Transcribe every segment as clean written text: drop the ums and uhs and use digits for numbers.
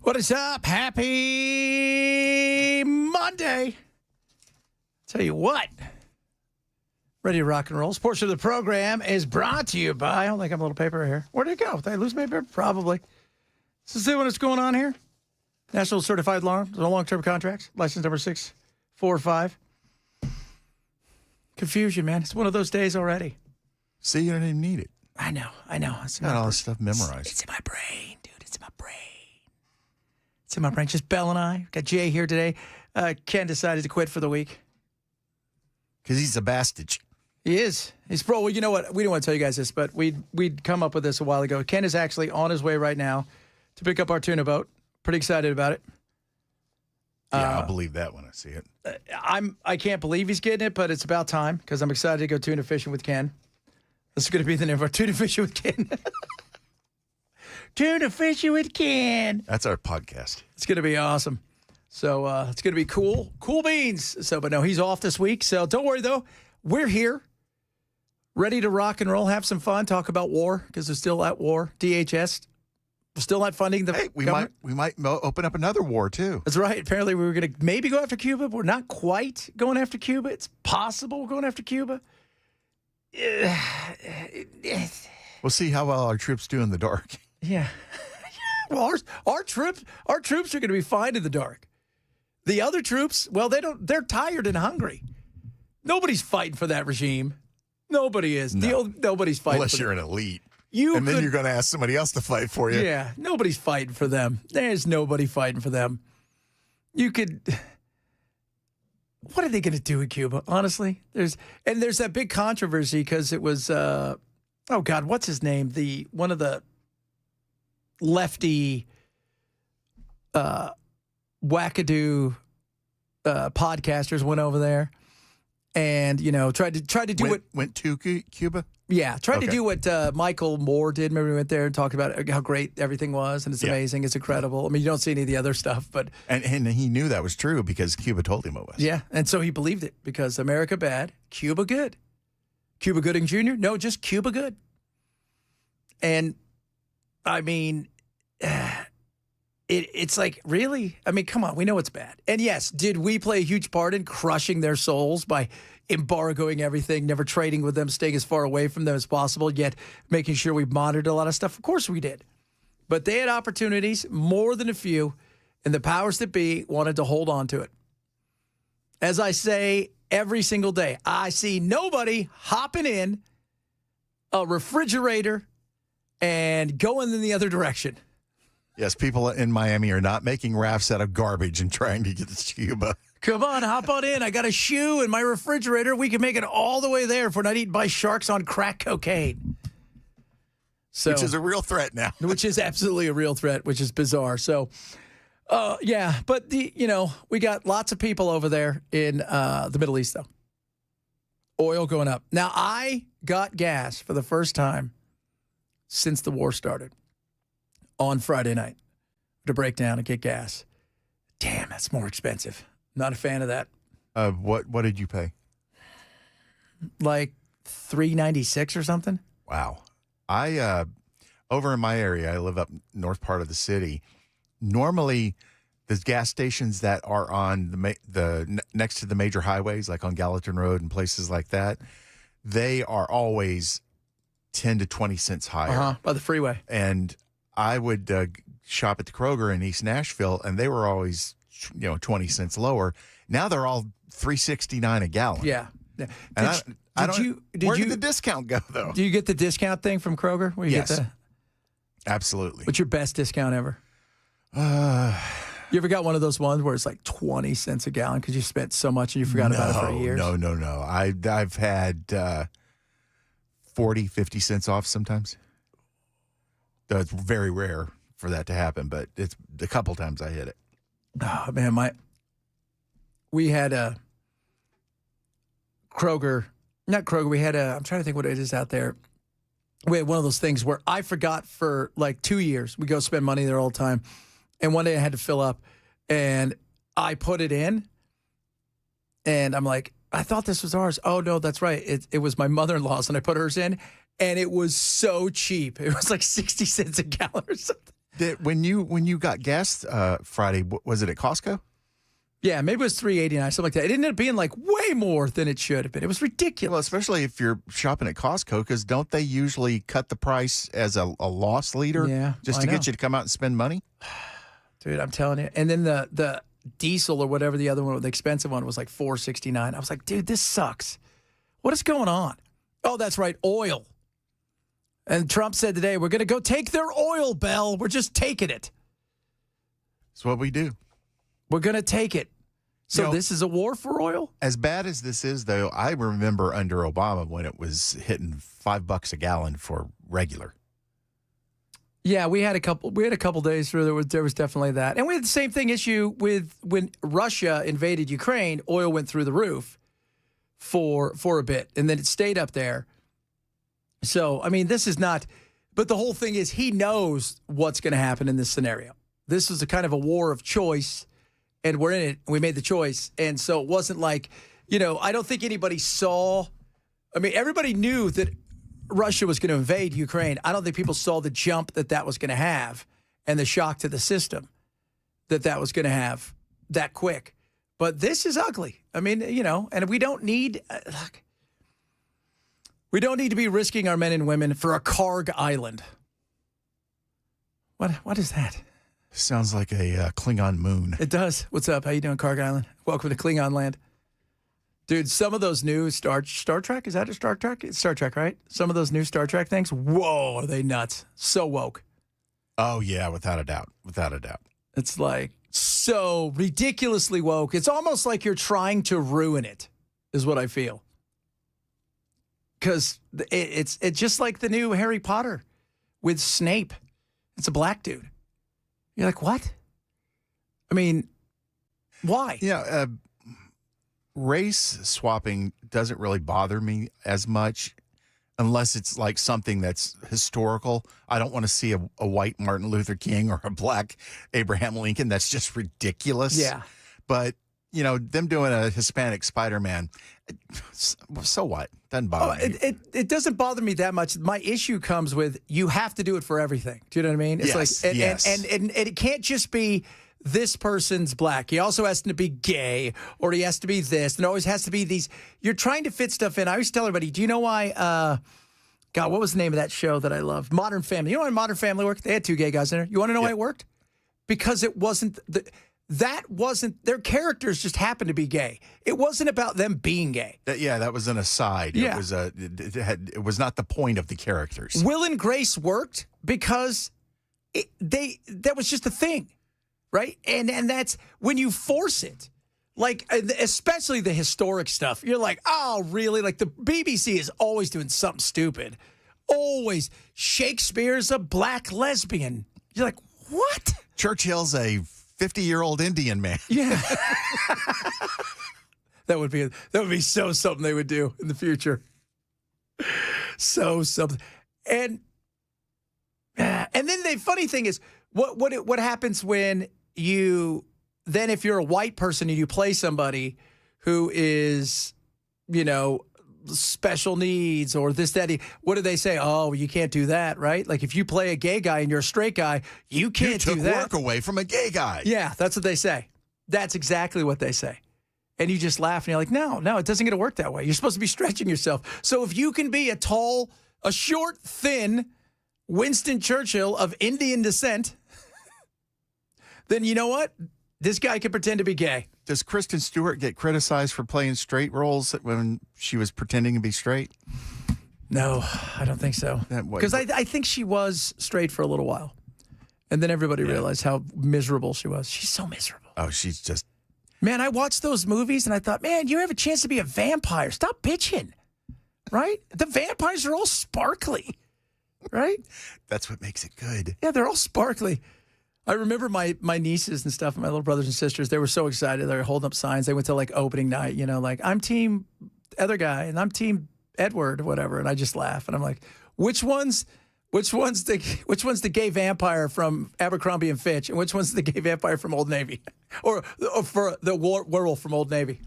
What is up? Happy Monday. Tell you what. Ready to rock and roll. This portion of the program is brought to you by, I don't think I have a little paper here. Where did it go? Did I lose my paper? Probably. This is what's going on here. National Certified Alarm, long-term contracts, license number 645. Confusion, man. It's one of those days already. See, you don't even need it. I know. It's got all this stuff memorized. It's in my brain, dude. It's in my brain. It's in my brain. Just Bell and I. Got Jay here today. Ken decided to quit for the week. Because he's a bastard. He is. Well, you know what? We don't want to tell you guys this, but we'd come up with this a while ago. Ken is actually on his way right now to pick up our tuna boat. Pretty excited about it. Yeah, I'll believe that when I see it. I can't believe he's getting it, but it's about time because I'm excited to go tuna fishing with Ken. This is going to be the name of our Tuna Fishing with Ken. Tuna Fishing with Ken. That's our podcast. It's going to be awesome. So it's going to be cool. Cool beans. So, but no, he's off this week. So don't worry, though. We're here. Ready to rock and roll, have some fun, talk about war because we're still at war. DHS. We're still not funding the government. We might open up another war, too. That's right. Apparently, we were going to maybe go after Cuba, but we're not quite going after Cuba. It's possible we're going after Cuba. We'll see how well our troops do in the dark. Yeah. Well, our troops are going to be fine in the dark. The other troops, well, they're tired and hungry. Nobody's fighting for that regime. Nobody is. No. Nobody's fighting Unless for you're them. an elite. Then you're going to ask somebody else to fight for you. Yeah. Nobody's fighting for them. There's nobody fighting for them. What are they going to do in Cuba? Honestly, there's that big controversy because it was, what's his name? One of the lefty wackadoo podcasters went over there and tried to do went to Cuba. Yeah, tried to do what Michael Moore did. Remember, we went there and talked about how great everything was, and it's amazing, it's incredible. I mean, you don't see any of the other stuff, but and he knew that was true because Cuba told him it was. Yeah, and so he believed it because America bad, Cuba good. Cuba Gooding Jr.? No, just Cuba good. And I mean, it's like, really? I mean, come on, we know it's bad. And yes, did we play a huge part in crushing their souls by embargoing everything, never trading with them, staying as far away from them as possible, yet making sure we monitored a lot of stuff? Of course we did. But they had opportunities, more than a few, and the powers that be wanted to hold on to it. As I say every single day, I see nobody hopping in a refrigerator and going in the other direction. Yes, people in Miami are not making rafts out of garbage and trying to get to Cuba. Come on, hop on in. I got a shoe in my refrigerator. We can make it all the way there if we're not eaten by sharks on crack cocaine. So, which is a real threat now. Which is absolutely a real threat, which is bizarre. So, yeah, but we got lots of people over there in the Middle East, though. Oil going up. Now, I got gas for the first time since the war started on Friday night to break down and get gas. Damn, that's more expensive. Not a fan of that. What did you pay? Like $3.96 or something. Wow. I over in my area, I live up north part of the city. Normally, the gas stations that are on the next to the major highways, like on Gallatin Road and places like that, they are always 10 to 20 cents higher. By the freeway. And I would shop at the Kroger in East Nashville, and they were always 20 cents lower. Now they're all $3.69 a gallon. Yeah. And where did the discount go, though? Do you get the discount thing from Kroger? Where you yes. Get absolutely. What's your best discount ever? You ever got one of those ones where it's like 20 cents a gallon because you spent so much and you forgot about it for years? No. I've had 40, 50 cents off sometimes. It's very rare for that to happen, but it's a couple times I hit it. Oh, man, we had a Kroger, not Kroger, we had I'm trying to think what it is out there. We had one of those things where I forgot for like 2 years. We go spend money there all the time. And one day I had to fill up and I put it in and I'm like, I thought this was ours. Oh, no, that's right. It was my mother-in-law's and I put hers in and it was so cheap. It was like 60 cents a gallon or something. When you got gas Friday, was it at Costco? Yeah, maybe it was $3.89, something like that. It ended up being like way more than it should have been. It was ridiculous. Well, especially if you're shopping at Costco, because don't they usually cut the price as a loss leader? Yeah, just to get you to come out and spend money? Dude, I'm telling you. And then the diesel or whatever the other one, the expensive one, was like $4.69. I was like, dude, this sucks. What is going on? Oh, that's right, oil. And Trump said today, we're going to go take their oil, Bell. We're just taking it. That's what we do. We're going to take it. So this is a war for oil? As bad as this is, though, I remember under Obama when it was hitting $5 a gallon for regular. Yeah, we had a couple days where there was definitely that. And we had the same issue with when Russia invaded Ukraine, oil went through the roof for a bit, and then it stayed up there. So, I mean, this is not, but the whole thing is he knows what's going to happen in this scenario. This is a kind of a war of choice, and we're in it, and we made the choice. And so it wasn't like, I don't think anybody saw, everybody knew that Russia was going to invade Ukraine. I don't think people saw the jump that was going to have and the shock to the system that was going to have that quick. But this is ugly. And we don't need to be risking our men and women for a Karg island. What is that? Sounds like a Klingon moon. It does. What's up? How you doing, Karg Island? Welcome to Klingon land. Dude, some of those new Star Trek, is that a Star Trek? It's Star Trek, right? Some of those new Star Trek things, whoa, are they nuts? So woke. Oh, yeah, without a doubt. Without a doubt. It's like so ridiculously woke. It's almost like you're trying to ruin it, is what I feel. Because it's just like the new Harry Potter with Snape. It's a black dude. You're like, what? Why? Yeah, race swapping doesn't really bother me as much unless it's like something that's historical. I don't want to see a white Martin Luther King or a black Abraham Lincoln. That's just ridiculous. Yeah. But, them doing a Hispanic Spider-Man, so what? Doesn't bother me. It doesn't bother me that much. My issue comes with you have to do it for everything. Do you know what I mean? It's yes. And it can't just be this person's black. He also has to be gay, or he has to be this, and it always has to be these. You're trying to fit stuff in. I always tell everybody, do you know why, God, what was the name of that show that I love? Modern Family. You know why Modern Family worked? They had two gay guys in there. You want to know why it worked? Because it wasn't, their characters just happened to be gay. It wasn't about them being gay. That was an aside. Yeah. It was not the point of the characters. Will and Grace worked because that was just a thing. Right? And that's when you force it, like, especially the historic stuff. You're like, oh, really? Like the BBC is always doing something stupid. Always. Shakespeare's a black lesbian. You're like, what? Churchill's a 50-year-old Indian man. Yeah. That would be so something they would do in the future. So something. And then the funny thing is, what happens when if you're a white person and you play somebody who is, special needs or this, that, what do they say? Oh, you can't do that, right? Like if you play a gay guy and you're a straight guy, you can't do that. You took work away from a gay guy. Yeah, that's what they say. That's exactly what they say. And you just laugh and you're like, no, it doesn't get to work that way. You're supposed to be stretching yourself. So if you can be a short, thin Winston Churchill of Indian descent, then you know what? This guy can pretend to be gay. Does Kristen Stewart get criticized for playing straight roles when she was pretending to be straight? No, I don't think so. Because I think she was straight for a little while. And then everybody realized how miserable she was. She's so miserable. Oh, she's just... Man, I watched those movies and I thought, man, you have a chance to be a vampire. Stop bitching. Right? The vampires are all sparkly. Right? That's what makes it good. Yeah, they're all sparkly. I remember my nieces and stuff, my little brothers and sisters, they were so excited. They were holding up signs. They went to like opening night, like I'm team other guy and I'm team Edward or whatever. And I just laugh. And I'm like, which one's the gay vampire from Abercrombie and Fitch? And which one's the gay vampire from Old Navy? or for the werewolf from Old Navy?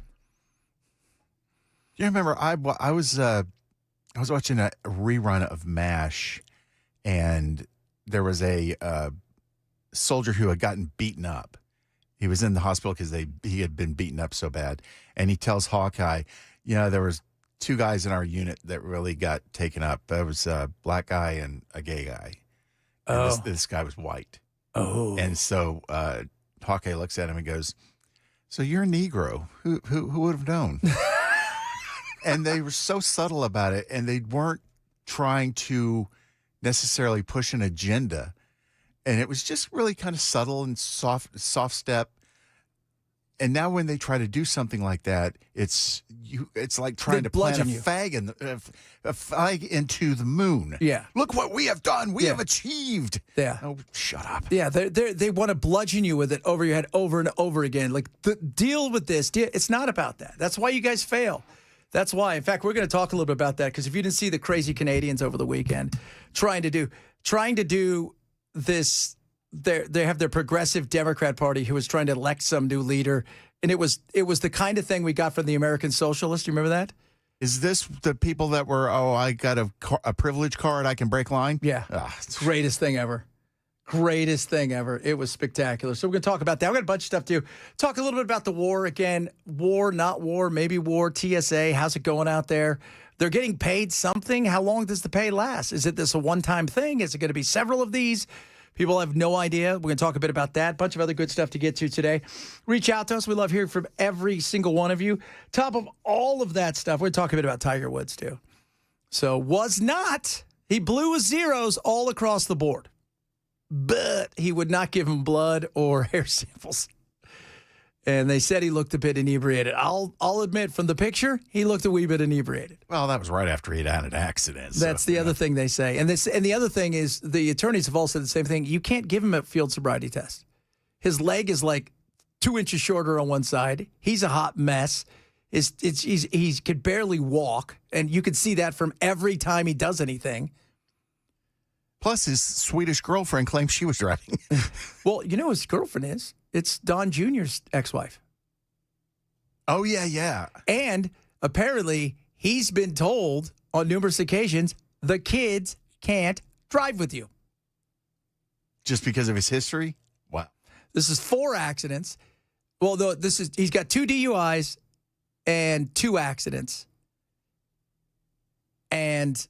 Do you remember I was watching a rerun of MASH and there was a soldier who had gotten beaten up. He was in the hospital because he had been beaten up so bad. And he tells Hawkeye, there was 2 guys in our unit that really got taken up. There was a black guy and a gay guy. And this guy was white. Oh. And so Hawkeye looks at him and goes, "So you're a Negro. Who would have known?" And they were so subtle about it, and they weren't trying to necessarily push an agenda. And it was just really kind of subtle and soft step. And now when they try to do something like that, it's like trying to plant a fag into the moon. Yeah. Look what we have done. We have achieved. Yeah. Oh, shut up. Yeah, they want to bludgeon you with it over your head over and over again. Like, deal with this. It's not about that. That's why you guys fail. That's why. In fact, we're going to talk a little bit about that, because if you didn't see the crazy Canadians over the weekend trying to do this, they have their Progressive Democrat Party who was trying to elect some new leader, and it was the kind of thing we got from the American Socialists. You remember that? Is this the people that were, I got a privilege card, I can break line? Yeah. Greatest thing ever. Greatest thing ever. It was spectacular. So we're going to talk about that. We've got a bunch of stuff to talk a little bit about the war. Again, war, not war, maybe war, TSA. How's it going out there? They're getting paid something. How long does the pay last? Is it this a one-time thing? Is it going to be several of these? People have no idea. We're going to talk a bit about that. A bunch of other good stuff to get to today. Reach out to us. We love hearing from every single one of you. Top of all of that stuff, we're going to talk a bit about Tiger Woods, too. So, he blew his zeros all across the board. But he would not give him blood or hair samples. And they said he looked a bit inebriated. I'll admit, from the picture, he looked a wee bit inebriated. Well, that was right after he'd had an accident. That's the other thing they say. And the other thing is, the attorneys have all said the same thing. You can't give him a field sobriety test. His leg is like 2 inches shorter on one side. He's a hot mess. He could barely walk. And you could see that from every time he does anything. Plus, his Swedish girlfriend claims she was driving. Well, you know who his girlfriend is? It's Don Jr.'s ex-wife. Oh, yeah. And apparently, he's been told on numerous occasions, the kids can't drive with you. Just because of his history? Wow. This is 4 accidents. Well, he's got 2 DUIs and 2 accidents. And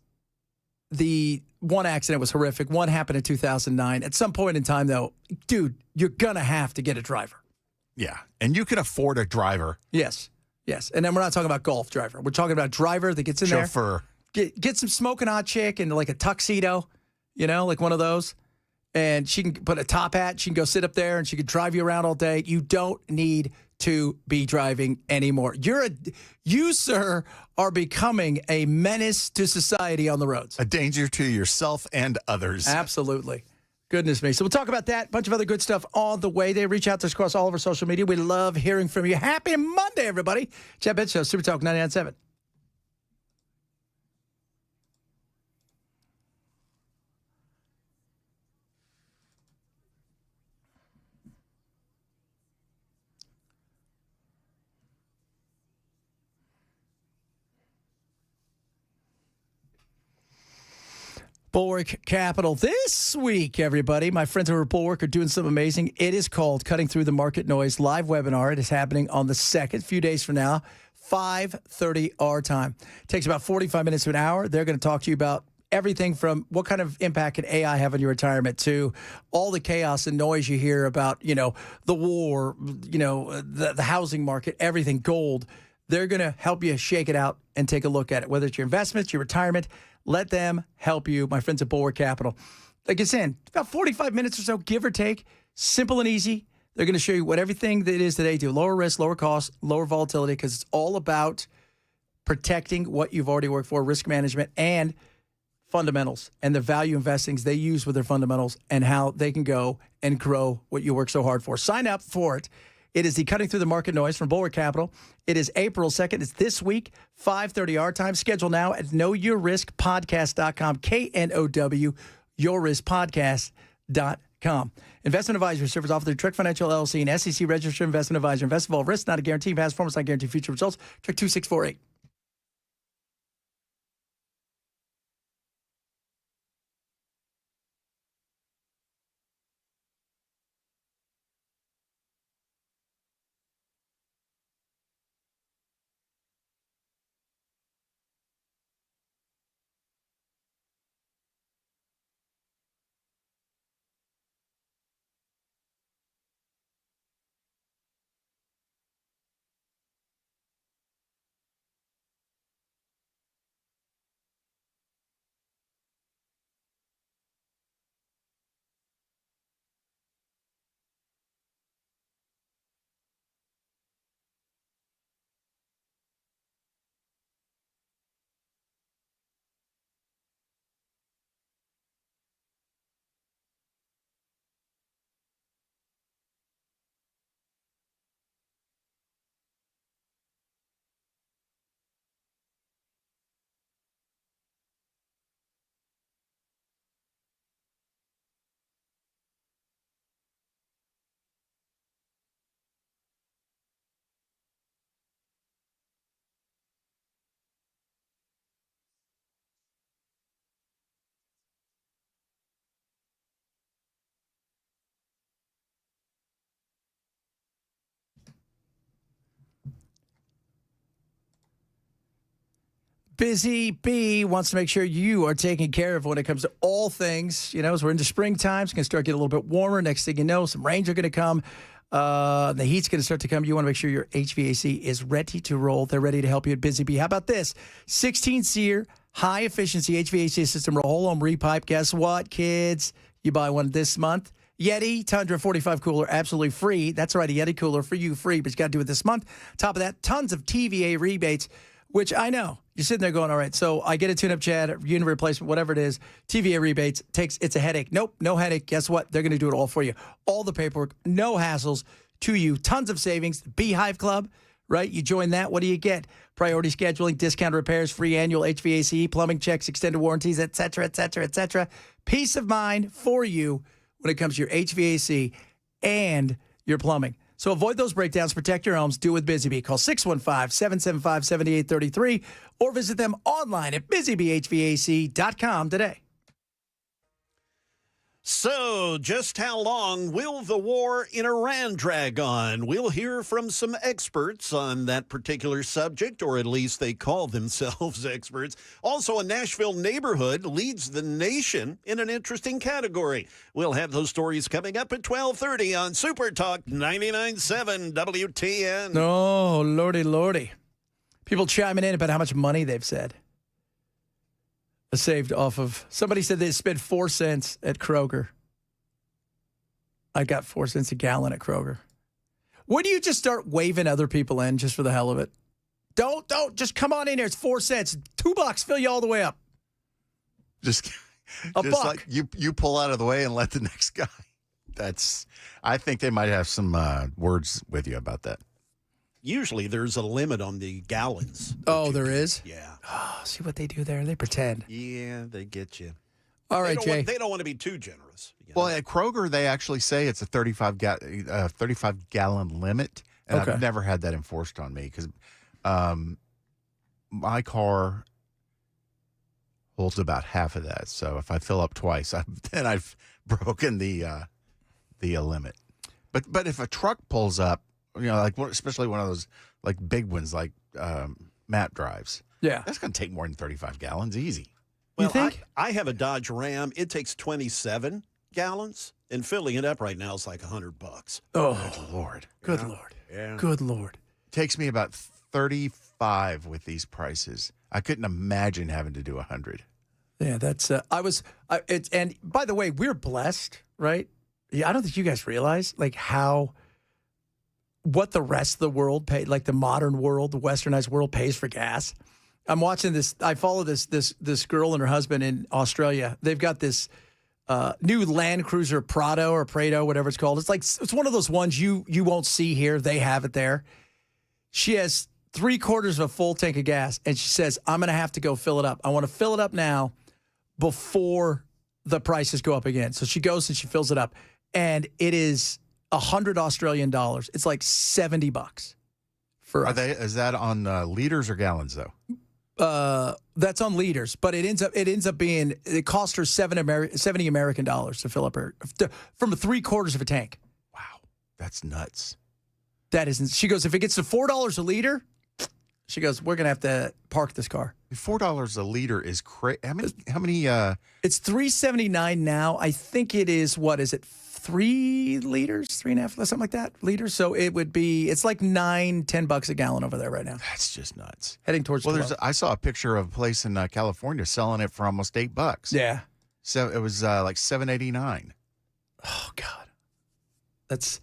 the one accident was horrific. One happened in 2009. At some point in time, though, dude, you're going to have to get a driver. Yeah. And you can afford a driver. Yes. And then we're not talking about golf driver. We're talking about driver that gets in Chauffeur. there. Get some smoking hot chick in like a tuxedo, like one of those. And she can put a top hat. She can go sit up there and she can drive you around all day. You don't need to be driving anymore. You, sir, are becoming a menace to society on the roads. A danger to yourself and others. Absolutely. Goodness me. So we'll talk about that. Bunch of other good stuff on the way. They reach out to us across all of our social media. We love hearing from you. Happy Monday, everybody. Chad Bench Show, Super Talk 99.7. Bulwark Capital this week, everybody. My friends over at Bulwark are doing something amazing. It is called Cutting Through the Market Noise live webinar. It is happening on the 2nd, few days from now, 5:30 our time. It takes about 45 minutes to an hour. They're going to talk to you about everything from what kind of impact can AI have on your retirement to all the chaos and noise you hear about, the war, the housing market, everything, gold. They're going to help you shake it out and take a look at it, whether it's your investments, your retirement. Let them help you, my friends at Bulwark Capital. Like I said, about 45 minutes or so, give or take. Simple and easy. They're going to show you what everything that it is that they do. Lower risk, lower cost, lower volatility, because it's all about protecting what you've already worked for, risk management, and fundamentals, and the value investings they use with their fundamentals and how they can go and grow what you work so hard for. Sign up for it. It is the Cutting Through the Market Noise from Bulwark Capital. It is April 2nd. It's this week, 5:30 our time. Schedule now at knowyourriskpodcast.com, KNOW, yourriskpodcast.com. Investment advisory service offered through Trek Financial LLC, an SEC registered investment advisor. Invest involved risk, not a guarantee. Past performance, not guarantee future results. Trek 2648. Busy Bee wants to make sure you are taken care of when it comes to all things. You know, as we're into springtime, it's going to start getting a little bit warmer. Next thing you know, some rains are going to come. The heat's going to start to come. You want to make sure your HVAC is ready to roll. They're ready to help you at Busy Bee. How about this? 16-SEER, high-efficiency HVAC system, whole home repipe. Guess what, kids? You buy one this month. Yeti Tundra 45 cooler, absolutely free. That's right, a Yeti cooler for you, free, but you got to do it this month. Top of that, tons of TVA rebates, which I know. You're sitting there going, all right, so I get a tune-up Chad, unit replacement, whatever it is, TVA rebates, it's a headache. Nope, no headache. Guess what? They're going to do it all for you. All the paperwork, no hassles to you. Tons of savings. The Beehive Club, right? You join that, what do you get? Priority scheduling, discount repairs, free annual HVAC, plumbing checks, extended warranties, et cetera, et cetera, et cetera. Peace of mind for you when it comes to your HVAC and your plumbing. So avoid those breakdowns, protect your homes, do it with Busy Bee. Call 615-775-7833 or visit them online at busybeehvac.com today. So, just how long will the war in Iran drag on? We'll hear from some experts on that particular subject, or at least they call themselves experts. Also, a Nashville neighborhood leads the nation in an interesting category. We'll have those stories coming up at 12:30 on Super Talk 99.7 WTN. Oh, lordy, lordy. People chiming in about how much money they've saved off of. Somebody said they spent 4 cents at Kroger. I got 4 cents a gallon at Kroger. Wouldn't you just start waving other people in just for the hell of it? Don't. Just come on in here. It's 4 cents. $2 fill you all the way up. Just $1. Like you pull out of the way and let the next guy. I think they might have some words with you about that. Usually there's a limit on the gallons. Oh, there is? Yeah. Oh, see what they do there? They pretend. Yeah, they get you. All right, Jay. They don't want to be too generous. You know? Well, at Kroger, they actually say it's a 35-gallon limit, and Okay. I've never had that enforced on me because my car holds about half of that. So if I fill up twice, then I've broken the limit. But if a truck pulls up, especially one of those like big ones like map drives, Yeah. that's going to take more than 35 gallons, easy. Well, You think? I have a Dodge Ram. It takes 27 gallons, and filling it up right now is like $100. Oh, Lord. good Lord. Yeah. Good Lord. Takes me about 35 with these prices. I couldn't imagine having to do 100. Yeah, that's, and by the way, we're blessed, right? Yeah, I don't think you guys realize like what the rest of the world pay, like the modern world, the westernized world pays for gas. I'm watching this. I follow this girl and her husband in Australia. They've got this new Land Cruiser Prado or Prado, whatever it's called. It's one of those ones you won't see here. They have it there. She has 3/4 of a full tank of gas, and she says, "I'm going to have to go fill it up. I want to fill it up now before the prices go up again." So she goes and she fills it up, and it is $100 Australian dollars. It's like $70 for us. Is that on liters or gallons though? That's on liters, but it ends up being, it cost her $70 American dollars to fill up her from 3/4 of a tank. Wow, that's nuts. That isn't. She goes, if it gets to $4 a liter, she goes, we're gonna have to park this car. $4 a liter is crazy. How many? It's $3.79 now. I think it is. What is it? 3 liters, 3.5, something like that liters. So it's like $9-10 a gallon over there right now. That's just nuts. Heading towards. Well, 12. I saw a picture of a place in California selling it for almost $8. Yeah. So it was like $7.89. Oh God. I was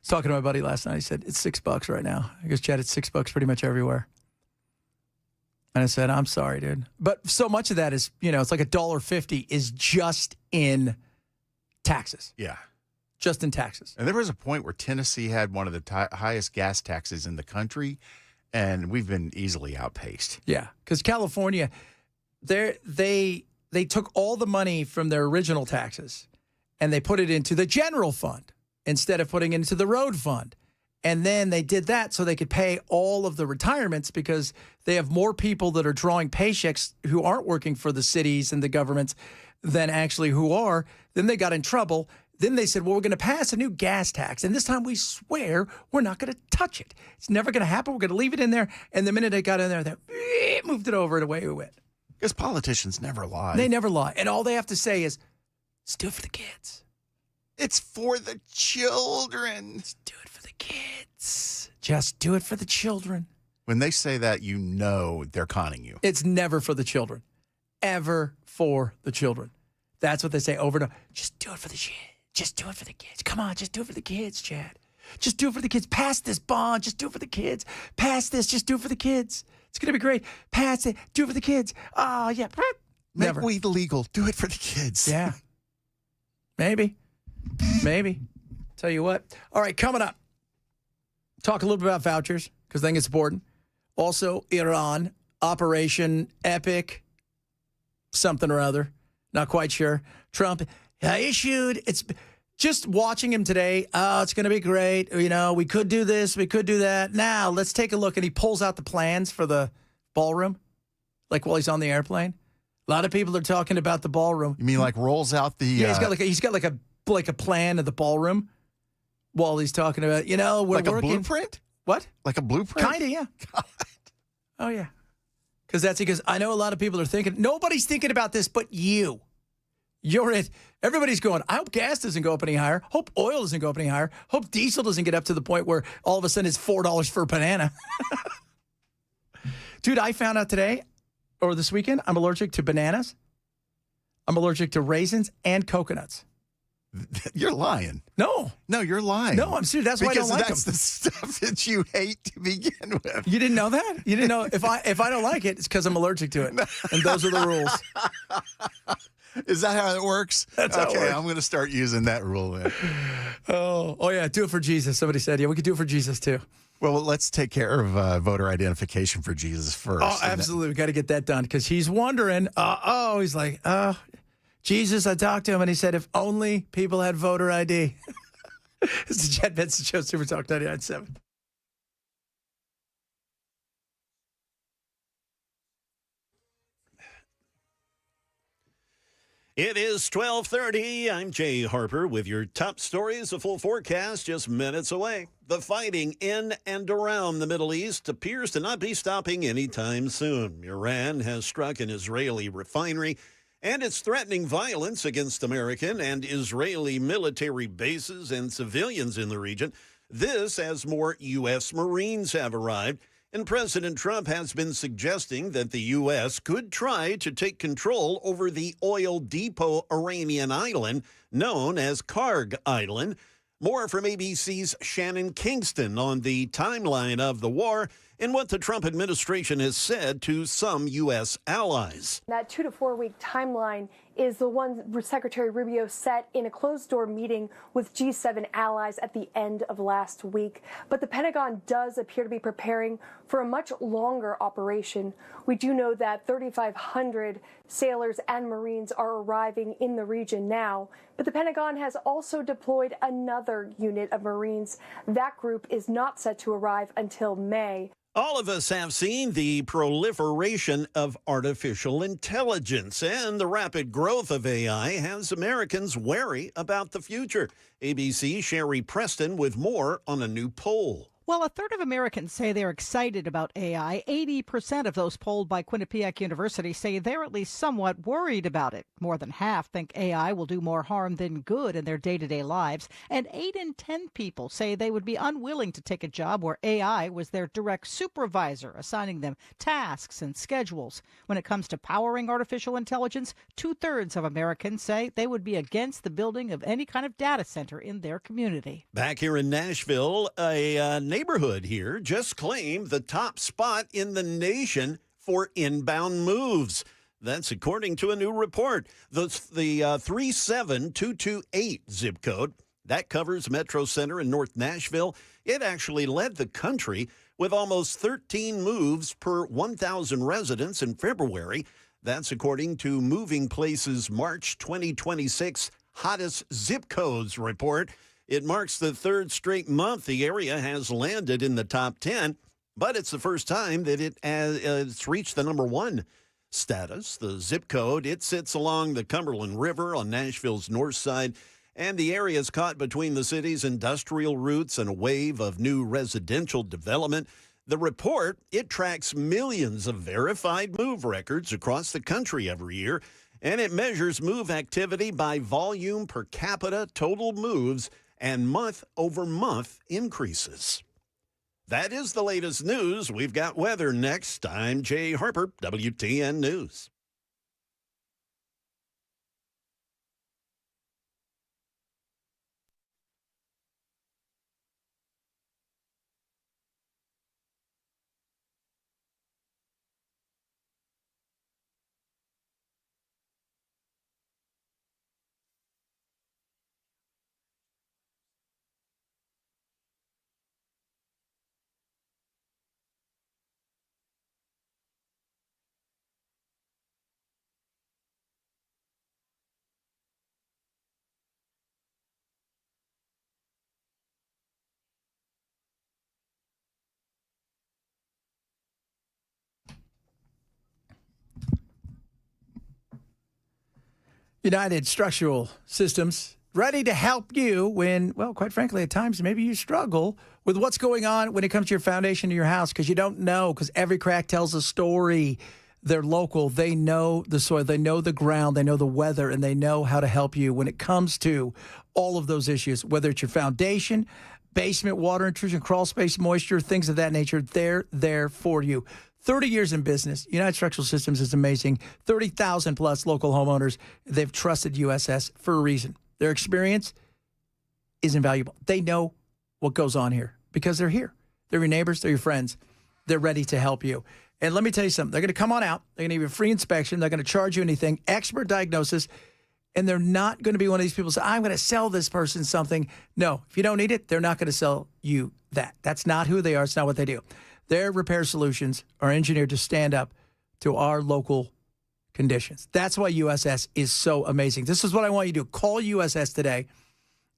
talking to my buddy last night. He said it's $6 right now. I guess, Chad, it's $6 pretty much everywhere. And I said, I'm sorry, dude. But so much of that is, it's like $1.50 is just in taxes. Yeah. Just in taxes. And there was a point where Tennessee had one of the highest gas taxes in the country, and we've been easily outpaced. Yeah, because California, they took all the money from their original taxes, and they put it into the general fund instead of putting it into the road fund. And then they did that so they could pay all of the retirements because they have more people that are drawing paychecks who aren't working for the cities and the governments than actually who are. Then they got in trouble. Then they said, well, we're going to pass a new gas tax. And this time we swear we're not going to touch it. It's never going to happen. We're going to leave it in there. And the minute it got in there, they moved it over and away we went. Because politicians never lie. They never lie. And all they have to say is, let's do it for the kids. It's for the children. Let's do it for the kids. Just do it for the children. When they say that, you know they're conning you. It's never for the children. Ever for the children. That's what they say over and over. Just do it for the kids. Just do it for the kids. Come on, just do it for the kids, Chad. Just do it for the kids. Pass this bond. Just do it for the kids. Pass this. Just do it for the kids. It's going to be great. Pass it. Do it for the kids. Oh, yeah. Make weed illegal. Do it for the kids. Yeah. Maybe. Tell you what. All right, coming up. Talk a little bit about vouchers because I think it's important. Also, Iran, Operation Epic, something or other. Not quite sure. Trump issued. It's just watching him today. Oh, it's going to be great. You know, we could do this. We could do that. Now, let's take a look. And he pulls out the plans for the ballroom, like while he's on the airplane. A lot of people are talking about the ballroom. You mean like rolls out the... Yeah, he's got like a plan of the ballroom while he's talking about, we're like working. Like a blueprint? What? Like a blueprint? Kind of, yeah. God. Oh, yeah. Because I know a lot of people are thinking, nobody's thinking about this but you. You're it. Everybody's going, I hope gas doesn't go up any higher. Hope oil doesn't go up any higher. Hope diesel doesn't get up to the point where all of a sudden it's $4 for a banana. Dude, I found out today or this weekend, I'm allergic to bananas. I'm allergic to raisins and coconuts. You're lying. No, you're lying. No, I'm serious. That's why I don't like them. Because that's the stuff that you hate to begin with. You didn't know that? You didn't know if I don't like it, it's because I'm allergic to it. And those are the rules. Is that how it works? That's how it works. I'm going to start using that rule then. Oh, yeah. Do it for Jesus. Somebody said, yeah, we could do it for Jesus too. Well, let's take care of voter identification for Jesus first. Oh, absolutely. We got to get that done because he's wondering. He's like, Jesus, I talked to him and he said, if only people had voter ID. It's the Chad Benson Show, Super Talk 99.7. It is 12:30. I'm Jay Harper with your top stories. A full forecast just minutes away. The fighting in and around the Middle East appears to not be stopping anytime soon. Iran has struck an Israeli refinery, and it's threatening violence against American and Israeli military bases and civilians in the region. This as more U.S. Marines have arrived. And President Trump has been suggesting that the U.S. could try to take control over the oil depot Iranian island known as Karg Island. More from ABC's Shannon Kingston on the timeline of the war and what the Trump administration has said to some U.S. allies. That 2 to 4 week timeline is the one Secretary Rubio set in a closed-door meeting with G7 allies at the end of last week. But the Pentagon does appear to be preparing for a much longer operation. We do know that 3,500 sailors and Marines are arriving in the region now, but the Pentagon has also deployed another unit of Marines. That group is not set to arrive until May. All of us have seen the proliferation of artificial intelligence, and the rapid growth of AI has Americans wary about the future. ABC's Sherry Preston with more on a new poll. Well, a third of Americans say they're excited about AI. 80% of those polled by Quinnipiac University say they're at least somewhat worried about it. More than half think AI will do more harm than good in their day-to-day lives. And 8 in 10 people say they would be unwilling to take a job where AI was their direct supervisor, assigning them tasks and schedules. When it comes to powering artificial intelligence, 2/3 of Americans say they would be against the building of any kind of data center in their community. Back here in Nashville, a neighborhood here just claimed the top spot in the nation for inbound moves. That's according to a new report. The 37228 zip code, that covers Metro Center in North Nashville. It actually led the country with almost 13 moves per 1,000 residents in February. That's according to Moving Places March 2026 Hottest Zip Codes report. It marks the third straight month the area has landed in the top 10, but it's the first time that it's reached the number 1 status. The zip code, it sits along the Cumberland River on Nashville's north side, And the area is caught between the city's industrial roots and a wave of new residential development. The report, it tracks millions of verified move records across the country every year, and it measures move activity by volume per capita, total moves, and month-over-month increases. That is the latest news. We've got weather next. I'm Jay Harper, WTN News. United Structural Systems, ready to help you when, well, quite frankly, at times maybe you struggle with what's going on when it comes to your foundation of your house because you don't know, because every crack tells a story. They're local. They know the soil. They know the ground. They know the weather, and they know how to help you when it comes to all of those issues, whether it's your foundation, basement, water intrusion, crawl space, moisture, things of that nature. They're there for you. 30 years in business. United Structural Systems is amazing. 30,000 plus local homeowners. They've trusted USS for a reason. Their experience is invaluable. They know what goes on here because they're here. They're your neighbors. They're your friends. They're ready to help you. And let me tell you something. They're going to come on out. They're going to give you a free inspection. They're going to charge you anything, expert diagnosis. And they're not going to be one of these people who say, I'm going to sell this person something. No, if you don't need it, they're not going to sell you that. That's not who they are. It's not what they do. Their repair solutions are engineered to stand up to our local conditions. That's why USS is so amazing. This is what I want you to do. Call USS today.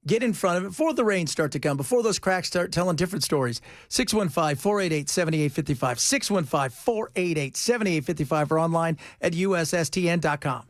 Get in front of it before the rains start to come, before those cracks start telling different stories. 615-488-7855, 615-488-7855, or online at USSTN.com.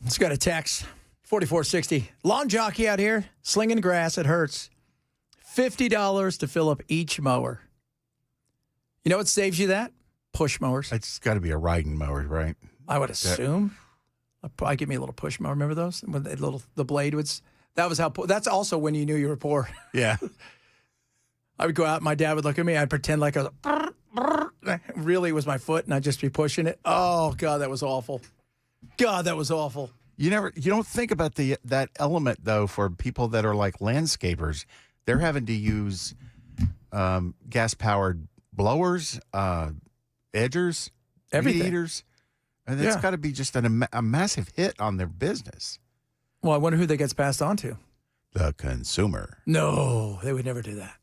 It's got a text, 4460. Lawn jockey out here, slinging grass. It hurts. $50 to fill up each mower. You know what saves you that? Push mowers. It's got to be a riding mower, right? I would assume. I'd probably give me a little push mower. Remember those? When the blade was. That was how. That's also when you knew you were poor. Yeah. I would go out. My dad would look at me. I'd pretend like I was. Really, it was my foot, and I'd just be pushing it. Oh, God, that was awful. God, that was awful. You don't think about that element though for people that are like landscapers. They're having to use gas powered blowers, edgers, Everything. weed eaters, and it's got to be just a massive hit on their business. Well, I wonder who that gets passed on to. The consumer. No, they would never do that.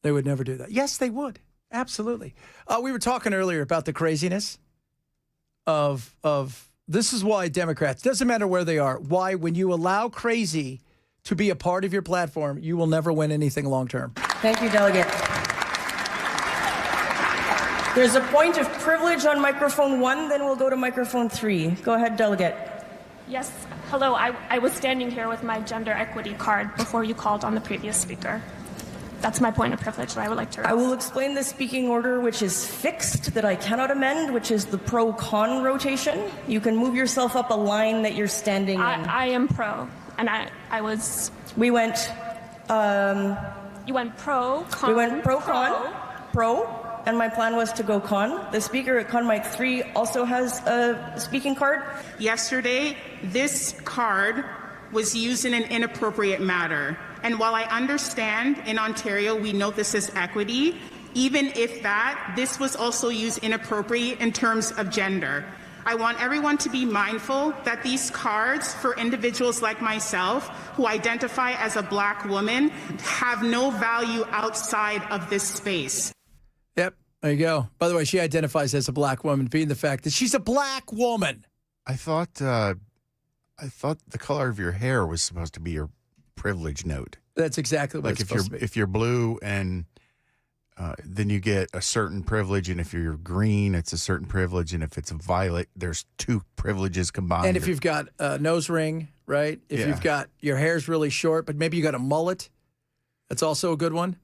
They would never do that. Yes, they would. Absolutely. We were talking earlier about the craziness of this is why Democrats, doesn't matter where they are, why when you allow crazy to be a part of your platform, you will never win anything long term. Thank you, Delegate. There's a point of privilege on microphone 1, then we'll go to microphone 3. Go ahead, Delegate. Yes. Hello. I was standing here with my gender equity card before you called on the previous speaker. That's my point of privilege that I would like to raise. I will explain the speaking order, which is fixed, that I cannot amend, which is the pro-con rotation. You can move yourself up a line that you're standing in. I am pro, and I was... We went... You went pro, con, We went pro, and my plan was to go con. The speaker at con mic 3 also has a speaking card. Yesterday, this card was used in an inappropriate manner. And while I understand in Ontario we note this as equity, even if this was also used inappropriately in terms of gender. I want everyone to be mindful that these cards for individuals like myself who identify as a Black woman have no value outside of this space. Yep, there you go. By the way, she identifies as a Black woman, being the fact that she's a Black woman. I thought the color of your hair was supposed to be your privilege note. That's exactly what like it's supposed to be. If you're blue and then you get a certain privilege, and if you're green, it's a certain privilege, and if it's violet, there's 2 privileges combined. And if you've got a nose ring, right? If you've got your hair's really short, but maybe you got a mullet, that's also a good one,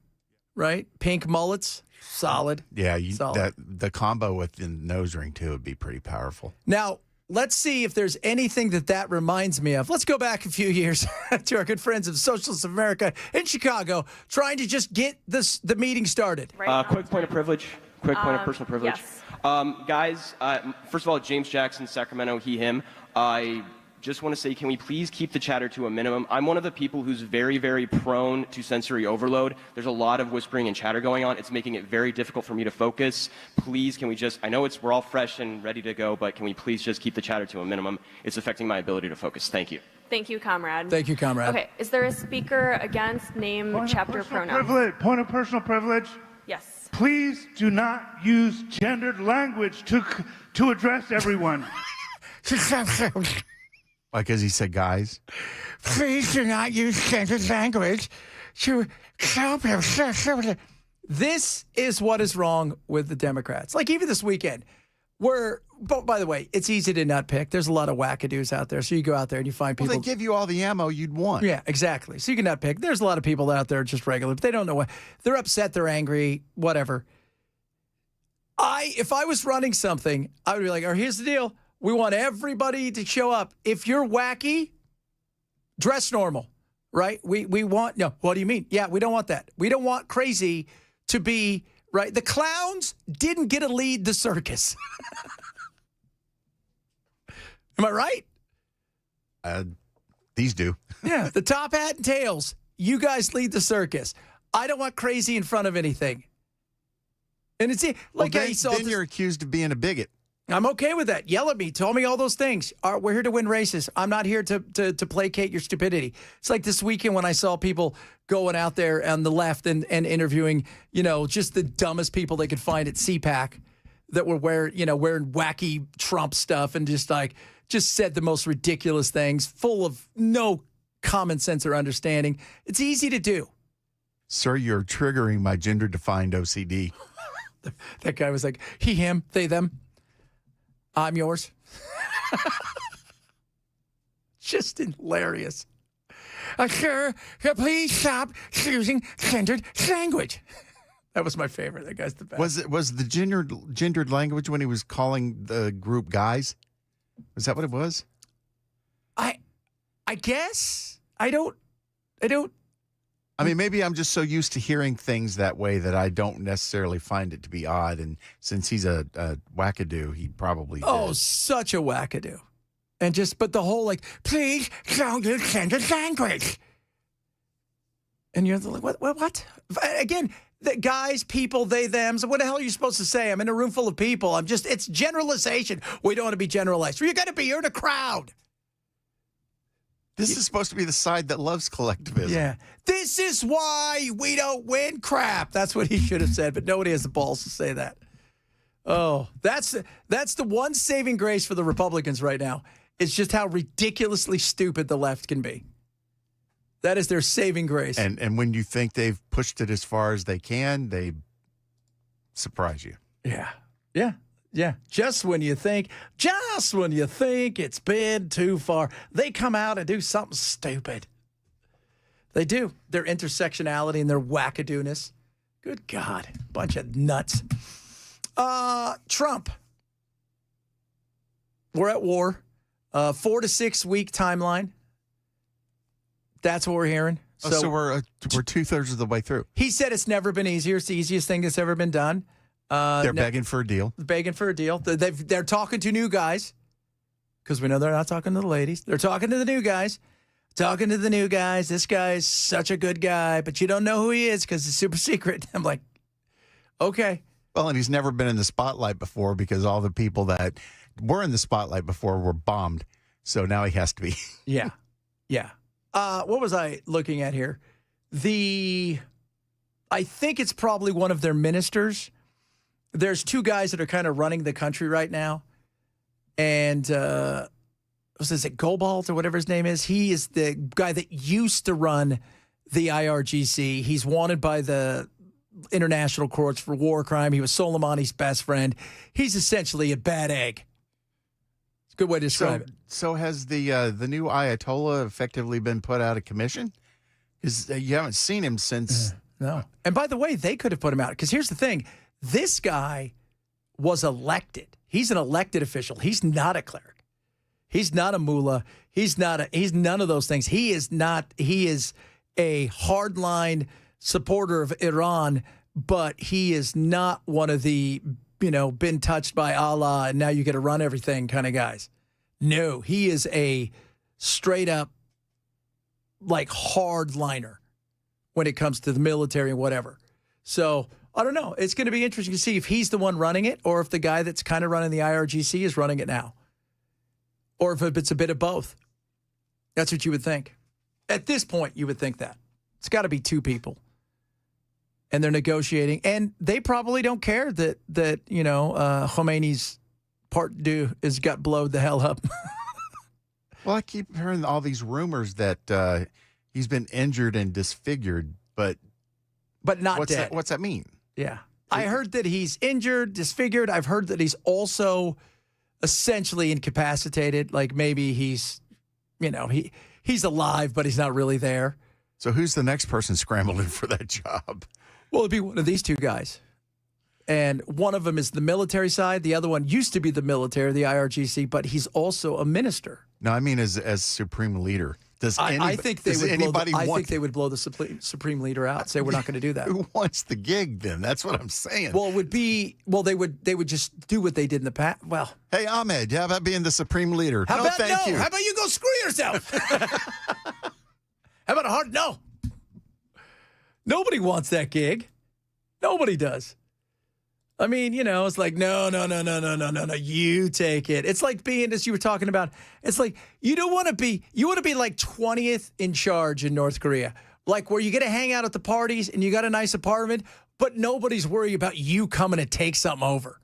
right? Pink mullets, solid. Yeah, solid. the combo with the nose ring too would be pretty powerful. Now, let's see if there's anything that reminds me of. Let's go back a few years to our good friends of Socialists of America in Chicago, trying to just get the meeting started. Quick point of privilege. Quick point of personal privilege. Yes. Guys, first of all, James Jackson, Sacramento, he, him. I just want to say, can we please keep the chatter to a minimum? I'm one of the people who's very, very prone to sensory overload. There's a lot of whispering and chatter going on. It's making it very difficult for me to focus. Please, can we just, I know we're all fresh and ready to go, but can we please just keep the chatter to a minimum? It's affecting my ability to focus. Thank you. Thank you, comrade. Thank you, comrade. Okay, is there a speaker against name, chapter, pronoun? Point of personal privilege. Yes. Please do not use gendered language to address everyone. Like as he said, guys. Please do not use gendered language to help him. This is what is wrong with the Democrats. Like even this weekend, but by the way, it's easy to not pick. There's a lot of wackadoos out there. So you go out there and you find people. Well, they give you all the ammo you'd want. Yeah, exactly. So you can not pick. There's a lot of people out there just regular, but they don't know what. They're upset. They're angry, whatever. If I was running something, I would be like, all right, here's the deal. We want everybody to show up. If you're wacky, dress normal, right? We want, no, what do you mean? Yeah, we don't want that. We don't want crazy to be, right? The clowns didn't get to lead the circus. Am I right? These do. Yeah, the top hat and tails, you guys lead the circus. I don't want crazy in front of anything. And it's like, then you're accused of being a bigot. I'm okay with that. Yell at me. Tell me all those things. We're here to win races. I'm not here to placate your stupidity. It's like this weekend when I saw people going out there on the left and interviewing, just the dumbest people they could find at CPAC that were wearing wacky Trump stuff and just said the most ridiculous things, full of no common sense or understanding. It's easy to do. Sir, you're triggering my gender-defined OCD. That guy was like, he, him, they, them. I'm yours. Just hilarious. Sir, please stop using gendered language. That was my favorite. That guy's the best. Was the gendered language when he was calling the group guys? Was that what it was? I guess. I I mean, maybe I'm just so used to hearing things that way that I don't necessarily find it to be odd. And since he's a wackadoo, he probably did. Such a wackadoo. And but the whole please don't use gendered language. And you're like, what? Again, the guys, people, they, thems. What the hell are you supposed to say? I'm in a room full of people. It's generalization. We don't want to be generalized. You're in a crowd. This is supposed to be the side that loves collectivism. Yeah. This is why we don't win crap. That's what he should have said, but nobody has the balls to say that. Oh, that's the one saving grace for the Republicans right now. It's just how ridiculously stupid the left can be. That is their saving grace. And when you think they've pushed it as far as they can, they surprise you. Yeah. Yeah. Yeah. Just when you think it's been too far, they come out and do something stupid. They do. Their intersectionality and their wackadooness. Good God. Bunch of nuts. Trump. We're at war. 4 to 6 week timeline. That's what we're hearing. So we're 2/3 of the way through. He said it's never been easier. It's the easiest thing that's ever been done. They're begging for a deal. Begging for a deal. They're talking to new guys because we know they're not talking to the ladies. They're talking to the new guys. Talking to the new guys. This guy's such a good guy, but you don't know who he is because it's super secret. I'm like, okay. Well, and he's never been in the spotlight before because all the people that were in the spotlight before were bombed. So now he has to be. Yeah. Yeah. What was I looking at here? I think it's probably one of their ministers. There's 2 guys that are kind of running the country right now. And is it Gobalt or whatever his name is? He is the guy that used to run the IRGC. He's wanted by the international courts for war crime. He was Soleimani's best friend. He's essentially a bad egg. It's a good way to describe it. So has the new Ayatollah effectively been put out of commission? Because you haven't seen him since. No. And by the way, they could have put him out. Because here's the thing. This guy was elected. He's an elected official. He's not a cleric. He's not a mullah. He's none of those things. He is a hardline supporter of Iran, but he is not one of the, been touched by Allah and now you get to run everything kind of guys. No, he is a straight up hardliner when it comes to the military and whatever. So I don't know. It's going to be interesting to see if he's the one running it or if the guy that's kind of running the IRGC is running it now. Or if it's a bit of both. That's what you would think. At this point, you would think that. It's got to be 2 people. And they're negotiating. And they probably don't care that Khomeini's part 2 is got blowed the hell up. Well, I keep hearing all these rumors that he's been injured and disfigured, but not dead. What's that mean? Yeah. I heard that he's injured, disfigured. I've heard that he's also essentially incapacitated. Like maybe he's alive, but he's not really there. So who's the next person scrambling for that job? Well, it'd be one of these 2 guys. And one of them is the military side. The other one used to be the military, the IRGC, but he's also a minister. No, I mean as supreme leader. I think they would blow the supreme leader out. Say we're not going to do that. Who wants the gig then? That's what I'm saying. Well, they would just do what they did in the past. Well, hey Ahmed, how about being the supreme leader? How about thank you. How about you go screw yourself? How about a hard no? Nobody wants that gig. Nobody does. I mean, it's like, no, you take it. It's like being, as you were talking about, it's like you want to be like 20th in charge in North Korea, like where you get to hang out at the parties and you got a nice apartment, but nobody's worried about you coming to take something over.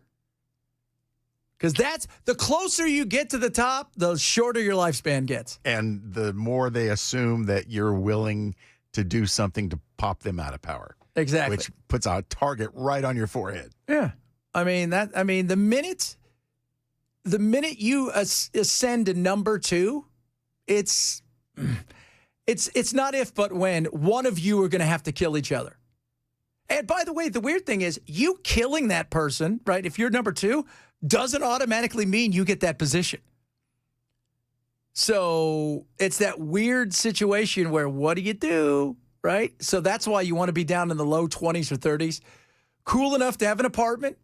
Because that's the closer you get to the top, the shorter your lifespan gets. And the more they assume that you're willing to do something to pop them out of power. Exactly. Which puts a target right on your forehead. Yeah. The minute you ascend to number 2, it's not if but when one of you are going to have to kill each other. And by the way, the weird thing is you killing that person, right? If you're number 2, doesn't automatically mean you get that position. So it's that weird situation where what do you do? right? So that's why you want to be down in the low 20s or 30s. Cool enough to have an apartment,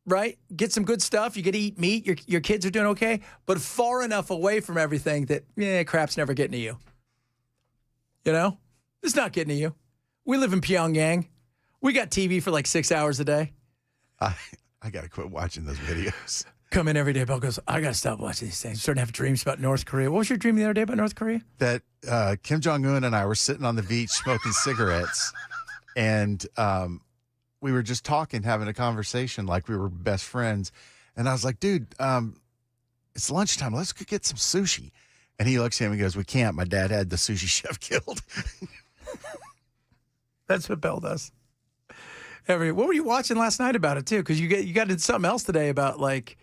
right? Get some good stuff. You get to eat meat. Your kids are doing okay, but far enough away from everything that crap's never getting to you. You know? It's not getting to you. We live in Pyongyang. We got TV for like 6 hours a day. I got to quit watching those videos. Come in every day. Bill goes, I got to stop watching these things. I'm starting to have dreams about North Korea. What was your dream the other day about North Korea? That Kim Jong-un and I were sitting on the beach smoking cigarettes, and we were just talking, having a conversation like we were best friends. And I was like, dude, it's lunchtime. Let's go get some sushi. And he looks at me and goes, we can't. My dad had the sushi chef killed. That's what Bell does. What were you watching last night about it, too? Because you got into something else today about, like,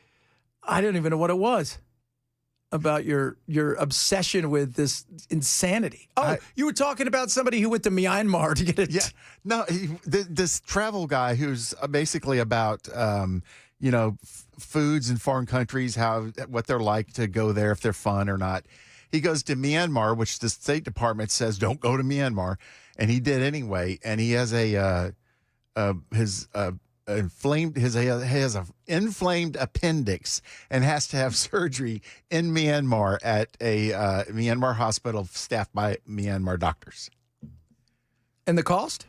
I don't even know what it was, about your obsession with this insanity. Oh, you were talking about somebody who went to Myanmar to get it. Yeah. No, this travel guy who's basically about, foods in foreign countries, what they're like to go there, if they're fun or not. He goes to Myanmar, which the State Department says don't go to Myanmar, and he did anyway. And he has has an inflamed appendix and has to have surgery in Myanmar at a Myanmar hospital staffed by Myanmar doctors. And the cost?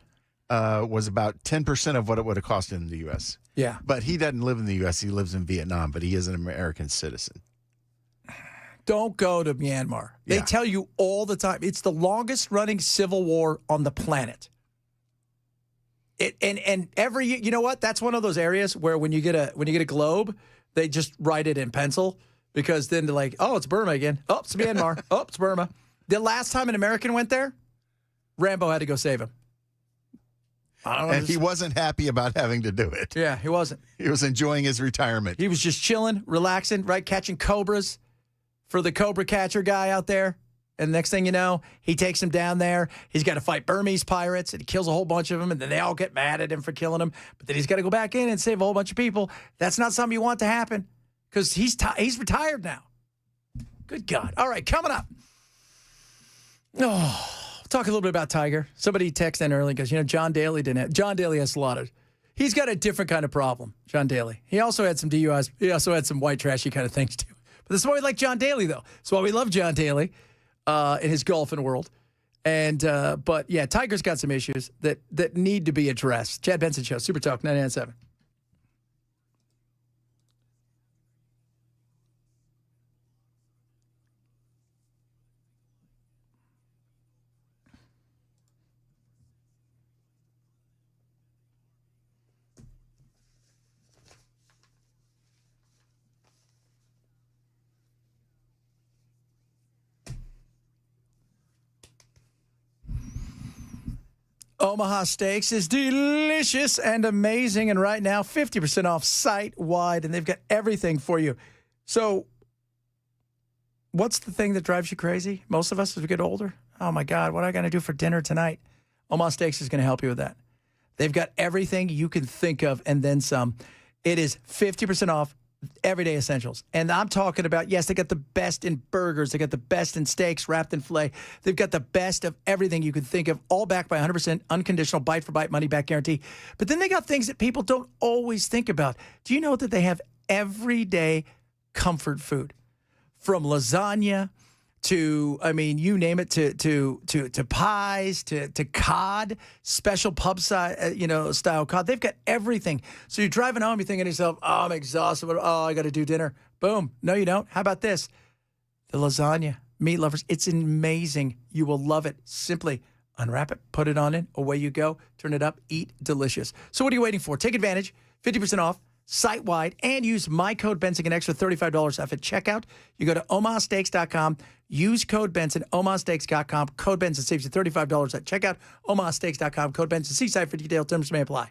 Was about 10% of what it would have cost in the U.S. Yeah. But he doesn't live in the U.S. He lives in Vietnam, but he is an American citizen. Don't go to Myanmar. They tell you all the time. It's the longest running civil war on the planet. And every, you know what? That's one of those areas where when you get a globe, they just write it in pencil, because then they're like, oh, it's Burma again. Oh, it's Myanmar. Oh, it's Burma. The last time an American went there, Rambo had to go save him. And he wasn't happy about having to do it. Yeah, he wasn't. He was enjoying his retirement. He was just chilling, relaxing, right? Catching cobras for the cobra catcher guy out there. And the next thing you know, he takes him down there. He's got to fight Burmese pirates, and he kills a whole bunch of them, and then they all get mad at him for killing them. But then he's got to go back in and save a whole bunch of people. That's not something you want to happen, because he's retired now. Good God. All right, coming up. Oh, talk a little bit about Tiger. Somebody texted in early because, John Daly didn't have. John Daly has slaughtered. He's got a different kind of problem, John Daly. He also had some DUIs. He also had some white trashy kind of things, too. But this is why we like John Daly, though. That's why we love John Daly. In his golfing world. But yeah, Tiger's got some issues that need to be addressed. Chad Benson Show, Super Talk 99.7. Omaha Steaks is delicious and amazing. And right now, 50% off site-wide, and they've got everything for you. So what's the thing that drives you crazy? Most of us as we get older. Oh, my God, what am I going to do for dinner tonight? Omaha Steaks is going to help you with that. They've got everything you can think of and then some. It is 50% off everyday essentials. And I'm talking about, yes, they got the best in burgers. They got the best in steaks wrapped in filet. They've got the best of everything you can think of, all backed by 100% unconditional bite-for-bite money-back guarantee. But then they got things that people don't always think about. Do you know that they have everyday comfort food? From lasagna to, you name it, to pies, to cod, special pub style cod. They've got everything. So you're driving home, you're thinking to yourself, oh, I'm exhausted. Oh, I got to do dinner. Boom. No, you don't. How about this? The lasagna. Meat lovers, it's amazing. You will love it. Simply unwrap it, put it on in, away you go, turn it up, eat delicious. So what are you waiting for? Take advantage, 50% off, site-wide, and use my code Benson, an extra $35 off at checkout. You go to omahasteaks.com, use code Benson, omahasteaks.com, code Benson saves you $35 at checkout, omahasteaks.com, code Benson, see site for detailed terms may apply.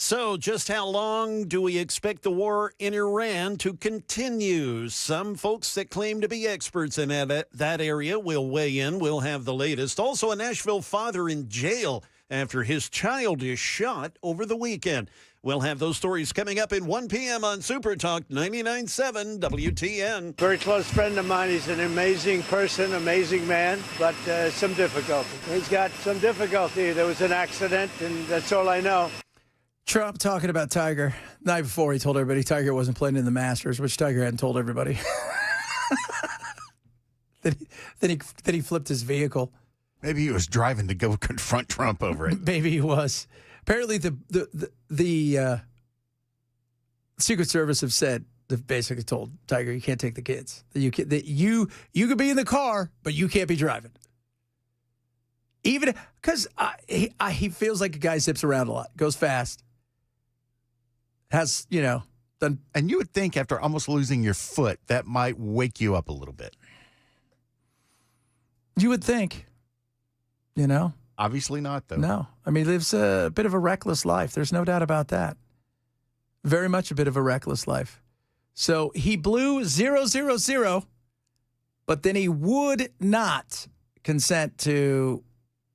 So, just how long do we expect the war in Iran to continue? Some folks that claim to be experts in that area will weigh in. We'll have the latest. Also, a Nashville father in jail after his child is shot over the weekend. We'll have those stories coming up at 1 p.m. on Super Talk 99.7 WTN. Very close friend of mine. He's an amazing person, amazing man, but some difficulty. He's got some difficulty. There was an accident, and that's all I know. Trump talking about Tiger. The night before, he told everybody Tiger wasn't playing in the Masters, which Tiger hadn't told everybody. then he flipped his vehicle. Maybe he was driving to go confront Trump over it. Maybe he was. Apparently, the Secret Service they've basically told Tiger, you can't take the kids. You could be in the car, but you can't be driving. Even because he feels like a guy zips around a lot, goes fast. Has, done. And you would think after almost losing your foot, that might wake you up a little bit. You would think, Obviously not, though. No. I mean, he lives a bit of a reckless life. There's no doubt about that. Very much a bit of a reckless life. So he blew 000, but then he would not consent to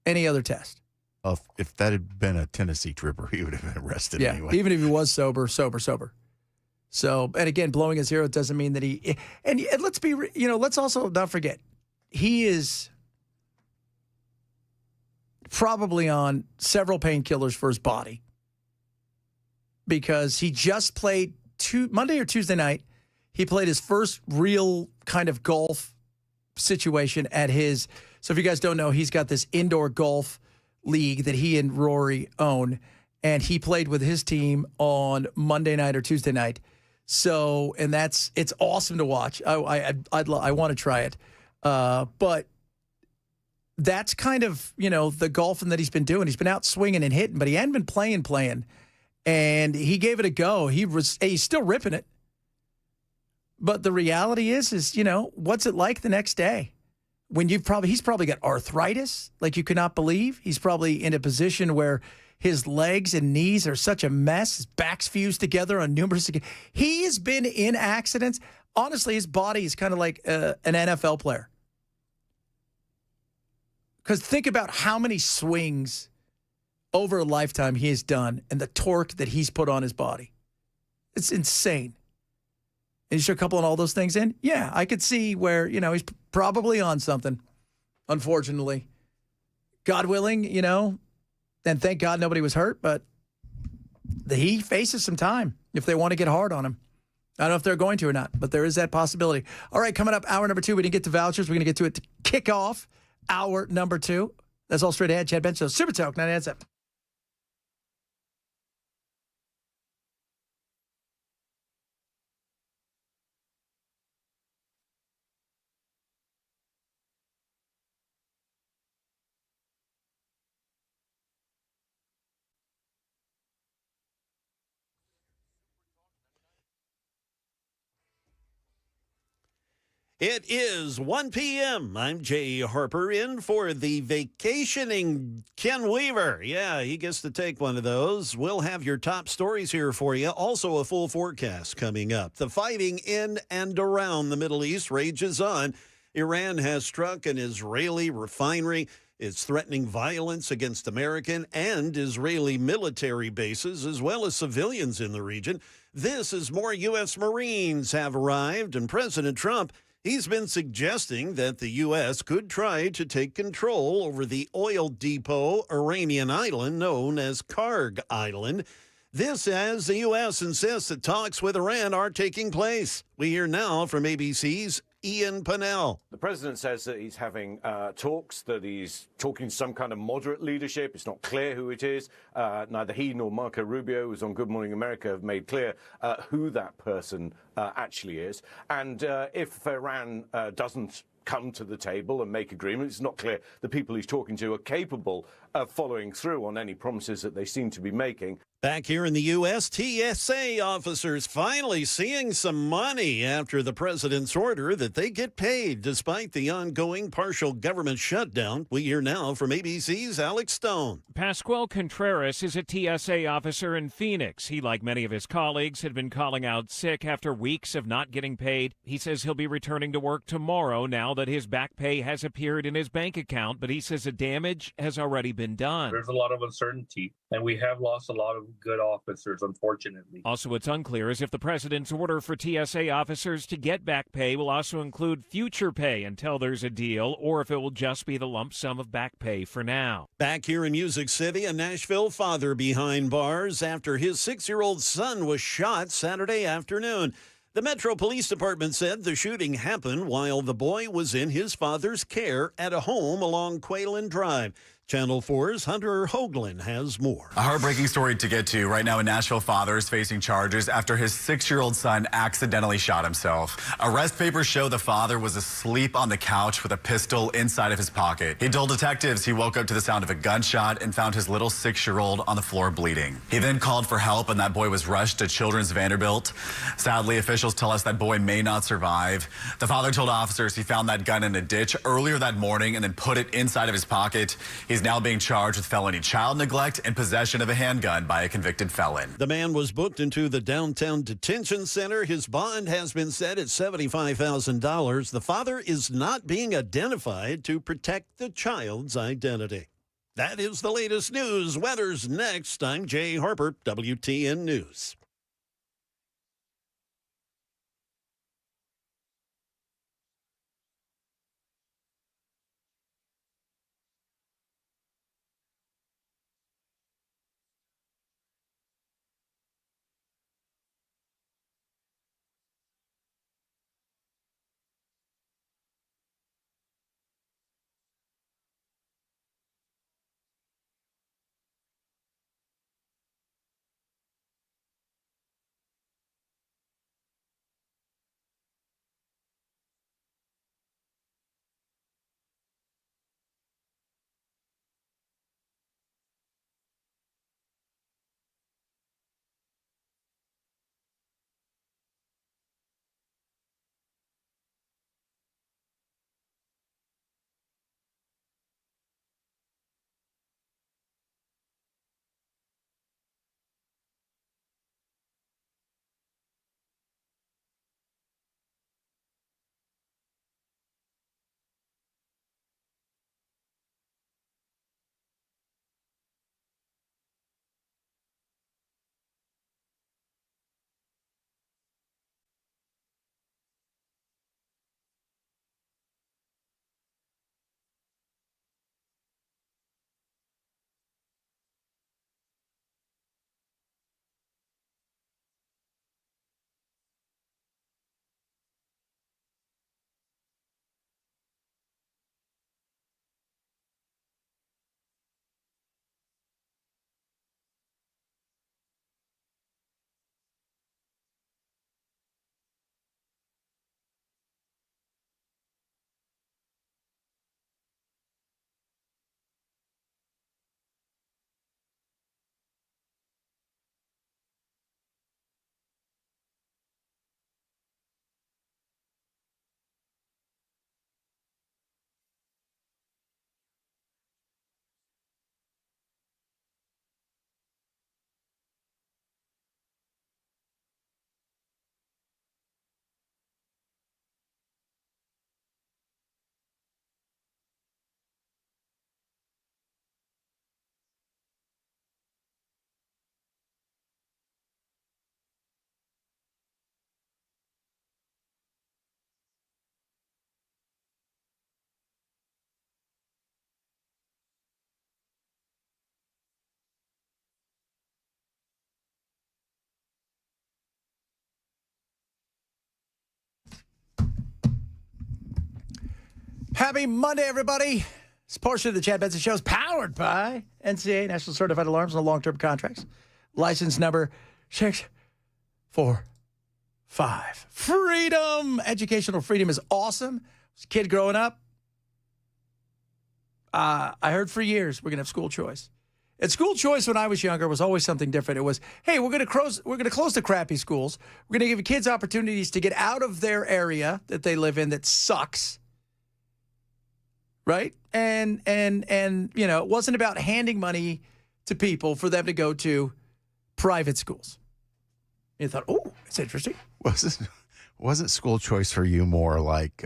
any other test. Well, if that had been a Tennessee tripper, he would have been arrested anyway. Even if he was sober. So, and again, blowing a zero doesn't mean that he. And let's be, let's also not forget, he is probably on several painkillers for his body because he just played Monday or Tuesday night. He played his first real kind of golf situation at his. So if you guys don't know, he's got this indoor golf league that he and Rory own, and he played with his team on Monday night or Tuesday night. So, and it's awesome to watch. I want to try it, but that's kind of the golfing that he's been doing. He's been out swinging and hitting, but he hadn't been playing, and he gave it a go. He's still ripping it, but the reality is what's it like the next day? When he's probably got arthritis like you cannot believe. He's probably in a position where his legs and knees are such a mess. His back's fused together on numerous occasions. He has been in accidents. Honestly, his body is kind of like an NFL player. Because think about how many swings over a lifetime he has done and the torque that he's put on his body. It's insane. And you should couple all those things in? Yeah, I could see where, he's probably on something, unfortunately. God willing, and thank God nobody was hurt, but he faces some time if they want to get hard on him. I don't know if they're going to or not, but there is that possibility. All right, coming up, hour number 2. We didn't get to vouchers. We're going to get to it to kick off hour number 2. That's all straight ahead. Chad Bench Show, Super Talk 99.7. It is 1 p.m. I'm Jay Harper in for the vacationing Ken Weaver. Yeah, he gets to take one of those. We'll have your top stories here for you. Also a full forecast coming up. The fighting in and around the Middle East rages on. Iran has struck an Israeli refinery. It's threatening violence against American and Israeli military bases, as well as civilians in the region. This as more U.S. Marines have arrived, and President Trump, he's been suggesting that the U.S. could try to take control over the oil depot Iranian island known as Karg Island. This as the U.S. insists that talks with Iran are taking place. We hear now from ABC's Ian Pannell. The president says that he's having talks, that he's talking to some kind of moderate leadership. It's not clear who it is. Neither he nor Marco Rubio, who's on Good Morning America, have made clear who that person actually is. And if Iran doesn't come to the table and make agreements, it's not clear the people he's talking to are capable of following through on any promises that they seem to be making. Back here in the U.S., TSA officers finally seeing some money after the president's order that they get paid despite the ongoing partial government shutdown. We hear now from ABC's Alex Stone. Pascual Contreras is a TSA officer in Phoenix. He, like many of his colleagues, had been calling out sick after weeks of not getting paid. He says he'll be returning to work tomorrow now that his back pay has appeared in his bank account, but he says the damage has already been done. There's a lot of uncertainty, and we have lost a lot of good officers, unfortunately. Also, what's unclear is if the president's order for TSA officers to get back pay will also include future pay until there's a deal, or if it will just be the lump sum of back pay for now. Back here in Music City, a Nashville father behind bars after his 6-year-old son was shot Saturday afternoon. The Metro Police Department said the shooting happened while the boy was in his father's care at a home along Quaylen Drive. Channel 4's Hunter Hoagland has more. A heartbreaking story to get to. Right now, a Nashville father is facing charges after his 6-year-old son accidentally shot himself. Arrest papers show the father was asleep on the couch with a pistol inside of his pocket. He told detectives he woke up to the sound of a gunshot and found his little 6-year-old on the floor bleeding. He then called for help, and that boy was rushed to Children's Vanderbilt. Sadly, officials tell us that boy may not survive. The father told officers he found that gun in a ditch earlier that morning and then put it inside of his pocket. He's now being charged with felony child neglect and possession of a handgun by a convicted felon. The man was booked into the downtown detention center. His bond has been set at $75,000. The father is not being identified to protect the child's identity. That is the latest news. Weather's next. I'm Jay Harper, WTN News. Happy Monday, everybody. This portion of the Chad Benson Show is powered by NCA, National Certified Alarms and Long-Term Contracts. License number 645. Freedom. Educational freedom is awesome. As a kid growing up, I heard for years we're going to have school choice. And school choice when I was younger was always something different. It was, hey, we're going to close the crappy schools. We're going to give kids opportunities to get out of their area that they live in that sucks. Right? And it wasn't about handing money to people for them to go to private schools. You thought, oh, it's interesting. Wasn't school choice for you more like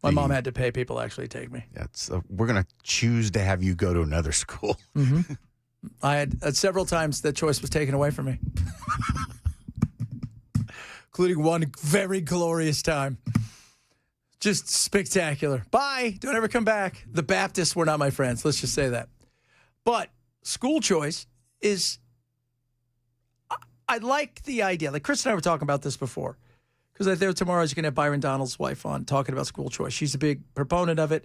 my mom had to pay people to actually take me. Yeah, we're going to choose to have you go to another school. Mm-hmm. I had several times that choice was taken away from me, including one very glorious time. Just spectacular. Bye. Don't ever come back. The Baptists were not my friends. Let's just say that. But school choice is, I like the idea. Like Chris and I were talking about this before. Because I think tomorrow is going to have Byron Donald's wife on talking about school choice. She's a big proponent of it.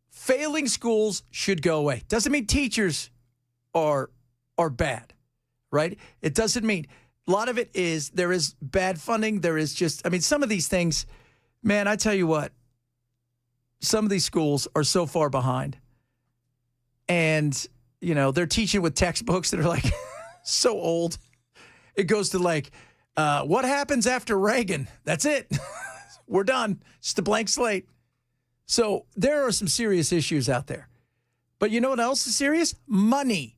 Failing schools should go away. Doesn't mean teachers are bad, right? It doesn't mean. A lot of it is there is bad funding. There is just, some of these things, man, I tell you what, some of these schools are so far behind. And, they're teaching with textbooks that are like so old. It goes to like, what happens after Reagan? That's it. We're done. Just a blank slate. So there are some serious issues out there. But you know what else is serious? Money.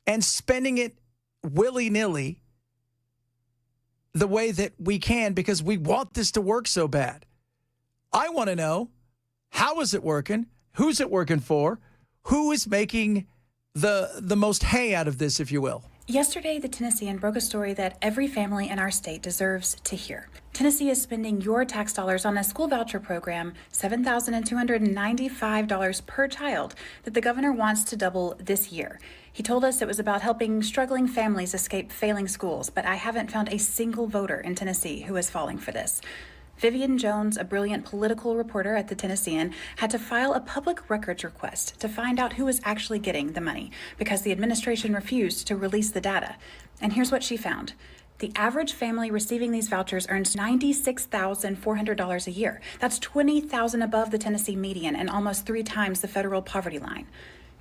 And spending it willy-nilly the way that we can because we want this to work so bad. I want to know, how is it working? Who's it working for? Who is making the most hay out of this, if you will? Yesterday, the Tennessean broke a story that every family in our state deserves to hear. Tennessee is spending your tax dollars on a school voucher program, $7,295 per child, that the governor wants to double this year. He told us it was about helping struggling families escape failing schools, but I haven't found a single voter in Tennessee who is falling for this. Vivian Jones, a brilliant political reporter at the Tennessean, had to file a public records request to find out who was actually getting the money because the administration refused to release the data. And here's what she found. The average family receiving these vouchers earns $96,400 a year. That's $20,000 above the Tennessee median and almost 3 times the federal poverty line.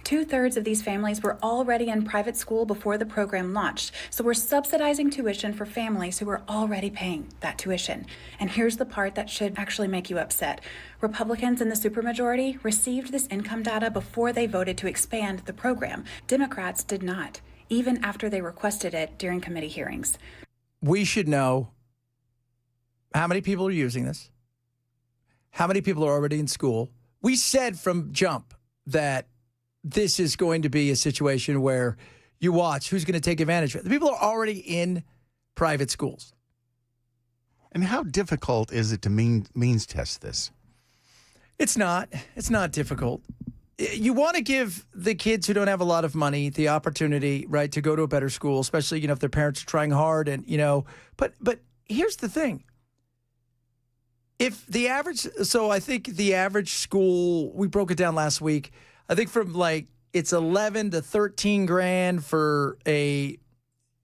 2/3 of these families were already in private school before the program launched, so we're subsidizing tuition for families who are already paying that tuition. And here's the part that should actually make you upset. Republicans in the supermajority received this income data before they voted to expand the program. Democrats did not, even after they requested it during committee hearings. We should know how many people are using this, how many people are already in school. We said from jump that this is going to be a situation where you watch who's going to take advantage of it. The people are already in private schools. And how difficult is it to means test this? It's not. It's not difficult. You want to give the kids who don't have a lot of money the opportunity, right, to go to a better school, especially, if their parents are trying hard and, but here's the thing. If the average, so I think the average school, we broke it down last week, I think from it's 11 to 13 grand for a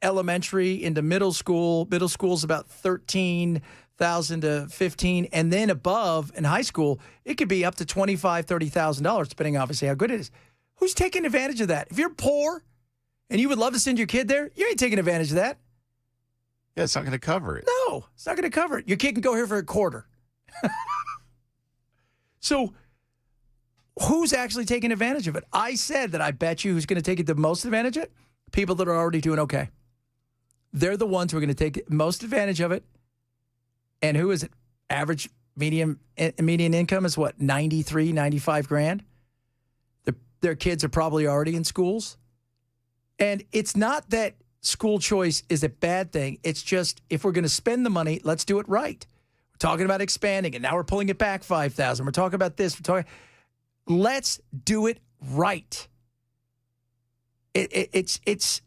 elementary into middle school. Middle school's about 13,000 to 15, and then above in high school, it could be up to $25,000, $30,000, depending obviously how good it is. Who's taking advantage of that? If you're poor and you would love to send your kid there, you ain't taking advantage of that. Yeah, it's not going to cover it. No, it's not going to cover it. Your kid can go here for a quarter. So who's actually taking advantage of it? I said that I bet you who's going to take the most advantage of it? People that are already doing okay. They're the ones who are going to take most advantage of it. And who is it? Average median income is what, 93, 95 grand? Their kids are probably already in schools. And it's not that school choice is a bad thing. It's just if we're going to spend the money, let's do it right. We're talking about expanding it. Now we're pulling it back 5,000. We're talking about this. Let's do it right. It's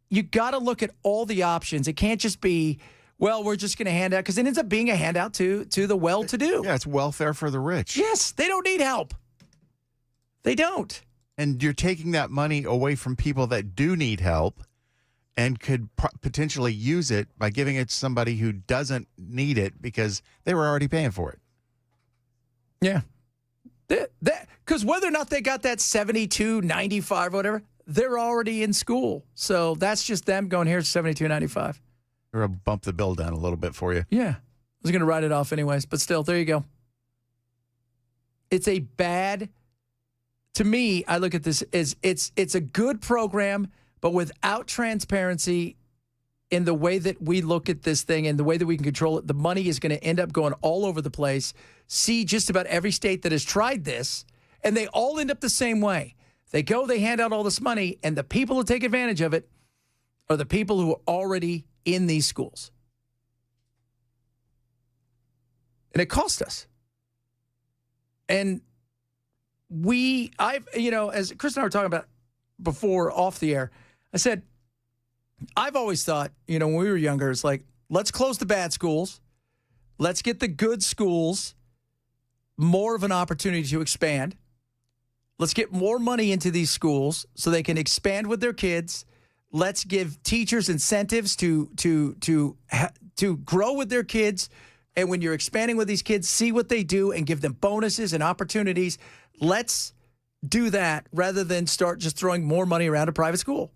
you got to look at all the options. It can't just be, well, we're just going to hand out, because it ends up being a handout to the well-to-do. Yeah, it's welfare for the rich. Yes, they don't need help. They don't. And you're taking that money away from people that do need help and could potentially use it by giving it to somebody who doesn't need it because they were already paying for it. Yeah. Because whether or not they got that 72, 95, whatever, they're already in school. So that's just them going, here's 72.95. Or I'll bump the bill down a little bit for you. Yeah. I was going to write it off anyways, but still, there you go. It's a bad, to me, I look at this as it's a good program, but without transparency in the way that we look at this thing and the way that we can control it, the money is going to end up going all over the place. See just about every state that has tried this, and they all end up the same way. They go, they hand out all this money, and the people who take advantage of it are the people who are already in these schools. And it cost us. And as Chris and I were talking about before off the air, I said, I've always thought, when we were younger, it's like, let's close the bad schools. Let's get the good schools more of an opportunity to expand. Let's get more money into these schools so they can expand with their kids. Let's give teachers incentives to grow with their kids. And when you're expanding with these kids, see what they do and give them bonuses and opportunities. Let's do that rather than start just throwing more money around a private school.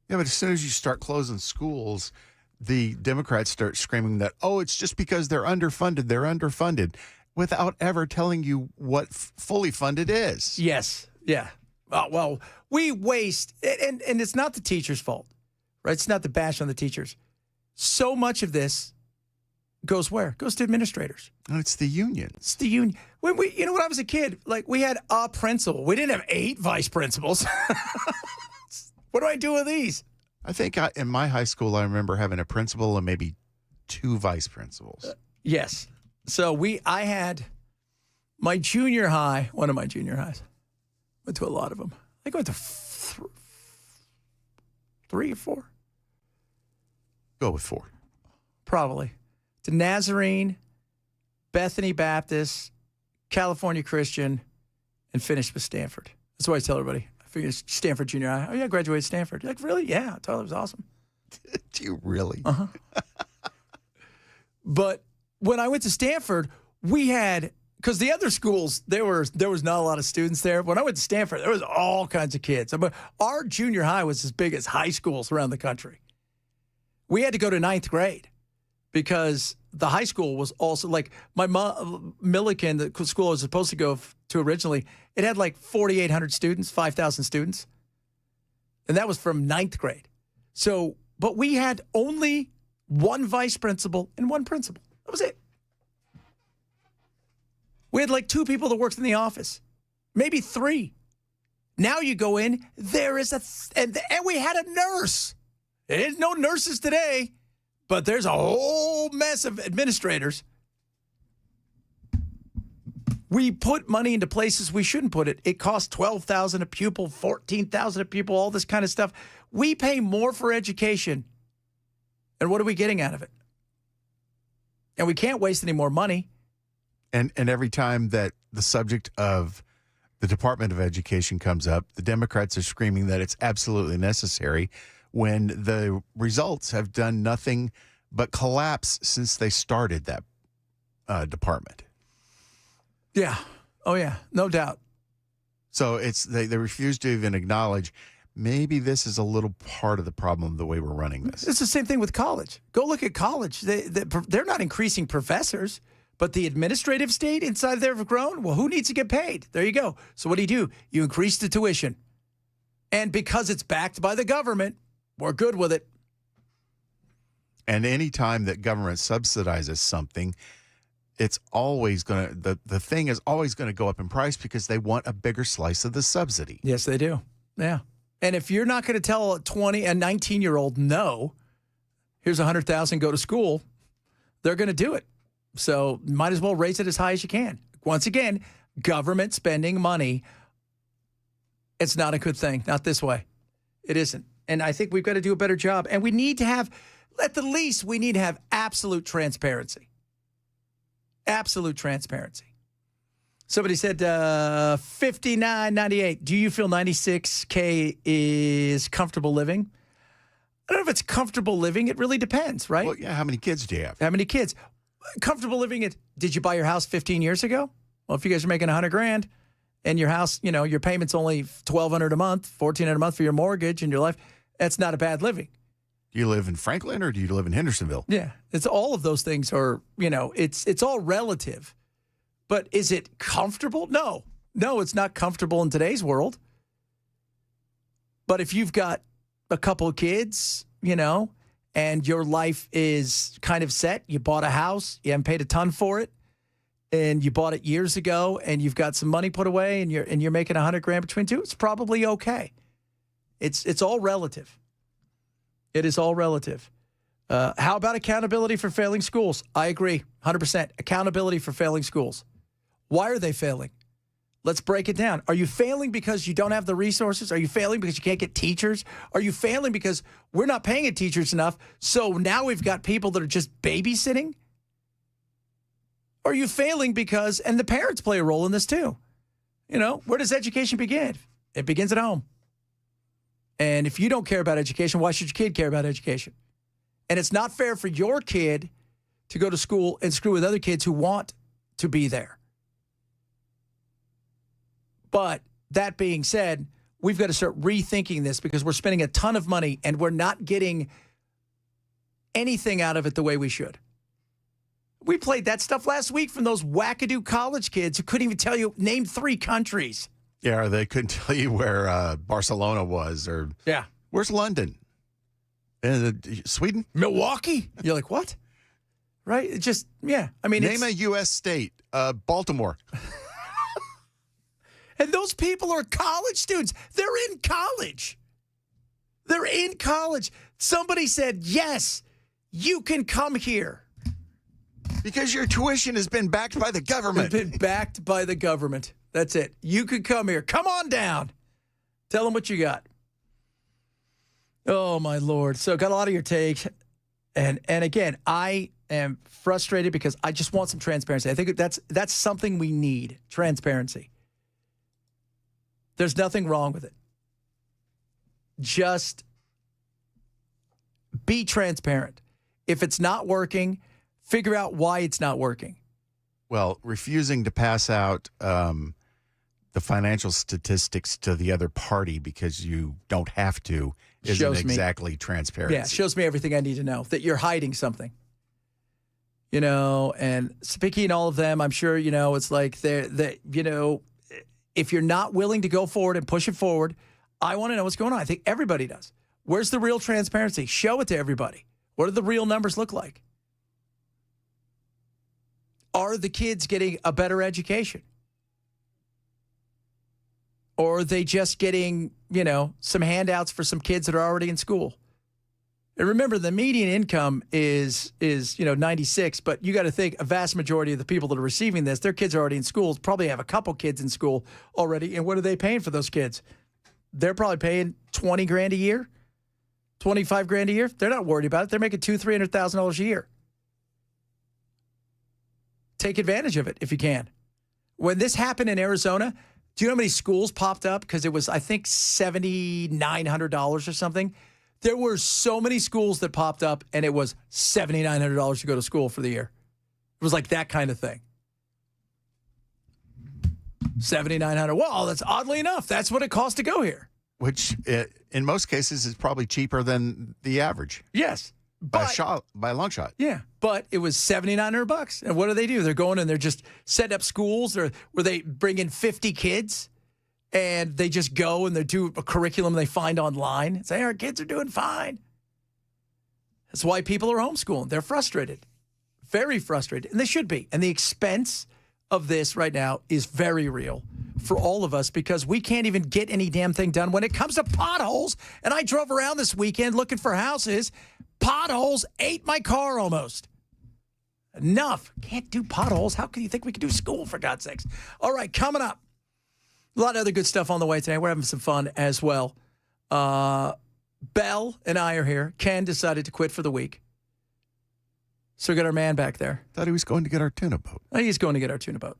Yeah, but as soon as you start closing schools, the Democrats start screaming that, it's just because they're underfunded, without ever telling you what fully funded is. Yes. Yeah. Well, we waste, and it's not the teacher's fault, right? It's not the bash on the teachers. So much of this goes where? Goes to administrators. No, it's the unions. It's the union. When when I was a kid, we had a principal. We didn't have 8 vice principals. What do I do with these? I think in my high school, I remember having a principal and maybe 2 vice principals. Yes. So I had my junior high, one of my junior highs. Went to a lot of them. I think I went to 3 or 4. Go with 4. Probably. To Nazarene, Bethany Baptist, California Christian, and finished with Stanford. That's what I tell everybody. I figured Stanford Junior High. Oh, yeah, I graduated Stanford. You're like, really? Yeah, I thought it was awesome. Did you really? Uh-huh. But when I went to Stanford, we had, because the other schools, there was not a lot of students there. When I went to Stanford, there was all kinds of kids. Our junior high was as big as high schools around the country. We had to go to 9th grade because the high school was also my Milliken, the school I was supposed to go to originally, it had 4,800 students, 5,000 students. And that was from 9th grade. So, but we had only 1 vice principal and 1 principal. That was it. We had 2 people that worked in the office, maybe 3. Now you go in, there is and we had a nurse. There's no nurses today, but there's a whole mess of administrators. We put money into places we shouldn't put it. It costs $12,000 a pupil, $14,000 a pupil, all this kind of stuff. We pay more for education. And what are we getting out of it? And we can't waste any more money. And every time that the subject of the Department of Education comes up, the Democrats are screaming that it's absolutely necessary when the results have done nothing but collapse since they started that department. Yeah. Oh, yeah. No doubt. So they refuse to even acknowledge maybe this is a little part of the problem, the way we're running this. It's the same thing with college. Go look at college. They're not increasing professors, but the administrative state inside there have grown. Well, who needs to get paid? There you go. So what do? You increase the tuition. And because it's backed by the government, we're good with it. And any time that government subsidizes something, it's always going to, the thing is always going to go up in price because they want a bigger slice of the subsidy. Yes, they do. Yeah. And if you're not going to tell a 19-year-old, no, here's $100,000, go to school, they're going to do it. So might as well raise it as high as you can. Once again, government spending money, it's not a good thing. Not this way. It isn't. And I think we've got to do a better job. And we need to have, at the least, we need to have absolute transparency. Absolute transparency. Somebody said $59.98. Do you feel $96K is comfortable living? I don't know if it's comfortable living. It really depends, right? Well, yeah. How many kids do you have? How many kids? Comfortable living. Did you buy your house 15 years ago? Well, if you guys are making $100,000 and your house, your payment's only $1,200 a month, $1,400 a month for your mortgage and your life, that's not a bad living. Do you live in Franklin or do you live in Hendersonville? Yeah, it's all of those things are, it's all relative. But is it comfortable? No, it's not comfortable in today's world. But if you've got a couple of kids, and your life is kind of set, you bought a house, you haven't paid a ton for it, and you bought it years ago, and you've got some money put away, and you're making $100,000 between two, it's probably okay. It's all relative. It is all relative. How about accountability for failing schools? I agree, 100%. Accountability for failing schools. Why are they failing? Let's break it down. Are you failing because you don't have the resources? Are you failing because you can't get teachers? Are you failing because we're not paying teachers enough, so now we've got people that are just babysitting? Are you failing because, and the parents play a role in this too, where does education begin? It begins at home. And if you don't care about education, why should your kid care about education? And it's not fair for your kid to go to school and screw with other kids who want to be there. But that being said, we've got to start rethinking this because we're spending a ton of money and we're not getting anything out of it the way we should. We played that stuff last week from those wackadoo college kids who couldn't even tell you, name 3 countries. Yeah, or they couldn't tell you where Barcelona was or where's London? Sweden? Milwaukee? You're like, what? Right? It just, yeah. I mean, name a U.S. state. Baltimore. And those people are college students. They're in college. They're in college. Somebody said, yes, you can come here. Because your tuition has been backed by the government. It's been backed by the government. That's it. You could come here. Come on down. Tell them what you got. Oh, my Lord. So got a lot of your takes. And again, I am frustrated because I just want some transparency. I think that's something we need, transparency. There's nothing wrong with it. Just be transparent. If it's not working, figure out why it's not working. Well, refusing to pass out the financial statistics to the other party because you don't have to isn't exactly transparent. Yeah, it shows me everything I need to know, that you're hiding something. And speaking all of them, I'm sure, it's like if you're not willing to go forward and push it forward, I want to know what's going on. I think everybody does. Where's the real transparency? Show it to everybody. What do the real numbers look like? Are the kids getting a better education? Or are they just getting, some handouts for some kids that are already in school? And remember, the median income is 96, but you got to think a vast majority of the people that are receiving this, their kids are already in school, probably have a couple kids in school already. And what are they paying for those kids? They're probably paying $20,000 a year, $25,000 a year. They're not worried about it. They're making $200,000-$300,000 a year. Take advantage of it if you can. When this happened in Arizona, do you know how many schools popped up? Because it was, I think, $7,900 or something. There were so many schools that popped up, and it was $7,900 to go to school for the year. It was like that kind of thing. $7,900. Well, that's oddly enough. That's what it costs to go here. Which, in most cases, is probably cheaper than the average. Yes. By a long shot. Yeah, but it was $7,900. And what do? They're going and they're just setting up schools where they bring in 50 kids. And they just go and they do a curriculum they find online and say, our kids are doing fine. That's why people are homeschooling. They're frustrated, very frustrated, and they should be. And the expense of this right now is very real for all of us because we can't even get any damn thing done when it comes to potholes. And I drove around this weekend looking for houses. Potholes ate my car almost. Enough. Can't do potholes. How can you think we can do school, for God's sakes? All right, coming up. A lot of other good stuff on the way today. We're having some fun as well. Belle and I are here. Ken decided to quit for the week. So we got our man back there. Thought he was going to get our tuna boat. He's going to get our tuna boat.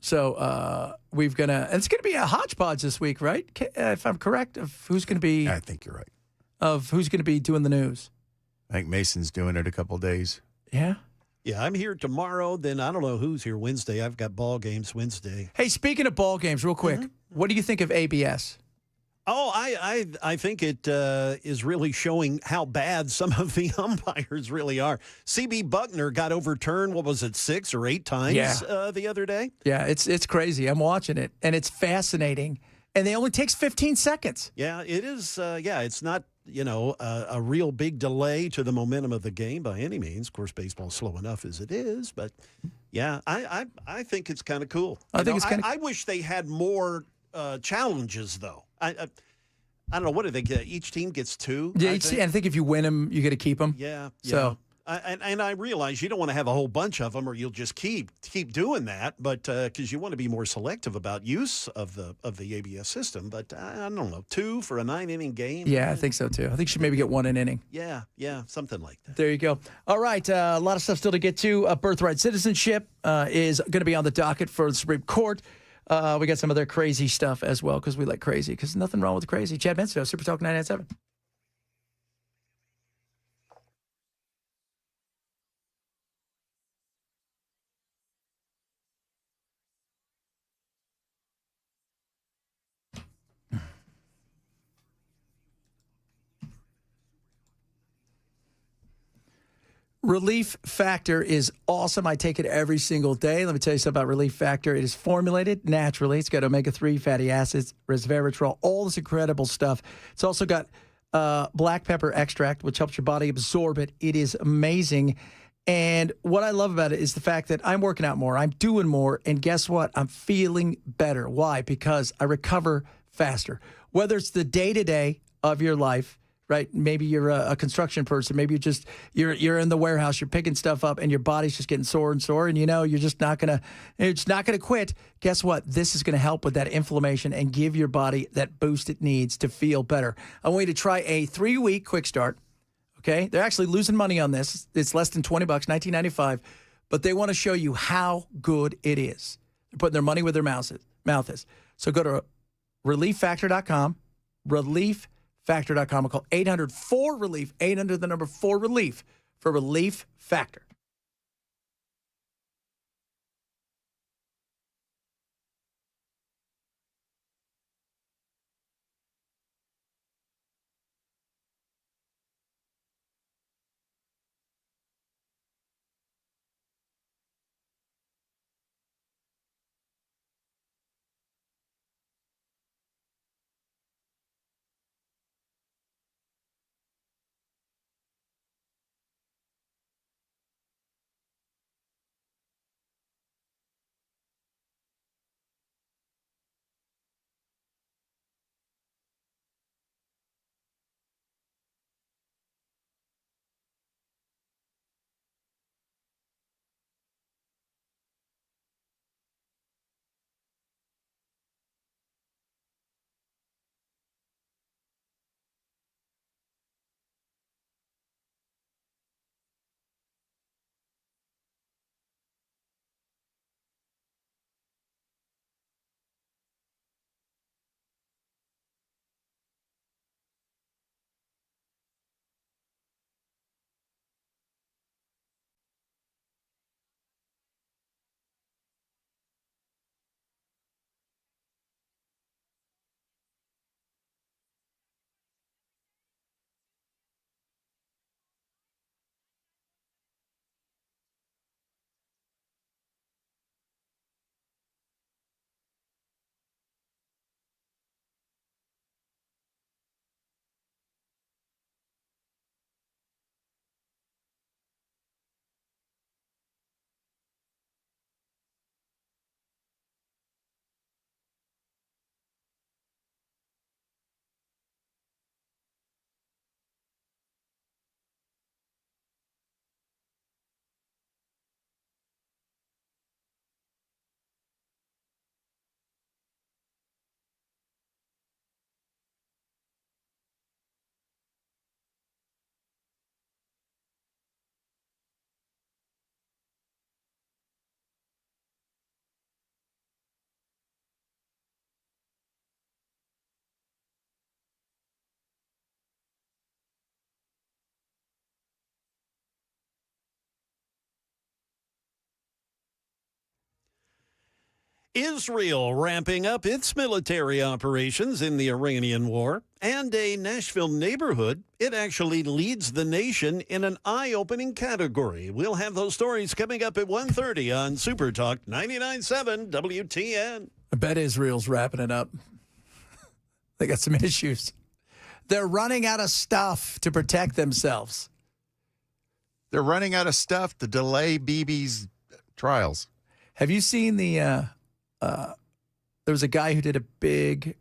So it's going to be a hodgepodge this week, right? If I'm correct, of who's going to be. I think you're right. Of who's going to be doing the news. I think Mason's doing it a couple days. Yeah? Yeah, I'm here tomorrow. Then I don't know who's here Wednesday. I've got ball games Wednesday. Hey, speaking of ball games, real quick, what do you think of ABS? Oh, I think it is really showing how bad some of the umpires really are. C.B. Buckner got overturned, what was it, 6 or 8 times the other day? Yeah, it's crazy. I'm watching it, and it's fascinating. And it only takes 15 seconds. Yeah, it is. It's not, a real big delay to the momentum of the game by any means. Of course, baseball's slow enough as it is. But, yeah, I think it's kind of cool. I wish they had more challenges, though. I don't know. What do they get? Each team gets 2? Yeah, I think if you win them, you get to keep them. Yeah. So. And I realize you don't want to have a whole bunch of them, or you'll just keep doing that. But because you want to be more selective about use of the ABS system. But I don't know, 2 for a 9-inning game. Yeah, I think so too. I think you should maybe get 1 an inning. Yeah, something like that. There you go. All right, a lot of stuff still to get to. Birthright citizenship is going to be on the docket for the Supreme Court. We got some other crazy stuff as well because we like crazy. Because nothing wrong with crazy. Chad Benstow, Super Talk 997. Relief Factor is awesome. I take it every single day. Let me tell you something about Relief Factor. It is formulated naturally. It's got omega-3 fatty acids, resveratrol, all this incredible stuff. It's also got black pepper extract, which helps your body absorb it. It is amazing. And what I love about it is the fact that I'm working out more. I'm doing more. And guess what? I'm feeling better. Why? Because I recover faster. Whether it's the day-to-day of your life, right? Maybe you're a construction person. Maybe you're in the warehouse. You're picking stuff up, and your body's just getting sore and sore. And you're just not gonna quit. Guess what? This is gonna help with that inflammation and give your body that boost it needs to feel better. I want you to try a 3-week quick start. Okay, they're actually losing money on this. It's less than $20, $19.95, but they want to show you how good it is. They're putting their money where their mouth is. So go to relieffactor.com. Relieffactor.com. Call 800-4RELIEF, 800-4RELIEF for Relief Factor. Israel ramping up its military operations in the Iranian war, and a Nashville neighborhood. It actually leads the nation in an eye-opening category. We'll have those stories coming up at 1:30 on Super Talk 99.7 WTN. I bet Israel's wrapping it up. They got some issues. They're running out of stuff to protect themselves. They're running out of stuff to delay Bibi's trials. Have you seen the there was a guy who did a big,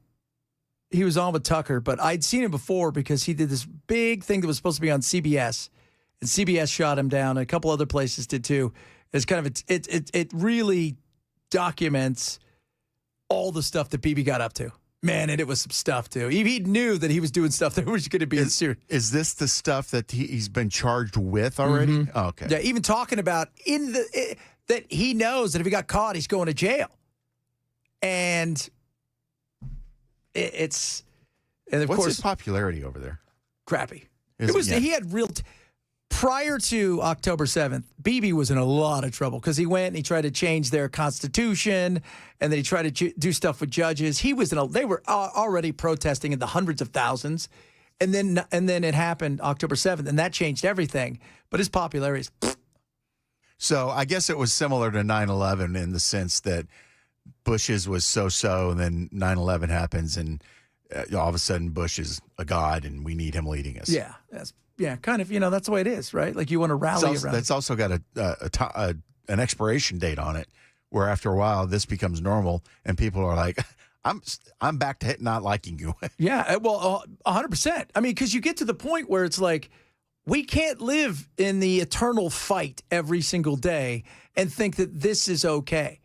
he was on with Tucker, but I'd seen him before because he did this big thing that was supposed to be on CBS, and CBS shot him down. And a couple other places did too. It's kind of, it really documents all the stuff that Bibi got up to. Man, and it was some stuff too. He knew that he was doing stuff that was going to be serious. Is this the stuff that he's been charged with already? Mm-hmm. Oh, okay. Yeah, even talking about that he knows that if he got caught, he's going to jail. And and of What's course, his popularity over there? Crappy. Yeah. He had real. Prior to October 7th, Bibi was in a lot of trouble because he went and he tried to change their constitution, and then he tried to do stuff with judges. They were already protesting in the hundreds of thousands, and then it happened October 7th, and that changed everything. But his popularity is. So I guess it was similar to 9/11 in the sense that Bush's was so-so, and then 9/11 happens, and all of a sudden Bush is a god, and we need him leading us. Yeah, kind of. That's the way it is, right? Like you want to rally around. That's also got an expiration date on it, where after a while this becomes normal, and people are like, "I'm back to not liking you." Yeah, well, 100%. I mean, because you get to the point where it's like, we can't live in the eternal fight every single day and think that this is okay.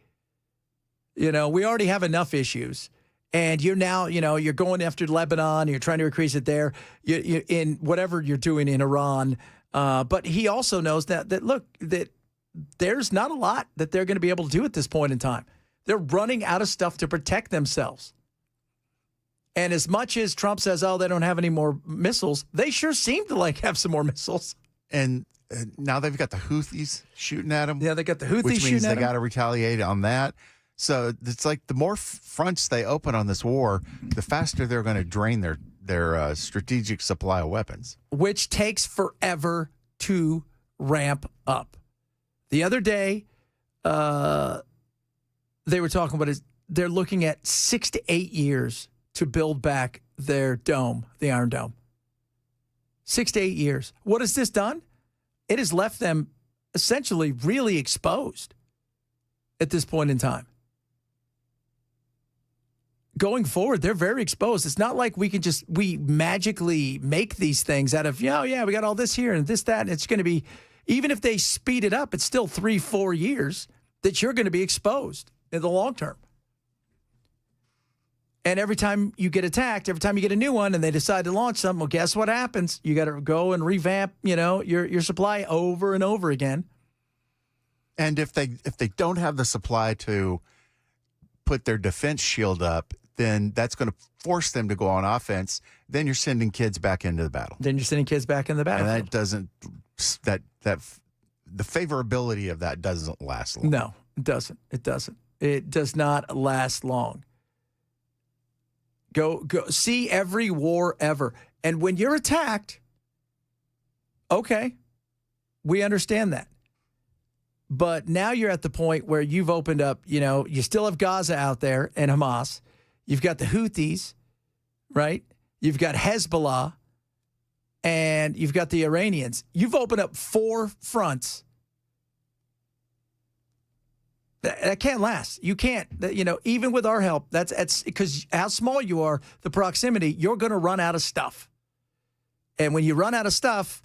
We already have enough issues. And you're now, you're going after Lebanon, you're trying to increase it there, you in whatever you're doing in Iran. But he also knows that there's not a lot that they're going to be able to do at this point in time. They're running out of stuff to protect themselves. And as much as Trump says, they don't have any more missiles, they sure seem to have some more missiles. And now they've got the Houthis shooting at them. Yeah, they got the Houthis which shooting means at they them. got to retaliate on that. So it's like the more fronts they open on this war, the faster they're going to drain their strategic supply of weapons. Which takes forever to ramp up. The other day, they were talking about they're looking at 6 to 8 years to build back their dome, the Iron Dome. 6 to 8 years. What has this done? It has left them essentially really exposed at this point in time. Going forward, they're very exposed. It's not like we magically make these things out of, we got all this here and this, that. And it's going to be, even if they speed it up, it's still 3-4 years that you're going to be exposed in the long term. And every time you get attacked, every time you get a new one and they decide to launch something, well, guess what happens? You got to go and revamp, your supply over and over again. And if they don't have the supply to put their defense shield up, then that's going to force them to go on offense. Then you're sending kids back into the battle. And that doesn't, the favorability of that doesn't last long. No, it doesn't. It does not last long. Go see every war ever. And when you're attacked, okay, we understand that. But now you're at the point where you've opened up, you still have Gaza out there and Hamas. You've got the Houthis, right? You've got Hezbollah, and you've got the Iranians. You've opened up 4 fronts. That can't last. You can't, even with our help, that's because how small you are, the proximity, you're going to run out of stuff. And when you run out of stuff,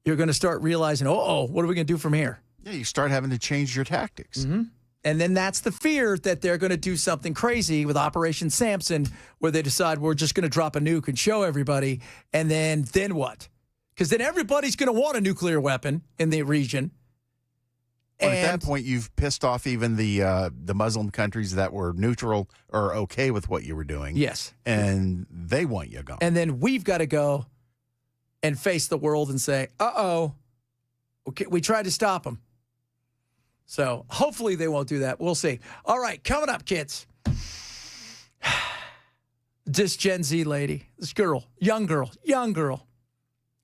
you're going to start realizing, what are we going to do from here? Yeah, you start having to change your tactics. Mm-hmm. And then that's the fear that they're going to do something crazy with Operation Samson, where they decide we're just going to drop a nuke and show everybody. And then what? Because then everybody's going to want a nuclear weapon in the region. Well, at that point, you've pissed off even the Muslim countries that were neutral or okay with what you were doing. Yes. And they want you gone. And then we've got to go and face the world and say, okay, we tried to stop them. So hopefully they won't do that. We'll see. All right, coming up, kids. This Gen Z lady, this girl, young girl.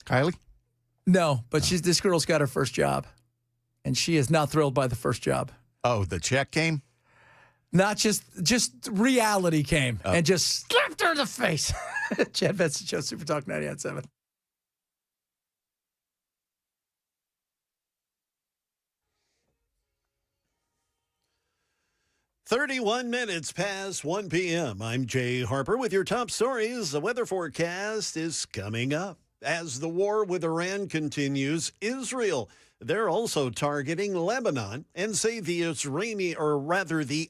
Kylie? No, but this girl's got her first job, and she is not thrilled by the first job. Oh, the check came? Not just reality came and just slapped her in the face. Chad Benson Show, Super Talk 98.7. "31 minutes past 1 p.m. I'm Jay Harper with your top stories. The weather forecast is coming up. As the war with Iran continues, Israel, they're also targeting Lebanon and say the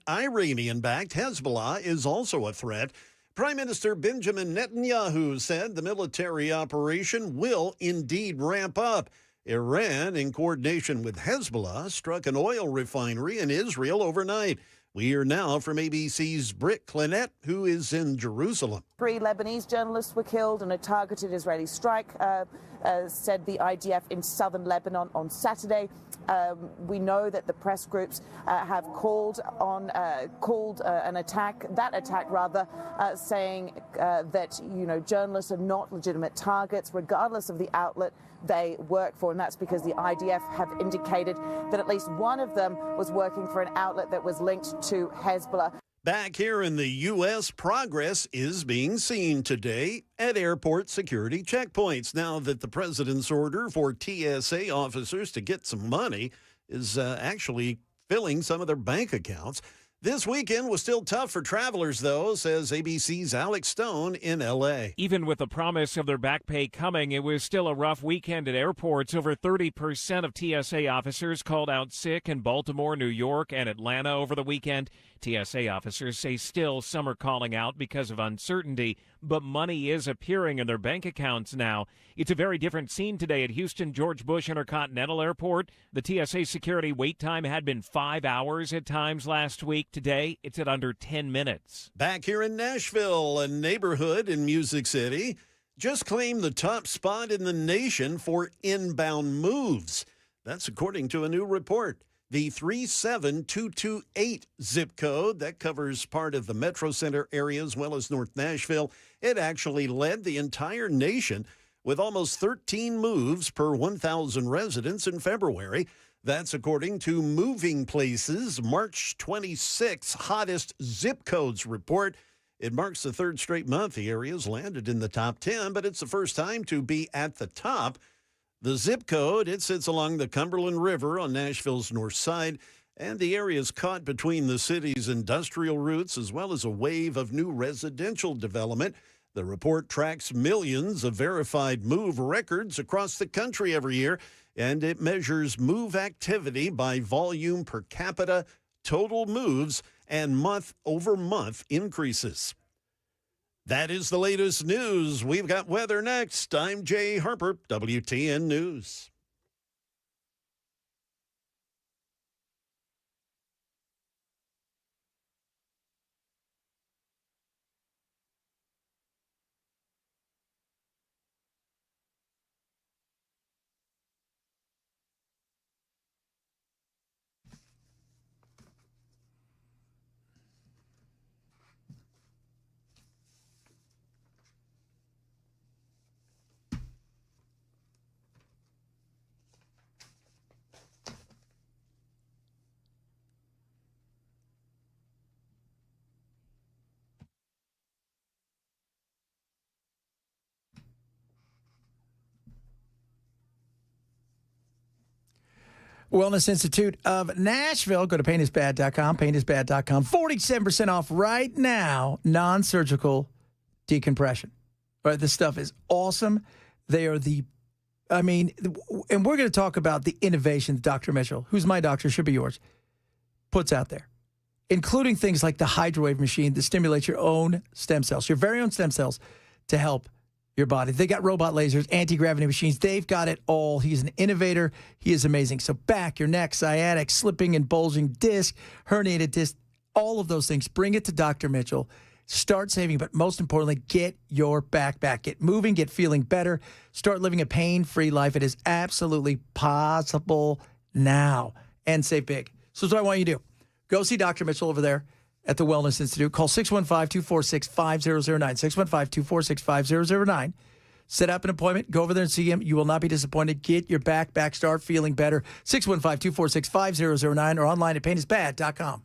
Iranian-backed Hezbollah is also a threat. Prime Minister Benjamin Netanyahu said the military operation will indeed ramp up. Iran, in coordination with Hezbollah, struck an oil refinery in Israel overnight. We hear now from ABC's Britt Clinette, who is in Jerusalem. 3 Lebanese journalists were killed in a targeted Israeli strike, said the IDF in southern Lebanon on Saturday. We know that the press groups have called an attack, saying that journalists are not legitimate targets, regardless of the outlet they work for, and that's because the IDF have indicated that at least one of them was working for an outlet that was linked to Hezbollah. Back here in the U.S., progress is being seen today at airport security checkpoints now that the president's order for TSA officers to get some money is actually filling some of their bank accounts. This weekend was still tough for travelers, though, says ABC's Alex Stone in L.A. Even with the promise of their back pay coming, it was still a rough weekend at airports. Over 30% of TSA officers called out sick in Baltimore, New York, and Atlanta over the weekend. TSA officers say still some are calling out because of uncertainty, but money is appearing in their bank accounts now. It's a very different scene today at Houston George Bush Intercontinental Airport. The TSA security wait time had been 5 hours at times last week. Today, it's at under 10 minutes. Back here in Nashville, a neighborhood in Music City just claimed the top spot in the nation for inbound moves. That's according to a new report. The 37228 zip code that covers part of the Metro Center area as well as North Nashville. It actually led the entire nation with almost 13 moves per 1,000 residents in February. That's according to Moving Places' March 26 hottest zip codes report. It marks the third straight month the area's landed in the top 10, but it's the first time to be at the top. The zip code, it sits along the Cumberland River on Nashville's north side, and the area is caught between the city's industrial routes as well as a wave of new residential development. The report tracks millions of verified move records across the country every year, and it measures move activity by volume per capita, total moves, and month-over-month increases. That is the latest news. We've got weather next. I'm Jay Harper, WTN News. Wellness Institute of Nashville. Go to paintisbad.com, paintisbad.com. 47% off right now, non-surgical decompression. All right, this stuff is awesome. They are and we're going to talk about the innovation that Dr. Mitchell, who's my doctor, should be yours, puts out there, including things like the hydrowave machine that stimulates your own stem cells, your very own stem cells, to help your body. They got robot lasers, anti-gravity machines. They've got it all. He's an innovator. He is amazing. So back, your neck, sciatic, slipping and bulging disc, herniated disc, all of those things. Bring it to Dr. Mitchell. Start saving, but most importantly, get your back back. Get moving, get feeling better. Start living a pain-free life. It is absolutely possible now. And save big. So that's what I want you to do. Go see Dr. Mitchell over there at the Wellness Institute. Call 615-246-5009. 615-246-5009. Set up an appointment. Go over there and see him. You will not be disappointed. Get your back start feeling better. 615-246-5009 or online at painisbad.com.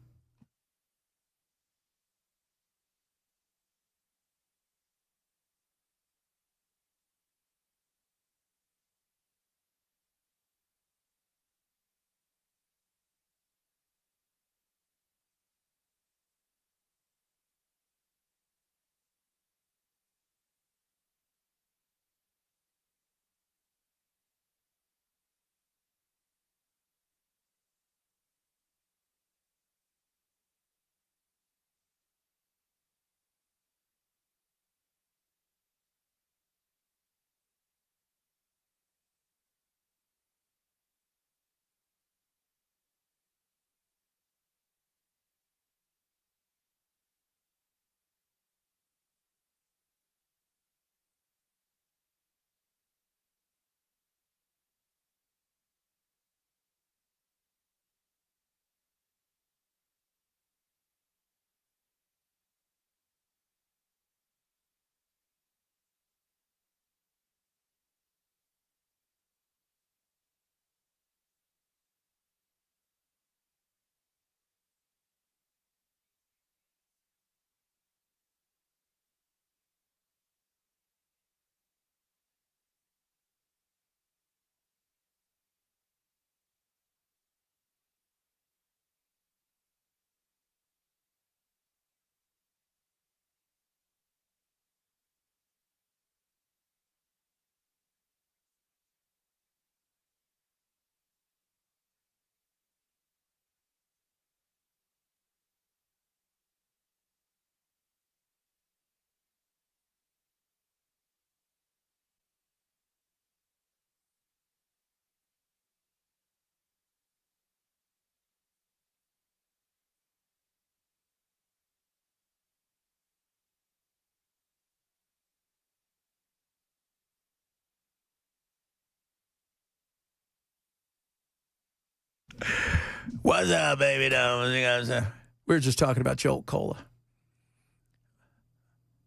What's up, baby? We were just talking about Jolt Cola.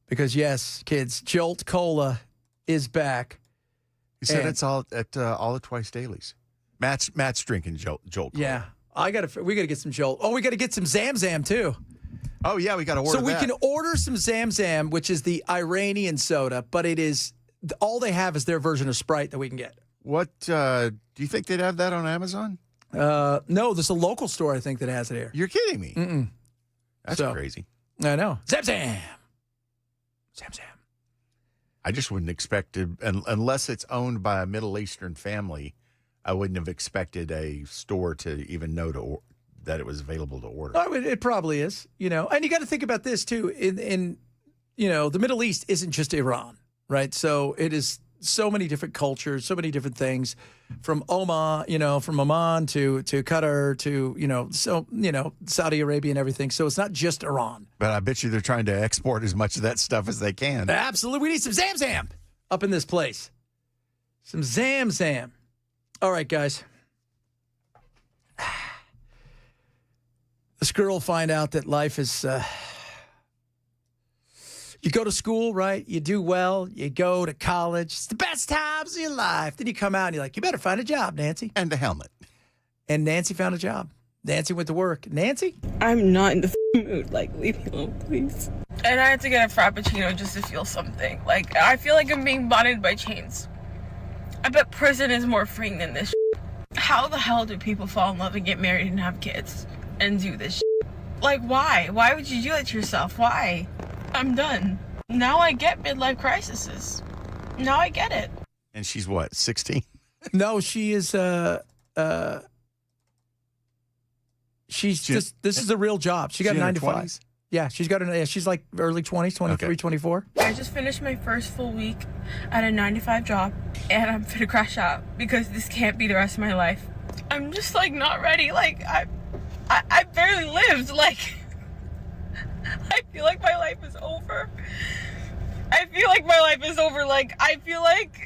Because, yes, kids, Jolt Cola is back. He said it's all at all the Twice Dailies. Matt's drinking Jolt Cola. Yeah. We got to get some Jolt. Oh, we got to get some Zam Zam, too. Oh, yeah, we got to order So we that. can order some Zam Zam, which is the Iranian soda, but it is, all they have is their version of Sprite that we can get. What, do you think they'd have that on Amazon? No, there's a local store, I think, that has it here. You're kidding me. Mm-mm. That's crazy. I know. Zam Zam. Zam Zam. I just wouldn't expect it, unless it's owned by a Middle Eastern family, I wouldn't have expected a store to even know that it was available to order. Oh, it probably is, And you got to think about this, too. In the Middle East isn't just Iran, right? So it is so many different cultures, so many different things, from Oman, from Oman to Qatar to, Saudi Arabia and everything. So it's not just Iran. But I bet you they're trying to export as much of that stuff as they can. Absolutely. We need some Zam Zam up in this place. Some Zam Zam. All right, guys. This girl will find out that life is... You go to school, right? You do well. You go to college. It's the best times of your life. Then you come out and you're like, you better find a job, Nancy. And a helmet. And Nancy found a job. Nancy went to work. Nancy? I'm not in the mood. Like, leave me alone, please. And I had to get a Frappuccino just to feel something. Like, I feel like I'm being bonded by chains. I bet prison is more freeing than this shit. How the hell do people fall in love and get married and have kids and do this shit? Like, why? Why would you do that to yourself? Why? I'm done. Now I get midlife crises. Now I get it. And she's what, 16? No, she is, this is a real job. She got a 9 to 5. Yeah, she's like early 20s, 23, 24. I just finished my first full week at a 9 to 5 job, and I'm finna crash out because this can't be the rest of my life. I'm just like not ready. Like I barely lived. Like I feel like my life is over. I feel like my life is over. Like I feel like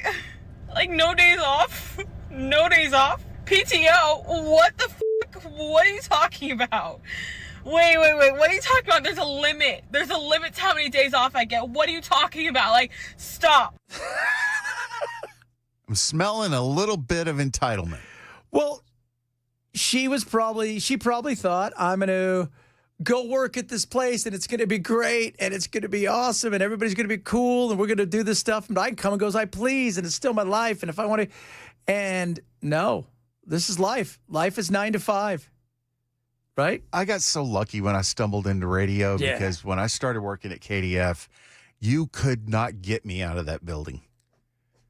no days off. No days off. PTO. What the fuck? What are you talking about? Wait. What are you talking about? There's a limit. There's a limit to how many days off I get. What are you talking about? Like, stop. I'm smelling a little bit of entitlement. Well, she probably thought, I'm going to go work at this place and it's going to be great and it's going to be awesome and everybody's going to be cool and we're going to do this stuff and I can come and go as I please and it's still my life and if I want to. And no, this is life. Life is 9 to 5. Right? I got so lucky when I stumbled into radio because when I started working at KDF, you could not get me out of that building.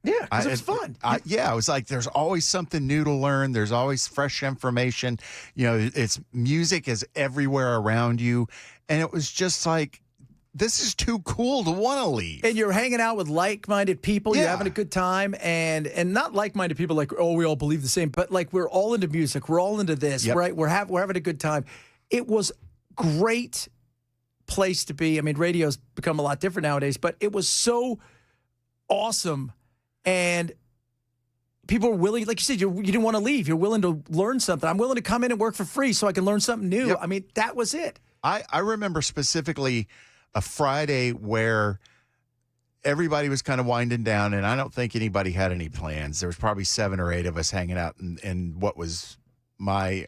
Yeah, because it was fun. I was like, there's always something new to learn. There's always fresh information. You know, it's music is everywhere around you. And it was just like, this is too cool to want to leave. And you're hanging out with like-minded people. You're having a good time. And not like-minded people like, oh, we all believe the same. But like, we're all into music. We're all into this, right? We're having a good time. It was great place to be. I mean, radio's become a lot different nowadays. But it was so awesome. And people were willing, like you said, you didn't want to leave. You're willing to learn something. I'm willing to come in and work for free so I can learn something new. Yep. I mean, that was it. I remember specifically a Friday where everybody was kind of winding down, and I don't think anybody had any plans. There was probably 7 or 8 of us hanging out in what was my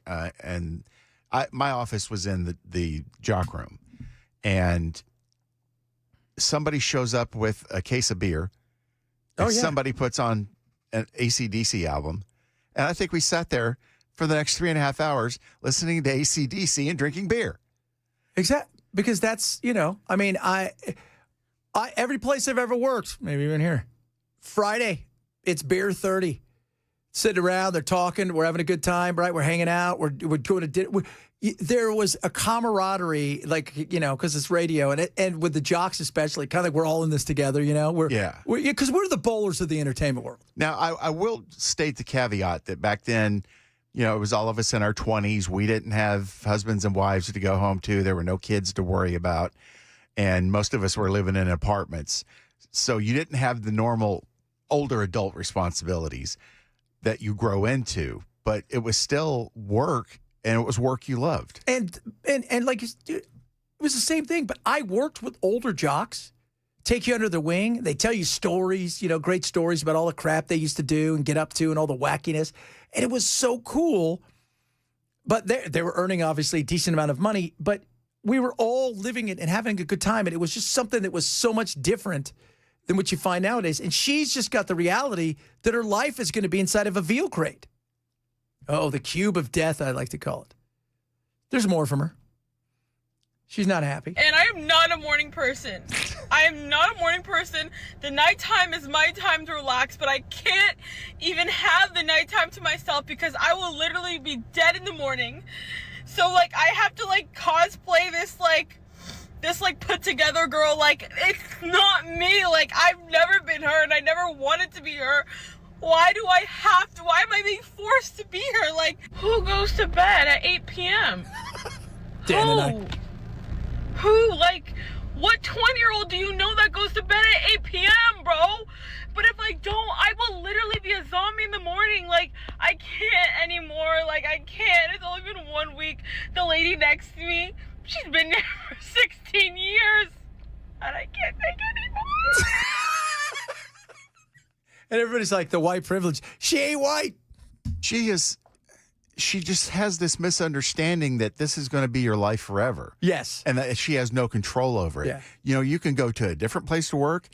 office was in the jock room. And somebody shows up with a case of beer. Somebody puts on an AC/DC album. And I think we sat there for the next 3.5 hours listening to AC/DC and drinking beer. Exactly. Because that's, I mean, I every place I've ever worked, maybe even here, Friday, it's beer 30. Sitting around, they're talking, we're having a good time, right? We're hanging out, we're going to dinner. There was a camaraderie, like, because it's radio, and with the jocks especially, kind of like we're all in this together, because we're the bowlers of the entertainment world. Now, I will state the caveat that back then, it was all of us in our 20s. We didn't have husbands and wives to go home to. There were no kids to worry about, and most of us were living in apartments. So you didn't have the normal older adult responsibilities that you grow into, but it was still work. And it was work you loved. And like, it was the same thing. But I worked with older jocks, take you under the wing. They tell you stories, great stories about all the crap they used to do and get up to and all the wackiness. And it was so cool. But they were earning, obviously, a decent amount of money. But we were all living it and having a good time. And it was just something that was so much different than what you find nowadays. And she's just got the reality that her life is going to be inside of a veal crate. Oh, the cube of death, I like to call it. There's more from her. She's not happy. And I am not a morning person. I am not a morning person. The nighttime is my time to relax, but I can't even have the nighttime to myself because I will literally be dead in the morning. So, I have to, cosplay this put together girl. It's not me. I've never been her and I never wanted to be her. Why do I have to? Why am I being forced to be here? Who goes to bed at 8 p.m.? Dan and I. Who? What 20-year-old do you know that goes to bed at 8 p.m., bro? But if I don't, I will literally be a zombie in the morning. I can't anymore. I can't. It's only been 1 week. The lady next to me, she's been there for 16 years. And I can't take it anymore. And everybody's like, the white privilege. She ain't white. She just has this misunderstanding that this is going to be your life forever. Yes. And that she has no control over it. Yeah. You can go to a different place to work.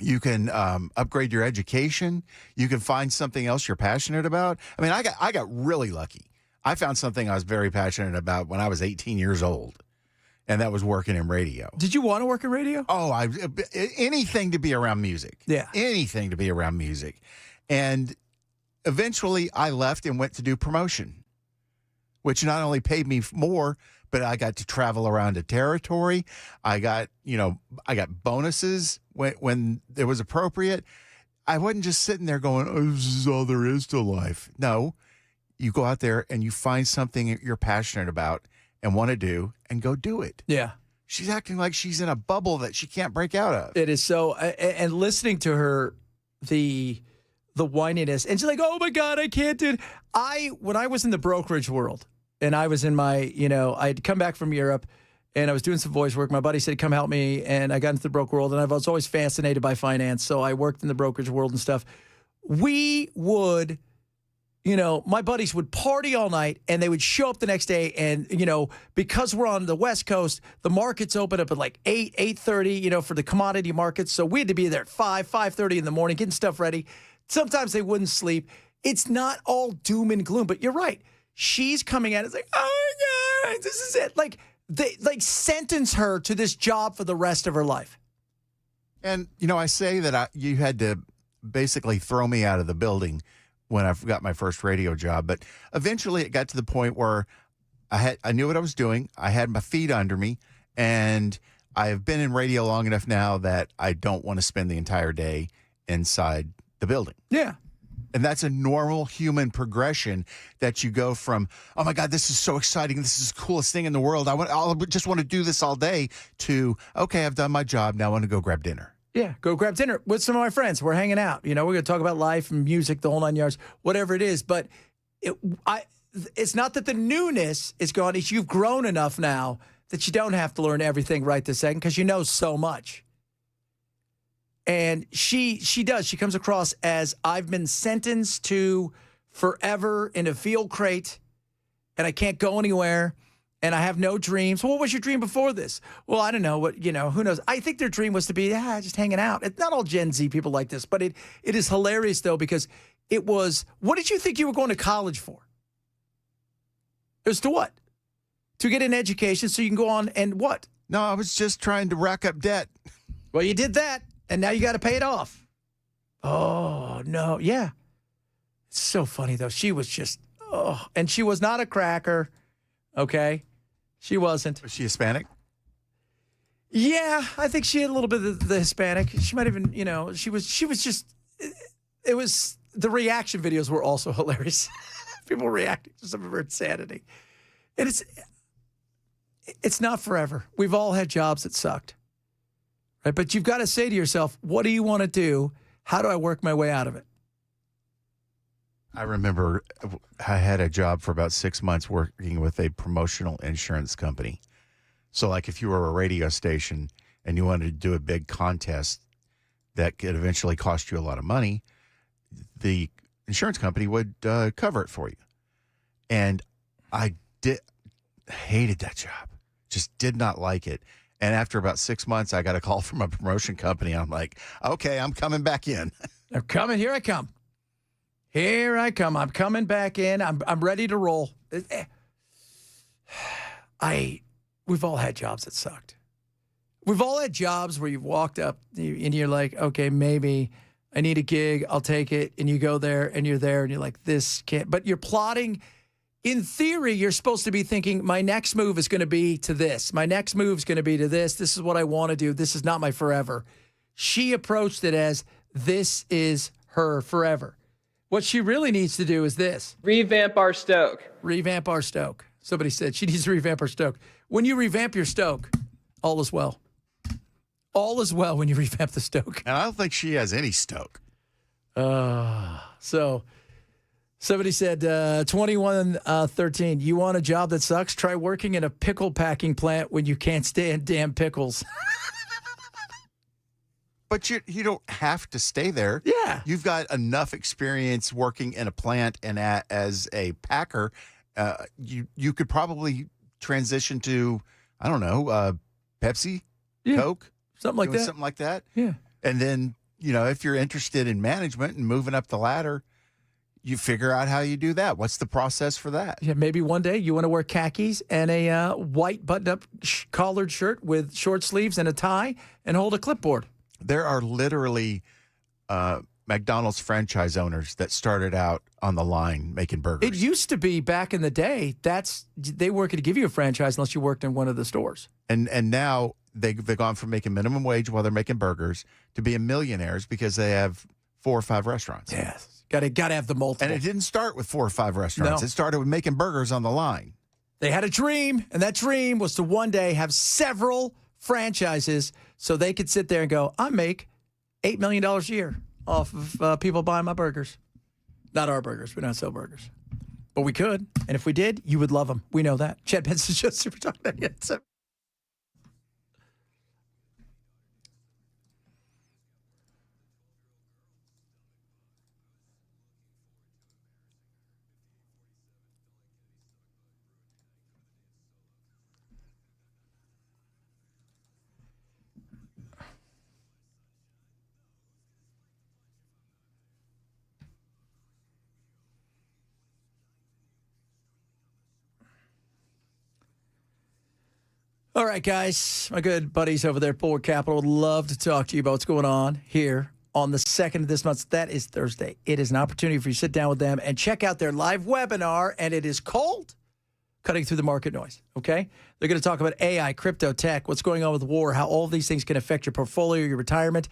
You can upgrade your education. You can find something else you're passionate about. I mean, I got really lucky. I found something I was very passionate about when I was 18 years old. And that was working in radio. Did you want to work in radio? Oh, anything to be around music. Yeah. Anything to be around music. And eventually I left and went to do promotion, which not only paid me more, but I got to travel around a territory. I got bonuses when it was appropriate. I wasn't just sitting there going, oh, this is all there is to life. No, you go out there and you find something you're passionate about and want to do, and go do it. Yeah. She's acting like she's in a bubble that she can't break out of. It is so, and listening to her, the the whininess. And she's like, oh, my God, I can't do it. When I was in the brokerage world and I was in my, I'd come back from Europe and I was doing some voice work. My buddy said, come help me. And I got into the broker world and I was always fascinated by finance. So I worked in the brokerage world and stuff. We would, my buddies would party all night and they would show up the next day. And, because we're on the West Coast, the markets open up at like 8:30, for the commodity markets. So we had to be there at 5:30 in the morning, getting stuff ready. Sometimes they wouldn't sleep. It's not all doom and gloom, but you're right. She's coming at it like, oh my God, this is it. Like they sentence her to this job for the rest of her life. And, I say that you had to basically throw me out of the building when I got my first radio job. But eventually it got to the point where I knew what I was doing. I had my feet under me, and I have been in radio long enough now that I don't want to spend the entire day inside the building. Yeah. And that's a normal human progression that you go from, oh my God, this is so exciting. This is the coolest thing in the world. I just want to do this all day to, okay, I've done my job. Now I want to go grab dinner. Yeah, go grab dinner with some of my friends. We're hanging out. We're going to talk about life and music, the whole 9 yards, whatever it is. But it's not that the newness is gone. It's you've grown enough now that you don't have to learn everything right this second because you know so much. And she does. She comes across as I've been sentenced to forever in a field crate, and I can't go anywhere. And I have no dreams. Well, what was your dream before this? Well, I don't know. Who knows? I think their dream was to be just hanging out. It's not all Gen Z people like this, but it is hilarious, though, because it was, what did you think you were going to college for? It was to what? To get an education so you can go on and what? No, I was just trying to rack up debt. Well, you did that, and now you got to pay it off. Oh, no. Yeah. It's so funny, though. She was just, and she was not a cracker, okay? She wasn't. Was she Hispanic? Yeah, I think she had a little bit of the Hispanic. She might even, she was just, it was, the reaction videos were also hilarious. People reacting to some of her insanity. And it's not forever. We've all had jobs that sucked, right? But you've got to say to yourself, what do you want to do? How do I work my way out of it? I remember I had a job for about 6 months working with a promotional insurance company. So like if you were a radio station and you wanted to do a big contest that could eventually cost you a lot of money, the insurance company would cover it for you. And I hated that job. Just did not like it. And after about 6 months, I got a call from a promotion company. I'm like, okay, I'm coming back in. I'm coming. Here I come. Here I come. I'm coming back in. I'm ready to roll. We've all had jobs that sucked. We've all had jobs where you've walked up and you're like, okay, maybe I need a gig. I'll take it. And you go there and you're like, this can't. But you're plotting. In theory, you're supposed to be thinking, my next move is going to be to this. My next move is going to be to this. This is what I want to do. This is not my forever. She approached it as this is her forever. What she really needs to do is this. Revamp our stoke. Revamp our stoke. Somebody said she needs to revamp her stoke. When you revamp your stoke, all is well. All is well when you revamp the stoke. And I don't think she has any stoke. So somebody said, 2113, you want a job that sucks? Try working in a pickle packing plant when you can't stand damn pickles. But you don't have to stay there. Yeah. You've got enough experience working in a plant and as a packer. You could probably transition to, I don't know, Pepsi, Coke. Something like that. Something like that. Yeah. And then, if you're interested in management and moving up the ladder, you figure out how you do that. What's the process for that? Yeah, maybe one day you want to wear khakis and a white buttoned-up collared shirt with short sleeves and a tie and hold a clipboard. There are literally McDonald's franchise owners that started out on the line making burgers. It used to be back in the day, they weren't going to give you a franchise unless you worked in one of the stores. And now they've gone from making minimum wage while they're making burgers to being millionaires because they have 4 or 5 restaurants. Yes. Got to have the multiple. And it didn't start with 4 or 5 restaurants. No. It started with making burgers on the line. They had a dream, and that dream was to one day have several franchises so they could sit there and go, I make $8 million a year. off of people buying my burgers. Not our burgers. We don't sell burgers. But we could. And if we did, you would love them. We know that. Chad Benson's just Super Talk 98.7. All right, guys. My good buddies over there at Bulwark Capital would love to talk to you about what's going on here on the 2nd of this month. That is Thursday. It is an opportunity for you to sit down with them and check out their live webinar, and it is called Cutting Through the Market Noise, okay? They're going to talk about AI, crypto, tech, what's going on with the war, how all of these things can affect your portfolio, your retirement,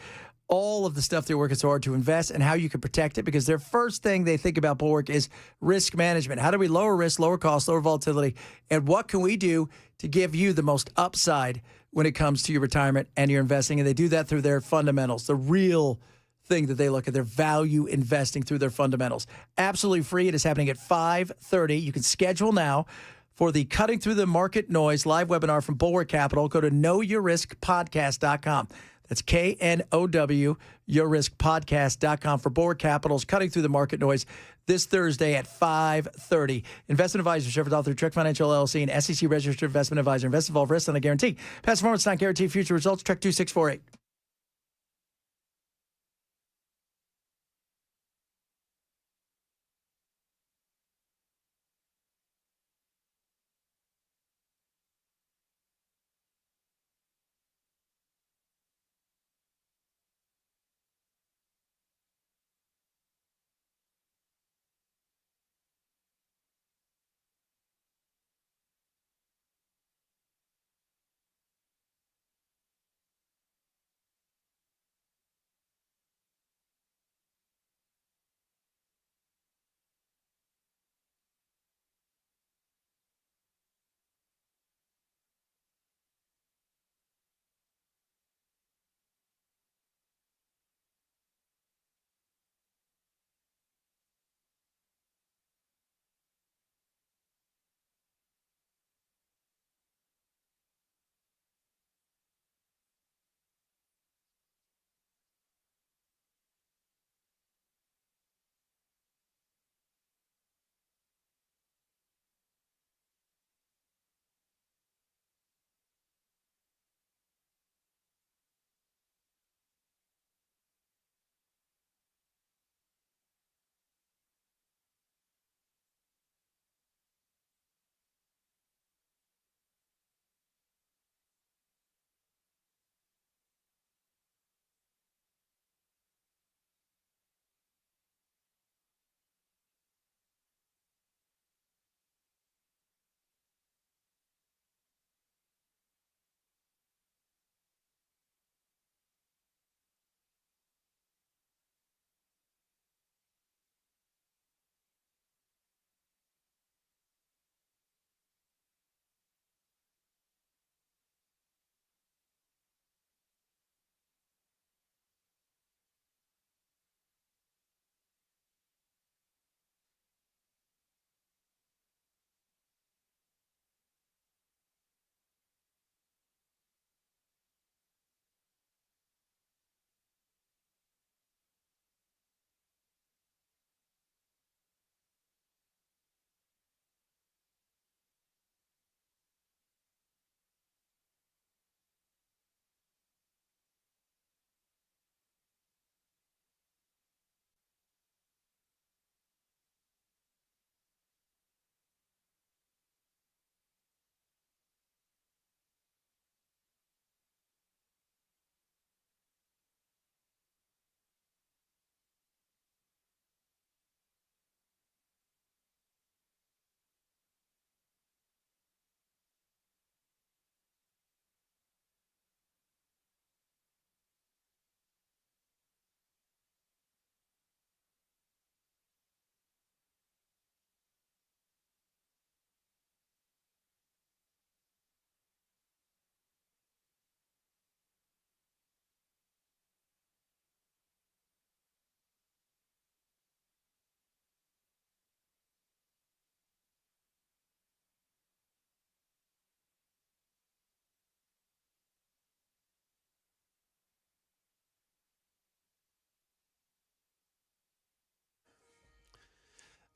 all of the stuff they're working so hard to invest, and how you can protect it, because their first thing they think about Bulwark is risk management. How do we lower risk, lower cost, lower volatility, and what can we do to give you the most upside when it comes to your retirement and your investing? And they do that through their fundamentals, the real thing that they look at, their value investing through their fundamentals. Absolutely free. It is happening at 5:30. You can schedule now for the Cutting Through the Market Noise live webinar from Bulwark Capital. Go to knowyourriskpodcast.com. That's KNOW, yourriskpodcast.com for Bulwark Capital's Cutting Through the Market Noise this Thursday at 5:30. Investment advisor, Shepard Author, Trek Financial LLC, and SEC registered investment advisor. Invest involved risk on a guarantee. Past performance not guaranteed. Future results. Trek 2648.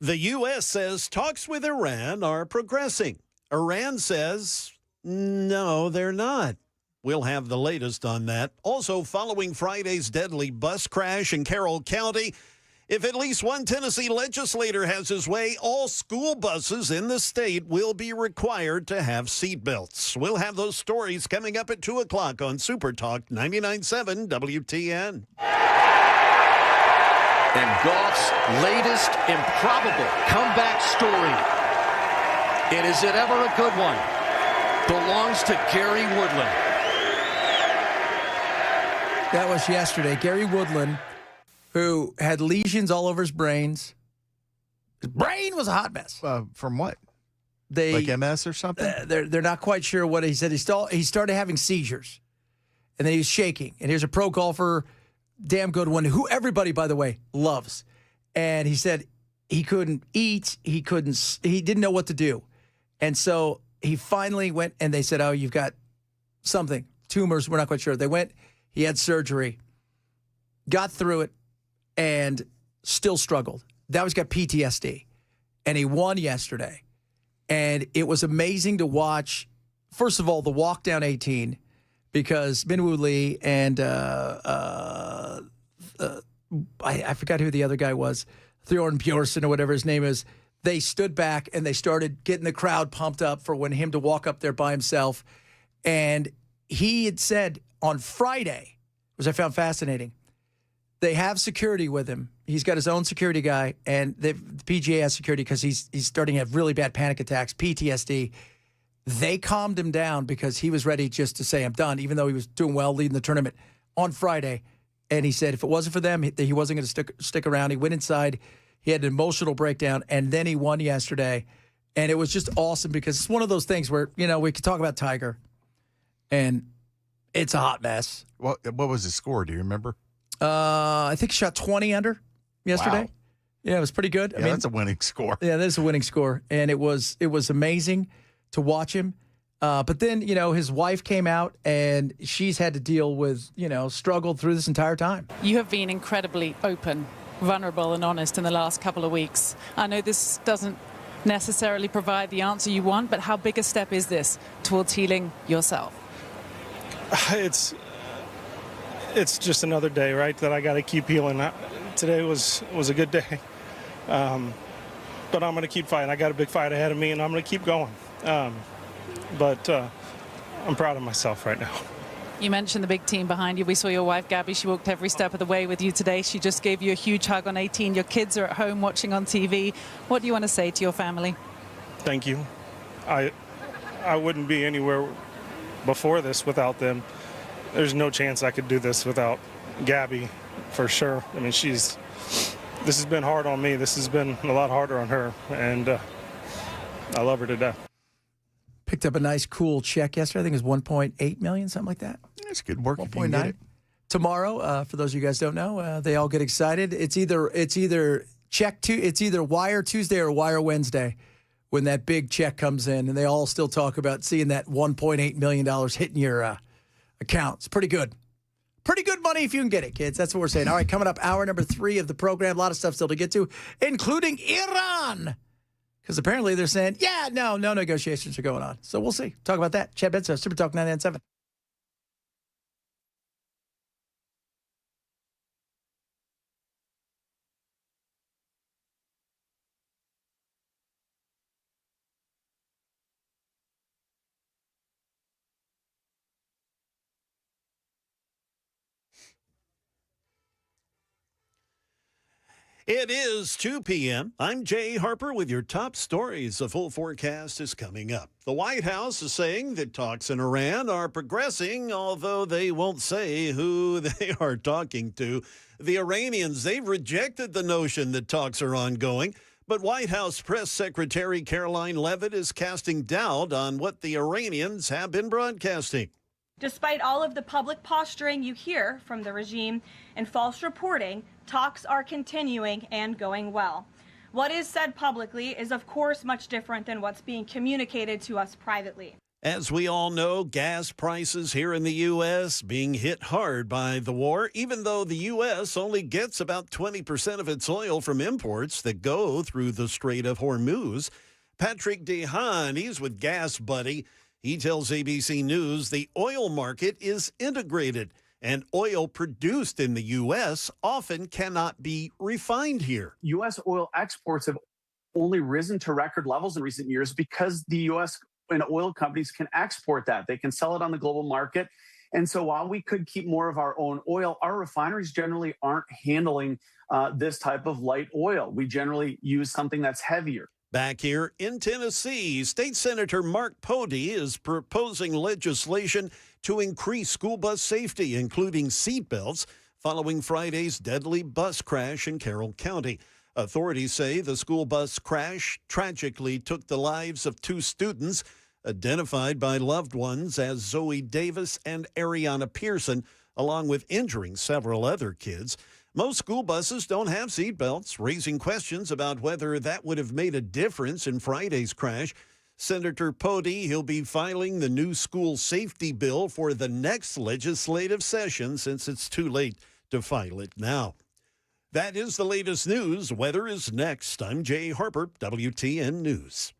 The U.S. says talks with Iran are progressing. Iran says, no, they're not. We'll have the latest on that. Also, following Friday's deadly bus crash in Carroll County, if at least one Tennessee legislator has his way, all school buses in the state will be required to have seatbelts. We'll have those stories coming up at 2 o'clock on Super Talk 99.7 WTN. And golf's latest improbable comeback story. And is it ever a good one? Belongs to Gary Woodland. That was yesterday. Gary Woodland, who had lesions all over his brains. His brain was a hot mess. From what? Like MS or something? They're not quite sure what he said. He started having seizures, and then he was shaking. And here's a pro golfer, damn good one, who everybody, by the way, loves. And he said he couldn't eat. He didn't know what to do. And so he finally went, and they said, oh, you've got something, tumors. We're not quite sure. They went, he had surgery, got through it, and still struggled. Now he's got PTSD. And he won yesterday. And it was amazing to watch, first of all, the walk down 18, because Minwoo Lee and I forgot who the other guy was, Thorn Bjorson or whatever his name is, they stood back and they started getting the crowd pumped up for when him to walk up there by himself. And he had said on Friday, which I found fascinating, they have security with him. He's got his own security guy, and the PGA has security because he's starting to have really bad panic attacks, PTSD. They calmed him down because he was ready just to say, I'm done, even though he was doing well, leading the tournament on Friday. And he said if it wasn't for them, he wasn't going to stick around. He went inside. He had an emotional breakdown, and then he won yesterday. And it was just awesome because it's one of those things where, we could talk about Tiger, and it's a hot mess. What was his score? Do you remember? I think he shot 20 under yesterday. Wow. Yeah, it was pretty good. Yeah, that's a winning score. Yeah, that is a winning score. And it was amazing to watch him. But then, his wife came out, and she's had to deal with, struggled through this entire time. You have been incredibly open, vulnerable, and honest in the last couple of weeks. I know this doesn't necessarily provide the answer you want, but how big a step is this towards healing yourself? It's just another day, right, that I got to keep healing. Today was a good day, but I'm going to keep fighting. I got a big fight ahead of me, and I'm going to keep going. But I'm proud of myself right now. You mentioned the big team behind you. We saw your wife, Gabby. She walked every step of the way with you today. She just gave you a huge hug on 18. Your kids are at home watching on TV. What do you want to say to your family? Thank you. I wouldn't be anywhere before this without them. There's no chance I could do this without Gabby, for sure. I mean, this has been hard on me. This has been a lot harder on her, and I love her to death. Picked up a nice, cool check yesterday. I think it was $1.8 million, something like that. That's good work. 1.9. Tomorrow, for those of you guys who don't know, they all get excited. It's either Wire Tuesday or Wire Wednesday when that big check comes in, and they all still talk about seeing that $1.8 million hitting your account. It's pretty good. Pretty good money if you can get it, kids. That's what we're saying. All right, coming up, hour number 3 of the program. A lot of stuff still to get to, including Iran. Because apparently they're saying, no negotiations are going on. So we'll see. Talk about that. Chad Benson, Super Talk 99.7. It is 2 p.m. I'm Jay Harper with your top stories. A full forecast is coming up. The White House is saying that talks in Iran are progressing, although they won't say who they are talking to. The Iranians, they've rejected the notion that talks are ongoing. But White House Press Secretary Caroline Leavitt is casting doubt on what the Iranians have been broadcasting. Despite all of the public posturing you hear from the regime and false reporting, talks are continuing and going well. What is said publicly is, of course, much different than what's being communicated to us privately. As we all know, gas prices here in the U.S. being hit hard by the war, even though the U.S. only gets about 20% of its oil from imports that go through the Strait of Hormuz. Patrick DeHaan, he's with Gas Buddy. He tells ABC News the oil market is integrated, and oil produced in the U.S. often cannot be refined here. U.S. oil exports have only risen to record levels in recent years because the U.S. and oil companies can export that. They can sell it on the global market. And so while we could keep more of our own oil, our refineries generally aren't handling this type of light oil. We generally use something that's heavier. Back here in Tennessee, State Senator Mark Pody is proposing legislation to increase school bus safety, including seatbelts, following Friday's deadly bus crash in Carroll County. Authorities say the school bus crash tragically took the lives of 2 students, identified by loved ones as Zoe Davis and Ariana Pearson, along with injuring several other kids. Most school buses don't have seatbelts, raising questions about whether that would have made a difference in Friday's crash. Senator Pody, he'll be filing the new school safety bill for the next legislative session since it's too late to file it now. That is the latest news. Weather is next. I'm Jay Harper, WTN News.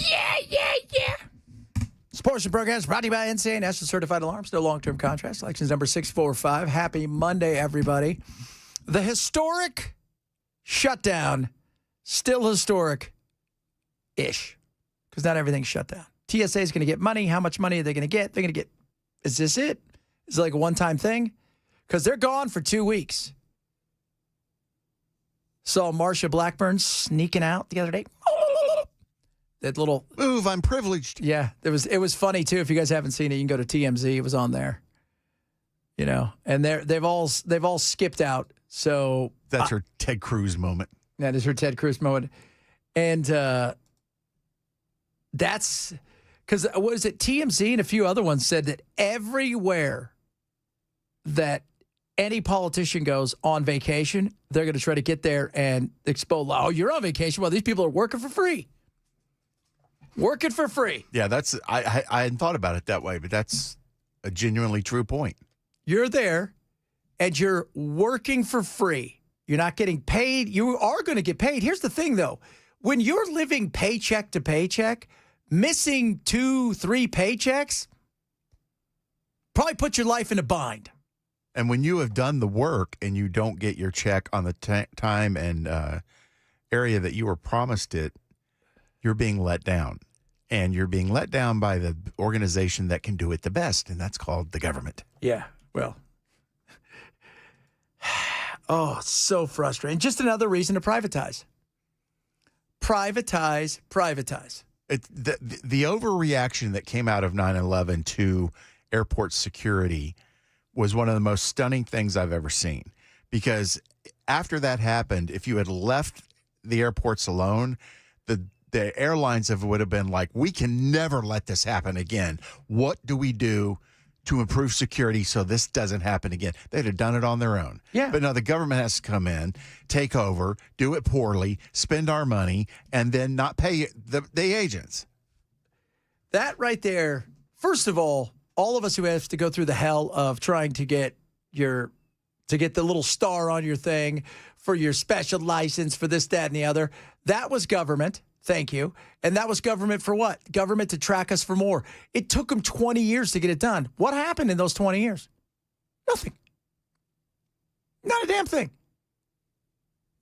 Yeah. This portion of the program is brought to you by NCA National Certified Alarms. No long-term contracts. Elections number 645. Happy Monday, everybody. The historic shutdown, still historic-ish, because not everything's shut down. TSA is going to get money. How much money are they going to get? They're going to get, is this it? Is it like a one-time thing? Because they're gone for 2 weeks. Saw Marsha Blackburn sneaking out the other day. That little move, I'm privileged. Yeah, it was funny too. If you guys haven't seen it, you can go to TMZ. It was on there. You know, and they've all skipped out. So that's her Ted Cruz moment. That is her Ted Cruz moment. And That's because, what is it, TMZ and a few other ones said that everywhere that any politician goes on vacation, they're going to try to get there and expose, oh, you're on vacation. Well, these people are working for free. Working for free. Yeah, I hadn't thought about it that way, but that's a genuinely true point. You're there and you're working for free. You're not getting paid. You are going to get paid. Here's the thing, though. When you're living paycheck to paycheck, missing 2-3 paychecks probably put your life in a bind. And when you have done the work and you don't get your check on the time and area that you were promised it, you're being let down. And you're being let down by the organization that can do it the best, and that's called the government. Yeah, well. Oh, so frustrating. Just another reason to privatize. Privatize, privatize. The overreaction that came out of 9/11 to airport security was one of the most stunning things I've ever seen. Because after that happened, if you had left the airports alone, the airlines would have been like, we can never let this happen again. What do we do to improve security so this doesn't happen again? They'd have done it on their own. Yeah. But no, the government has to come in, take over, do it poorly, spend our money, and then not pay the agents. That right there, first of all of us who have to go through the hell of trying to get the little star on your thing for your special license for this, that, and the other, that was government. Thank you. And that was government for what? Government to track us for more. It took them 20 years to get it done. What happened in those 20 years? Nothing. Not a damn thing.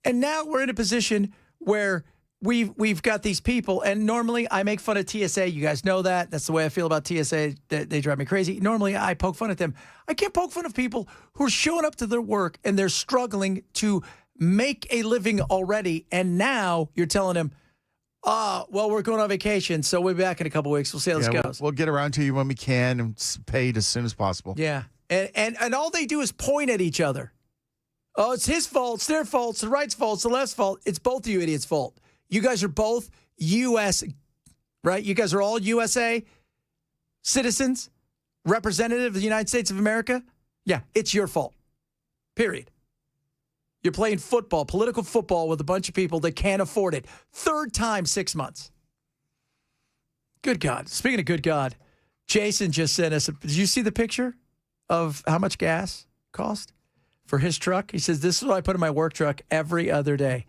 And now we're in a position where we've got these people, and normally I make fun of TSA. You guys know that. That's the way I feel about TSA. They drive me crazy. Normally I poke fun at them. I can't poke fun of people who are showing up to their work and they're struggling to make a living already. And now you're telling them, well, we're going on vacation, so we'll be back in a couple weeks. We'll see how this goes. We'll get around to you when we can and paid as soon as possible. Yeah. And all they do is point at each other. Oh, it's his fault. It's their fault. It's the right's fault. It's the left's fault. It's both of you idiots' fault. You guys are both U.S., right? You guys are all USA citizens, representative of the United States of America. Yeah, it's your fault. Period. You're playing football, political football with a bunch of people that can't afford it. Third time, 6 months. Good God. Speaking of good God, Jason just sent us, did you see the picture of how much gas cost for his truck? He says, this is what I put in my work truck every other day.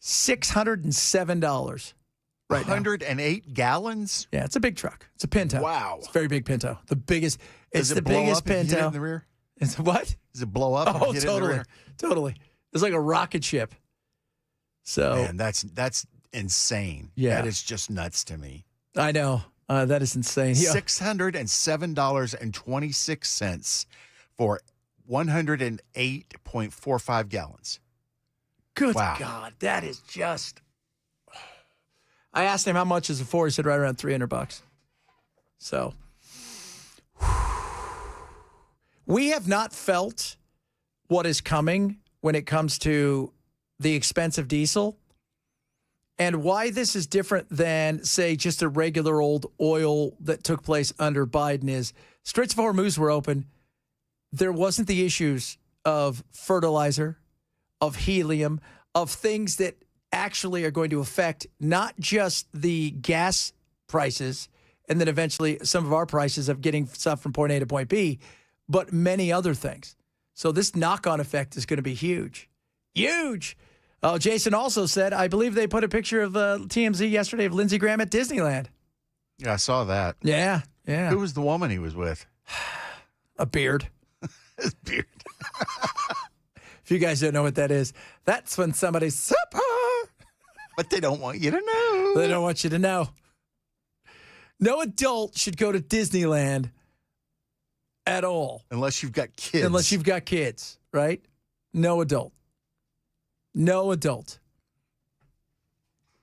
$607 right now. 108 gallons? Yeah, it's a big truck. It's a Pinto. Wow. It's a very big Pinto. The biggest. It's the blow biggest up if you hit it Pinto. in the rear? It's what? Does it blow up? Oh, if you hit it in the rear? Totally. It's like a rocket ship. So, man, that's insane. Yeah. That is just nuts to me. I know. That is insane. Yeah. $607.26 for 108.45 gallons. Good wow. God. That is just. I asked him how much is it for. He said right around $300. So, we have not felt what is coming when it comes to the expense of diesel. And why this is different than, say, just a regular old oil that took place under Biden is Straits of Hormuz were open. There wasn't the issues of fertilizer, of helium, of things that actually are going to affect not just the gas prices and then eventually some of our prices of getting stuff from point A to point B, but many other things. So this knock-on effect is going to be huge. Huge. Oh, Jason also said, I believe they put a picture of TMZ yesterday of Lindsey Graham at Disneyland. Yeah, I saw that. Yeah, yeah. Who was the woman he was with? A beard. His beard. If you guys don't know what that is, that's when somebody's supper. But they don't want you to know. They don't want you to know. No adult should go to Disneyland at all. Unless you've got kids. Unless you've got kids, right? No adult. No adult.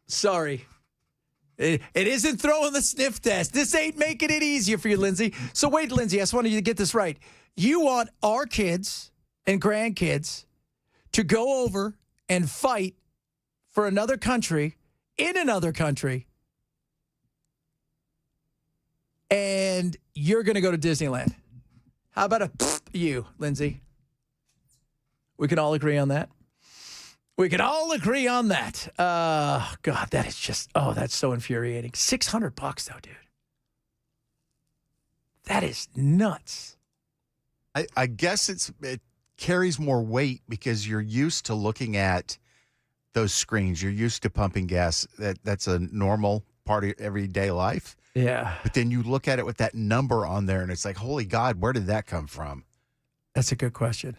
Sorry. It isn't throwing the sniff test. This ain't making it easier for you, Lindsay. So wait, Lindsay, I just wanted you to get this right. You want our kids and grandkids to go over and fight for another country, in another country, and you're going to go to Disneyland. How about you, Lindsay? We can all agree on that. We can all agree on that. God, that is just, that's so infuriating. $600 though, dude. That is nuts. I guess it carries more weight because you're used to looking at those screens. You're used to pumping gas. That's a normal part of everyday life. Yeah. But then you look at it with that number on there, and it's like, holy God, where did that come from? That's a good question.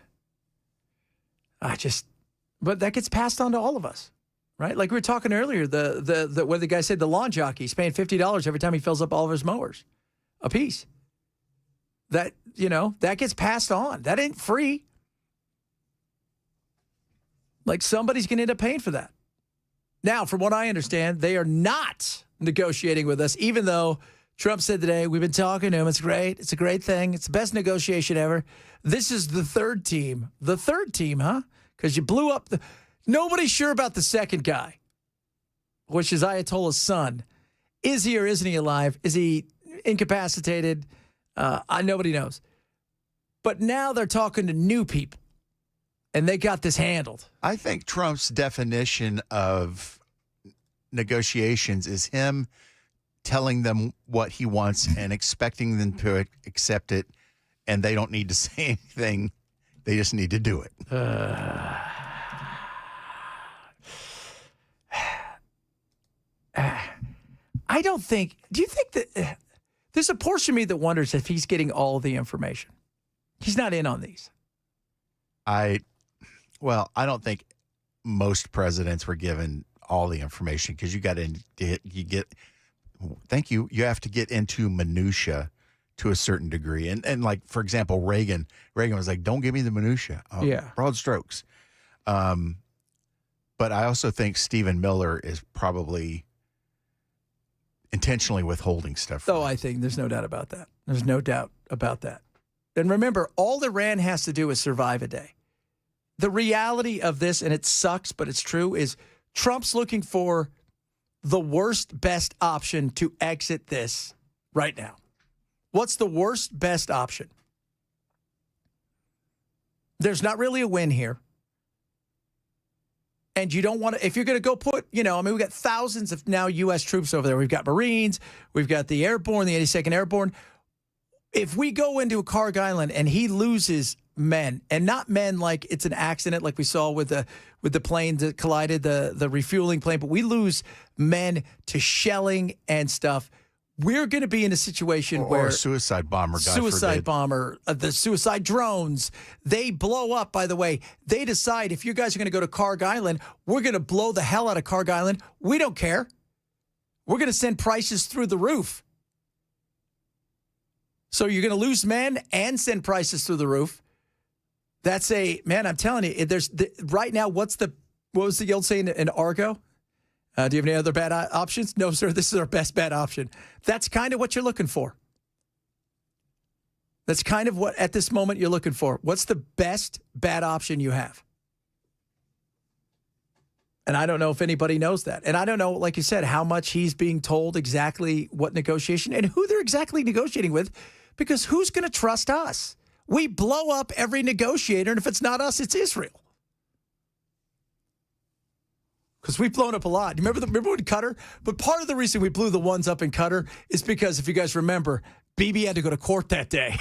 But that gets passed on to all of us, right? Like we were talking earlier, what the guy said, the lawn jockey, he's paying $50 every time he fills up all of his mowers a piece. That, that gets passed on. That ain't free. Like somebody's going to end up paying for that. Now, from what I understand, they are not negotiating with us, even though Trump said today, we've been talking to him. It's great. It's a great thing. It's the best negotiation ever. This is the third team. The third team, huh? Because you blew up nobody's sure about the second guy, which is Ayatollah's son. Is he or isn't he alive? Is he incapacitated? Nobody knows. But now they're talking to new people, and they got this handled. I think Trump's definition of negotiations is him telling them what he wants and expecting them to accept it, and they don't need to say anything. They just need to do it. I don't think. Do you think that there's a portion of me that wonders if he's getting all of the information? He's not in on these. I don't think most presidents were given all the information because you have to get into minutia to a certain degree. And like, for example, Reagan was like, don't give me the minutia. Broad strokes. But I also think Stephen Miller is probably intentionally withholding stuff. I think there's no doubt about that. There's no doubt about that. And remember, all Iran has to do is survive a day. The reality of this, and it sucks, but it's true, is Trump's looking for the worst, best option to exit this right now. What's the worst, best option? There's not really a win here. And you don't want to, if you're going to go put, we've got thousands of now U.S. troops over there. We've got Marines. We've got the Airborne, the 82nd Airborne. If we go into a Karg Island and he loses men, and not men like it's an accident like we saw with the plane that collided, the refueling plane, but we lose men to shelling and stuff, we're going to be in a situation where a suicide bomber, the suicide drones, they blow up. By the way, they decide if you guys are going to go to Karg Island, we're going to blow the hell out of Karg Island. We don't care. We're going to send prices through the roof. So you're going to lose men and send prices through the roof. That's I'm telling you, right now, what was the old saying in Argo? Do you have any other bad options? No, sir, this is our best bad option. That's kind of what you're looking for. That's kind of what, at this moment, you're looking for. What's the best bad option you have? And I don't know if anybody knows that. And I don't know, like you said, how much he's being told exactly what negotiation and who they're exactly negotiating with, because who's going to trust us? We blow up every negotiator, and if it's not us, it's Israel. Because we've blown up a lot. Remember when Qatar? But part of the reason we blew the ones up in Qatar is because, if you guys remember, Bibi had to go to court that day.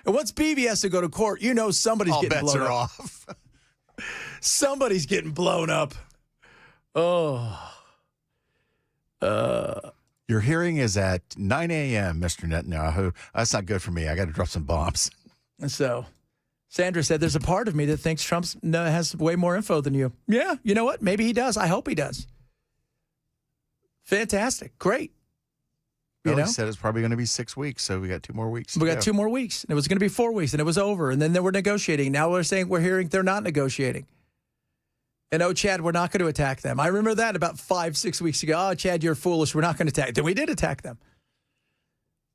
And once Bibi has to go to court, somebody's all getting bets blown are up. off. Somebody's getting blown up. Your hearing is at 9 a.m., Mr. Netanyahu. That's not good for me. I got to drop some bombs. And so Sandra said, there's a part of me that thinks Trump has way more info than you. Yeah, you know what? Maybe he does. I hope he does. Fantastic. Great. He said it's probably going to be 6 weeks, so we got 2 more weeks. We got 2 more weeks. And it was going to be 4 weeks, and it was over. And then they were negotiating. Now we're hearing they're not negotiating. And, Chad, we're not going to attack them. I remember that about 5-6 weeks ago. Oh, Chad, you're foolish. We're not going to attack. Then we did attack them.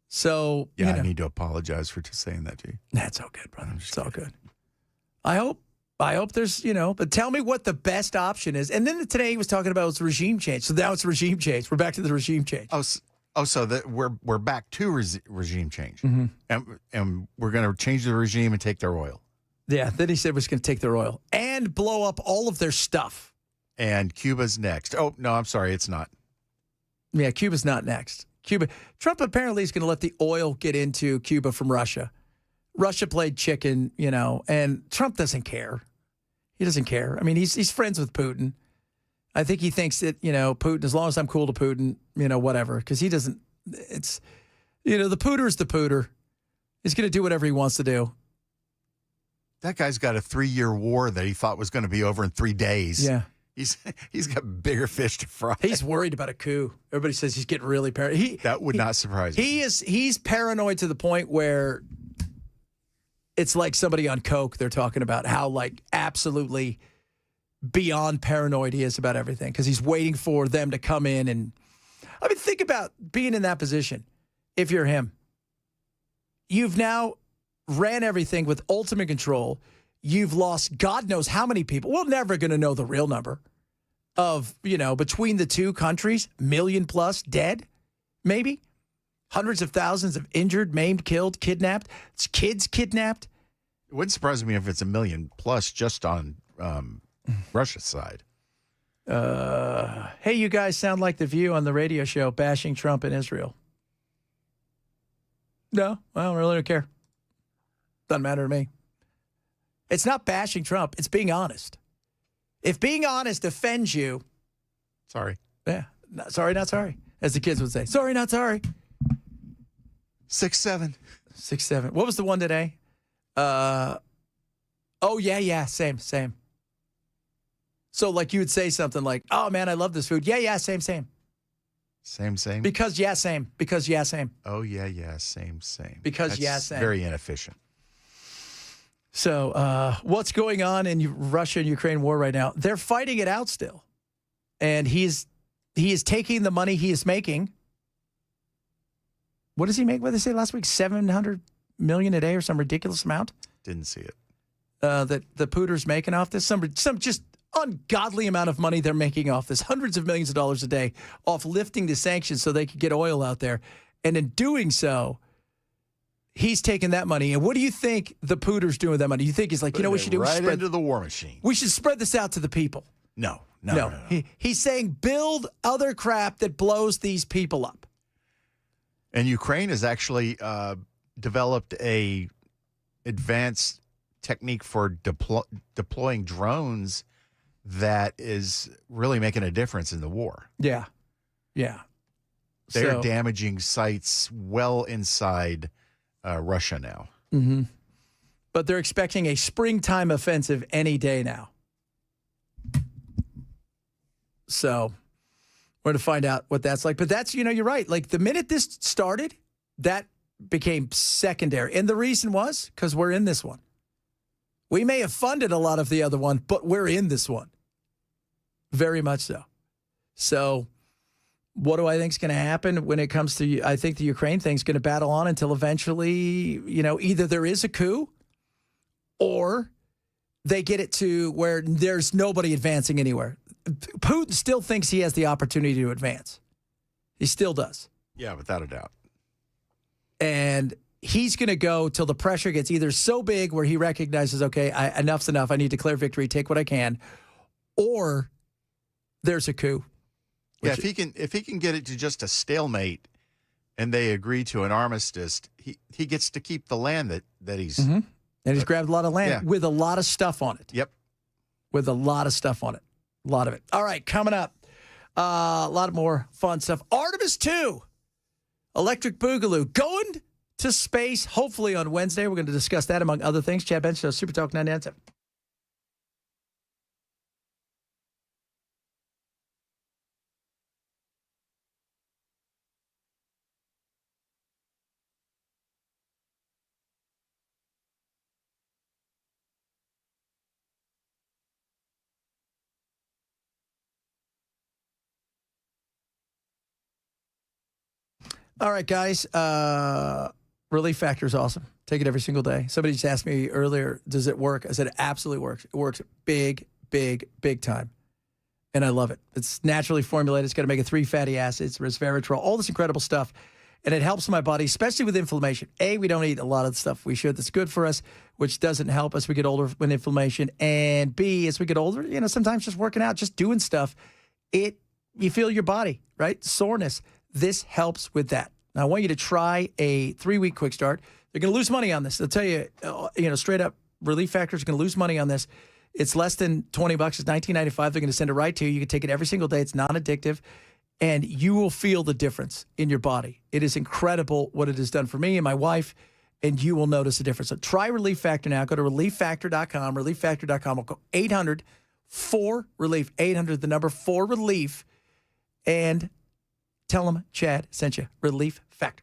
So, yeah, I need to apologize for saying that to you. That's all good, brother. It's all good. I hope there's, but tell me what the best option is. And then today he was talking about regime change. So now it's regime change. We're back to the regime change. Oh, so that we're back to regime change, Mhm. and we're going to change the regime and take their oil. Yeah, then he said was going to take their oil and blow up all of their stuff. And Cuba's next. Oh, no, I'm sorry, it's not. Yeah, Cuba's not next. Trump apparently is going to let the oil get into Cuba from Russia. Russia played chicken, and Trump doesn't care. He doesn't care. I mean, he's friends with Putin. I think he thinks that, Putin, as long as I'm cool to Putin, whatever, because he doesn't, it's, the Pooter is the Pooter. He's going to do whatever he wants to do. That guy's got a 3-year war that he thought was going to be over in 3 days. Yeah. He's got bigger fish to fry. He's worried about a coup. Everybody says he's getting really paranoid. That would not surprise me. He's paranoid to the point where it's like somebody on coke. They're talking about how absolutely beyond paranoid he is about everything because he's waiting for them to come in. And I mean, think about being in that position. If you're him, you've now ran everything with ultimate control. You've lost God knows how many people. We're never going to know the real number of, between the two countries, 1 million plus dead, maybe. Hundreds of thousands of injured, maimed, killed, kidnapped. It's kids kidnapped. It wouldn't surprise me if it's 1 million plus just on Russia's side. Hey, you guys sound like The View on the radio show bashing Trump and Israel. No, I don't really care. Doesn't matter to me. It's not bashing Trump. It's being honest. If being honest offends you. Sorry. Yeah. Sorry, not sorry. As the kids would say. Sorry, not sorry. 6-7. 6-7. What was the one today? Oh, yeah. Same. So you would say something like, oh, man, I love this food. Yeah, same. Same. Because, yeah, same. Because, yeah, same. Oh, yeah, same. Because, That's yeah, same. very inefficient. So what's going on in Russia and Ukraine war right now? They're fighting it out still. And he is taking the money he is making. What does he make? What did they say last week? $700 million a day or some ridiculous amount? Didn't see it. That the Pooter's making off this. Some just ungodly amount of money they're making off this. Hundreds of millions of dollars a day off lifting the sanctions so they could get oil out there. And in doing so, he's taking that money. And what do you think the Pooter's doing with that money? You think he's like, we should do right into the war machine. We should spread this out to the people. No. He's saying build other crap that blows these people up. And Ukraine has actually developed a advanced technique for deploying drones that is really making a difference in the war. Yeah. They're damaging sites well inside Russia now. Mm-hmm. But they're expecting a springtime offensive any day now. So we're going to find out what that's like. But that's, you're right. The minute this started, that became secondary. And the reason was because we're in this one. We may have funded a lot of the other one, but we're in this one. Very much so. So what do I think is going to happen when it comes to, I think the Ukraine thing is going to battle on until eventually, either there is a coup or they get it to where there's nobody advancing anywhere. Putin still thinks he has the opportunity to advance. He still does. Yeah, without a doubt. And he's going to go till the pressure gets either so big where he recognizes, okay, enough's enough. I need to declare victory, take what I can, or there's a coup. Yeah, if he can get it to just a stalemate, and they agree to an armistice, he gets to keep the land that he's. Mm-hmm. And he's grabbed a lot of land with a lot of stuff on it. Yep, with a lot of stuff on it, a lot of it. All right, coming up, a lot more fun stuff. Artemis 2, Electric Boogaloo, going to space. Hopefully on Wednesday, we're going to discuss that among other things. Chad Bench, Super Talk 99.7. All right, guys. Relief Factor is awesome. Take it every single day. Somebody just asked me earlier, does it work? I said, it absolutely works. It works big time. and I love it. It's naturally formulated. It's got omega-3 fatty acids, resveratrol, all this incredible stuff. And it helps my body, especially with inflammation. A, we don't eat a lot of the stuff we should that's good for us, which doesn't help as we get older with inflammation. And B, as we get older, sometimes just working out, just doing stuff, you feel your body, right? Soreness. This helps with that. Now, I want you to try a 3-week quick start. They're going to lose money on this. They'll tell you, straight up, Relief Factor's going to lose money on this. It's less than $20. It's $19.95. They're going to send it right to you. You can take it every single day. It's non-addictive. And you will feel the difference in your body. It is incredible what it has done for me and my wife, and you will notice a difference. So try Relief Factor now. Go to relieffactor.com, relieffactor.com. We'll go 800-4-RELIEF, 800, the number 4-RELIEF, and tell them Chad sent you. Relief Factor.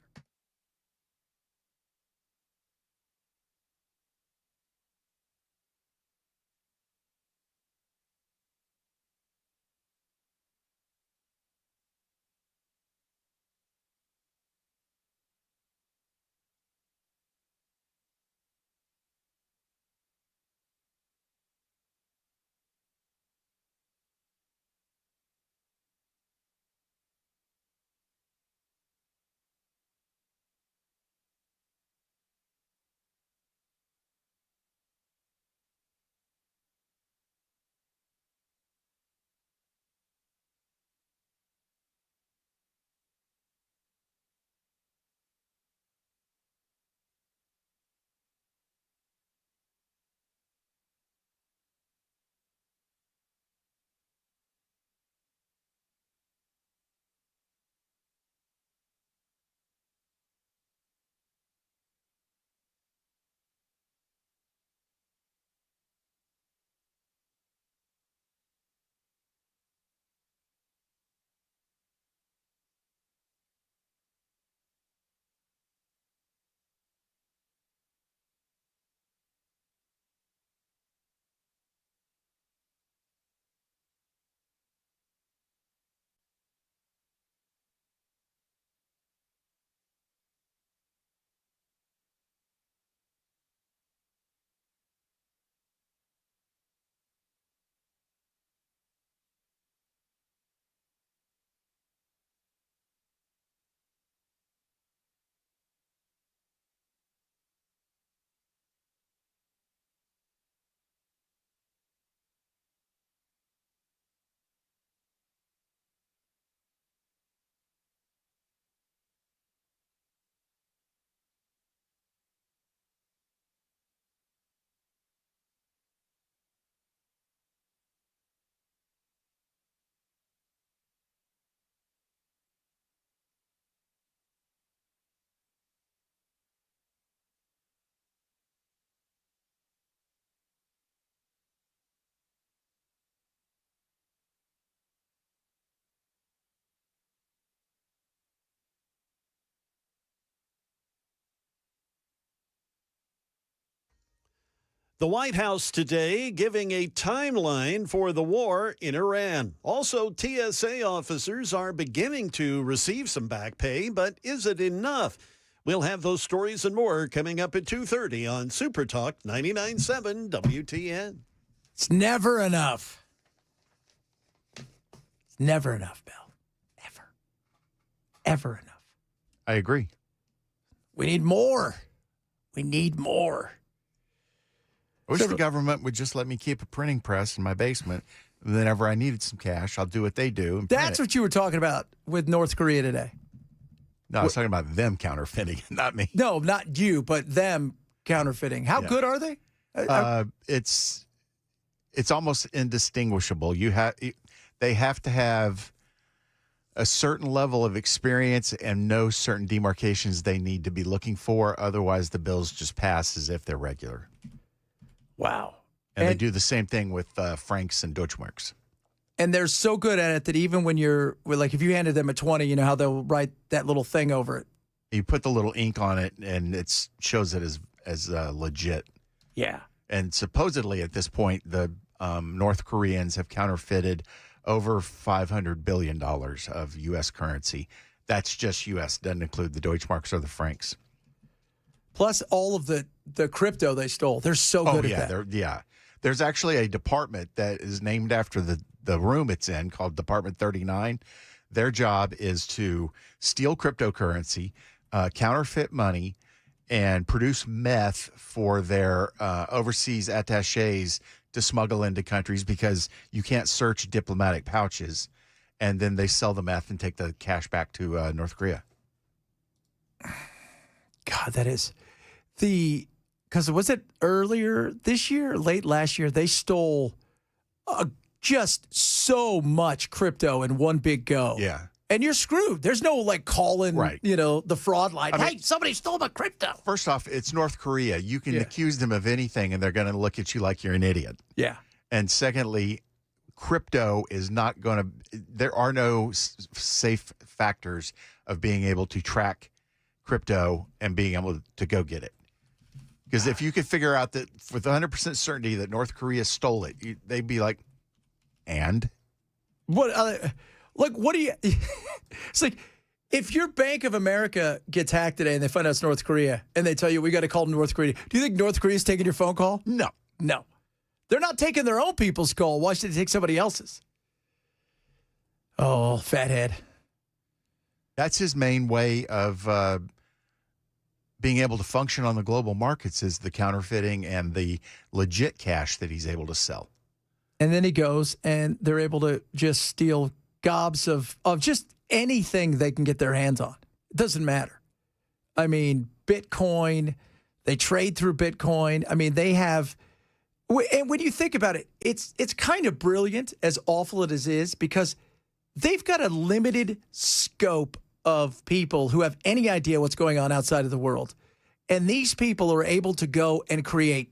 The White House today giving a timeline for the war in Iran. Also, TSA officers are beginning to receive some back pay, but is it enough? We'll have those stories and more coming up at 2:30 on Super Talk 99.7 WTN. It's never enough. It's never enough, Bill. Ever enough. I agree. We need more. We need more. I wish the government would just let me keep a printing press in my basement. Whenever I needed some cash, I'll do what they do. And That's what you were talking about with North Korea today. No, I was talking about them counterfeiting, not me. No, not you, but them counterfeiting. How good are they? It's almost indistinguishable. They have to have a certain level of experience and know certain demarcations they need to be looking for. Otherwise, the bills just pass as if they're regular. Wow. And they do the same thing with francs and Deutschmarks. And they're so good at it that even when if you handed them a 20, you know how they'll write that little thing over it. You put the little ink on it, and it shows it as legit. Yeah. And supposedly at this point, the North Koreans have counterfeited over $500 billion of U.S. currency. That's just U.S. Doesn't include the Deutschmarks or the francs. Plus all of the crypto they stole. They're so good at that. There's actually a department that is named after the the room it's in, called Department 39. Their job is to steal cryptocurrency, counterfeit money, and produce meth for their overseas attaches to smuggle into countries, because you can't search diplomatic pouches. And then they sell the meth and take the cash back to North Korea. God, that is because was it earlier this year, or late last year, they stole just so much crypto in one big go. Yeah. And you're screwed. There's no like calling, the fraud line. Hey, somebody stole my crypto. First off, it's North Korea. You can accuse them of anything, and they're going to look at you like you're an idiot. Yeah. And secondly, crypto is not going to, there are no safe factors of being able to track crypto and being able to go get it. Because if you could figure out that with 100% certainty that North Korea stole it, they'd be like, and? What do you, it's like, if your Bank of America gets hacked today and they find out it's North Korea and they tell you, we got to call North Korea, do you think North Korea's taking your phone call? No. They're not taking their own people's call. Why should they take somebody else's? Oh, fathead. That's his main way of being able to function on the global markets, is the counterfeiting and the legit cash that he's able to sell. And then he goes and they're able to just steal gobs of just anything they can get their hands on. It doesn't matter. I mean, Bitcoin, they trade through Bitcoin. I mean, they have, and when you think about it, it's kind of brilliant, as awful as it is, because they've got a limited scope of people who have any idea what's going on outside of the world. And these people are able to go and create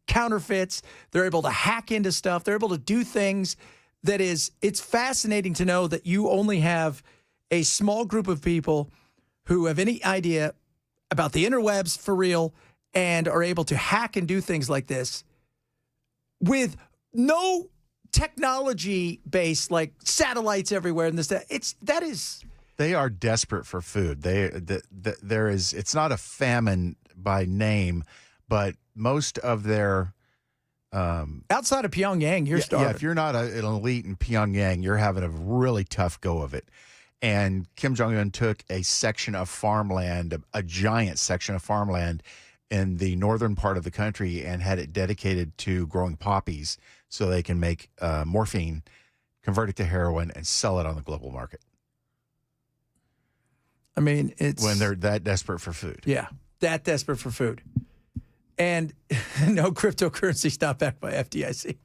counterfeits. They're able to hack into stuff. They're able to do things that it's fascinating to know that you only have a small group of people who have any idea about the interwebs for real and are able to hack and do things like this with no technology base, like satellites everywhere and this, that. They are desperate for food. It's not a famine by name, but most of their outside of Pyongyang, you're starving. Yeah, if you're not an elite in Pyongyang, you're having a really tough go of it. And Kim Jong-un took a section of farmland, a giant section of farmland in the northern part of the country, and had it dedicated to growing poppies so they can make morphine, convert it to heroin, and sell it on the global market. I mean, it's when they're that desperate for food. Yeah, that desperate for food. And no, cryptocurrency's not backed by FDIC.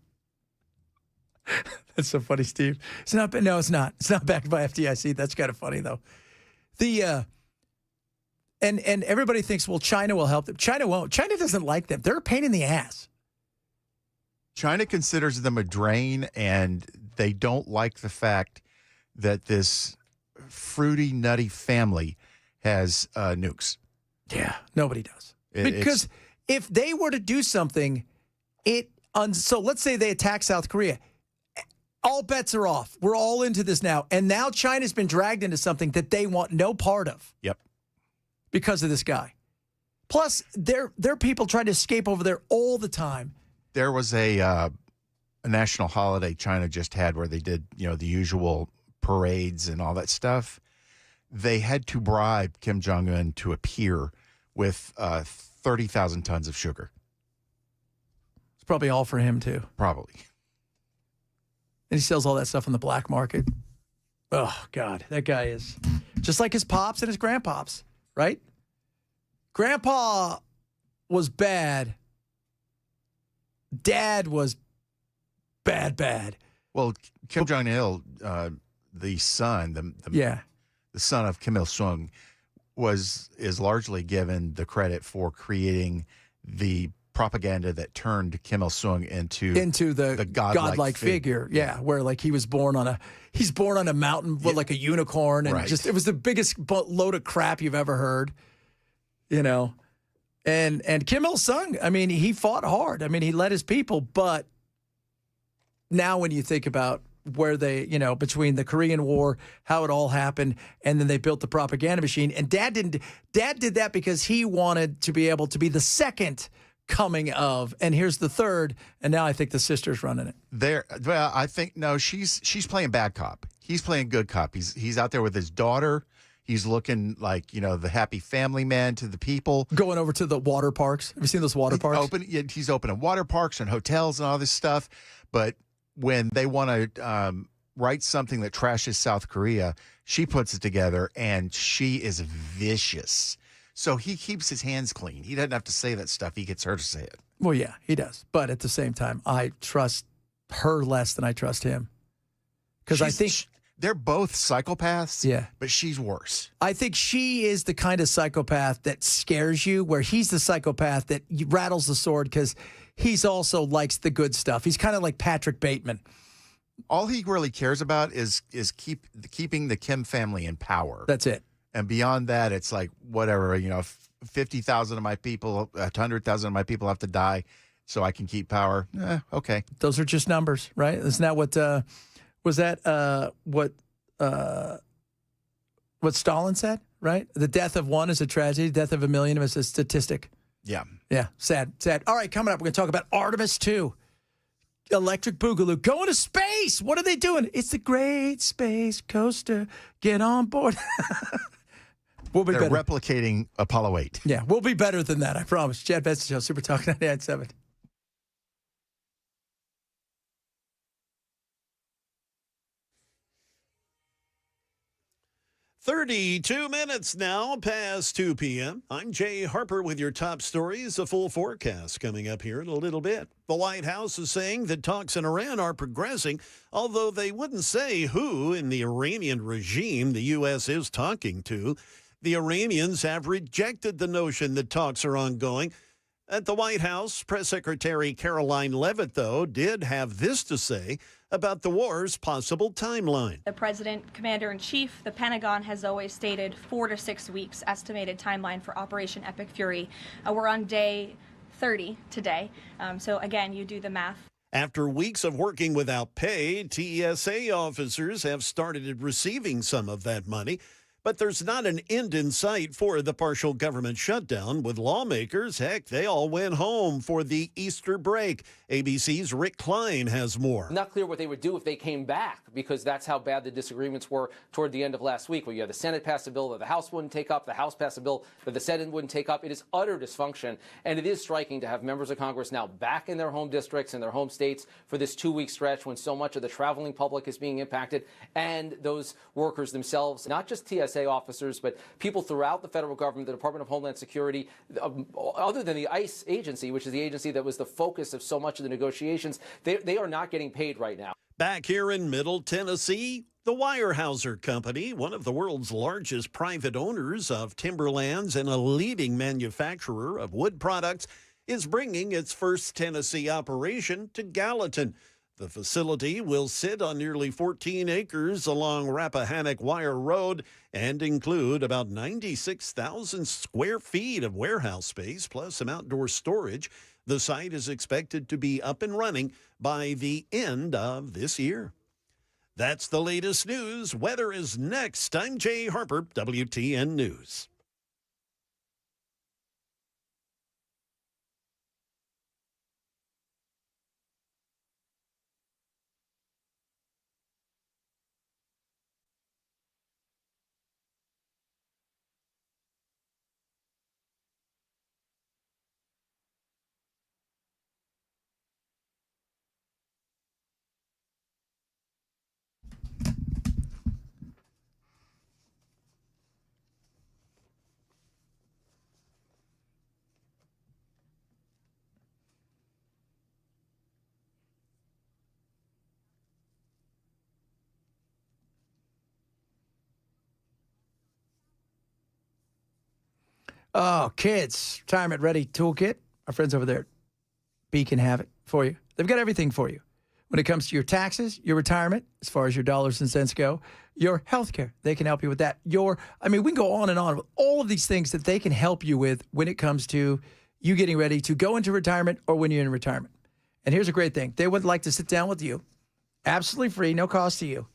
That's so funny, Steve. It's not. No, it's not. It's not backed by FDIC. That's kind of funny, though. And everybody thinks, well, China will help them. China won't. China doesn't like them. They're a pain in the ass. China considers them a drain, and they don't like the fact that this fruity, nutty family has nukes. Yeah, nobody does. Because if they were to do something, so let's say they attack South Korea, all bets are off. We're all into this now. And now China's been dragged into something that they want no part of. Yep. Because of this guy. Plus, their people try to escape over there all the time. There was a national holiday China just had where they did, the usual parades and all that stuff. They had to bribe Kim Jong-un to appear with 30,000 tons of sugar. It's probably all for him, too. Probably. And he sells all that stuff on the black market. Oh, God. That guy is just like his pops and his grandpops, right? Grandpa was bad. Dad was bad. Well, Kim Jong-il, the son, the son of Kim Il-sung, is largely given the credit for creating the propaganda that turned Kim Il-sung into the godlike figure. Yeah, where like he's born on a mountain with like a unicorn, and it was the biggest load of crap you've ever heard. And Kim Il-sung, I mean, he fought hard. I mean, he led his people, but now when you think about where they, between the Korean War, how it all happened, and then they built the propaganda machine. And Dad did that because he wanted to be able to be the second coming of. And here's the third, and now I think the sister's running it. Well, I think no, she's playing bad cop. He's playing good cop. He's out there with his daughter. He's looking like, the happy family man to the people. Going over to the water parks. Have you seen those water parks? He's opening water parks and hotels and all this stuff. But when they want to write something that trashes South Korea, she puts it together, and she is vicious. So he keeps his hands clean. He doesn't have to say that stuff. He gets her to say it. Well, yeah, he does. But at the same time, I trust her less than I trust him. Because I think they're both psychopaths, yeah, but she's worse. I think she is the kind of psychopath that scares you, where he's the psychopath that rattles the sword because he's also likes the good stuff. He's kind of like Patrick Bateman. All he really cares about is keeping the Kim family in power. That's it. And beyond that, it's like, whatever, 50,000 of my people, 100,000 of my people have to die so I can keep power. Okay. Those are just numbers, right? Isn't that what, what Stalin said, right? The death of one is a tragedy. The death of a million is a statistic. Yeah. Yeah. Sad. All right. Coming up, we're going to talk about Artemis 2. Electric Boogaloo going to space. What are they doing? It's the Great Space Coaster. Get on board. We'll be They're better. replicating Apollo 8. Yeah, we'll be better than that, I promise. Chad Benson Show, Super Talk 99.7. "32 minutes now past 2 p.m. I'm Jay Harper with your top stories. A full forecast coming up here in a little bit. The White House is saying that talks in Iran are progressing, although they wouldn't say who in the Iranian regime the U.S. is talking to. The Iranians have rejected the notion that talks are ongoing. At the White House, Press Secretary Caroline Leavitt, though, did have this to say about the war's possible timeline. The President, Commander-in-Chief, the Pentagon has always stated 4 to 6 weeks estimated timeline for Operation Epic Fury. We're on day 30 today, so again, you do the math. After weeks of working without pay, TSA officers have started receiving some of that money. But there's not an end in sight for the partial government shutdown. With lawmakers, heck, they all went home for the Easter break. ABC's Rick Klein has more. Not clear what they would do if they came back, because that's how bad the disagreements were toward the end of last week, where you had the Senate pass a bill that the House wouldn't take up, the House passed a bill that the Senate wouldn't take up. It is utter dysfunction, and it is striking to have members of Congress now back in their home districts and their home states for this 2-week stretch when so much of the traveling public is being impacted, and those workers themselves, not just TSA officers, but people throughout the federal government, the Department of Homeland Security, other than the ICE agency, which is the agency that was the focus of so much of the negotiations, they are not getting paid right now. Back here in Middle Tennessee, the Weyerhaeuser Company, one of the world's largest private owners of timberlands and a leading manufacturer of wood products, is bringing its first Tennessee operation to Gallatin. The facility will sit on nearly 14 acres along Rappahannock Wire Road and include about 96,000 square feet of warehouse space plus some outdoor storage. The site is expected to be up and running by the end of this year. That's the latest news. Weather is next. I'm Jay Harper, WTN News. Oh, kids, Retirement Ready Toolkit. Our friends over there at Beacon have it for you. They've got everything for you. When it comes to your taxes, your retirement, as far as your dollars and cents go, your health care, they can help you with that. We can go on and on with all of these things that they can help you with when it comes to you getting ready to go into retirement or when you're in retirement. And here's a great thing. They would like to sit down with you, absolutely free, no cost to you,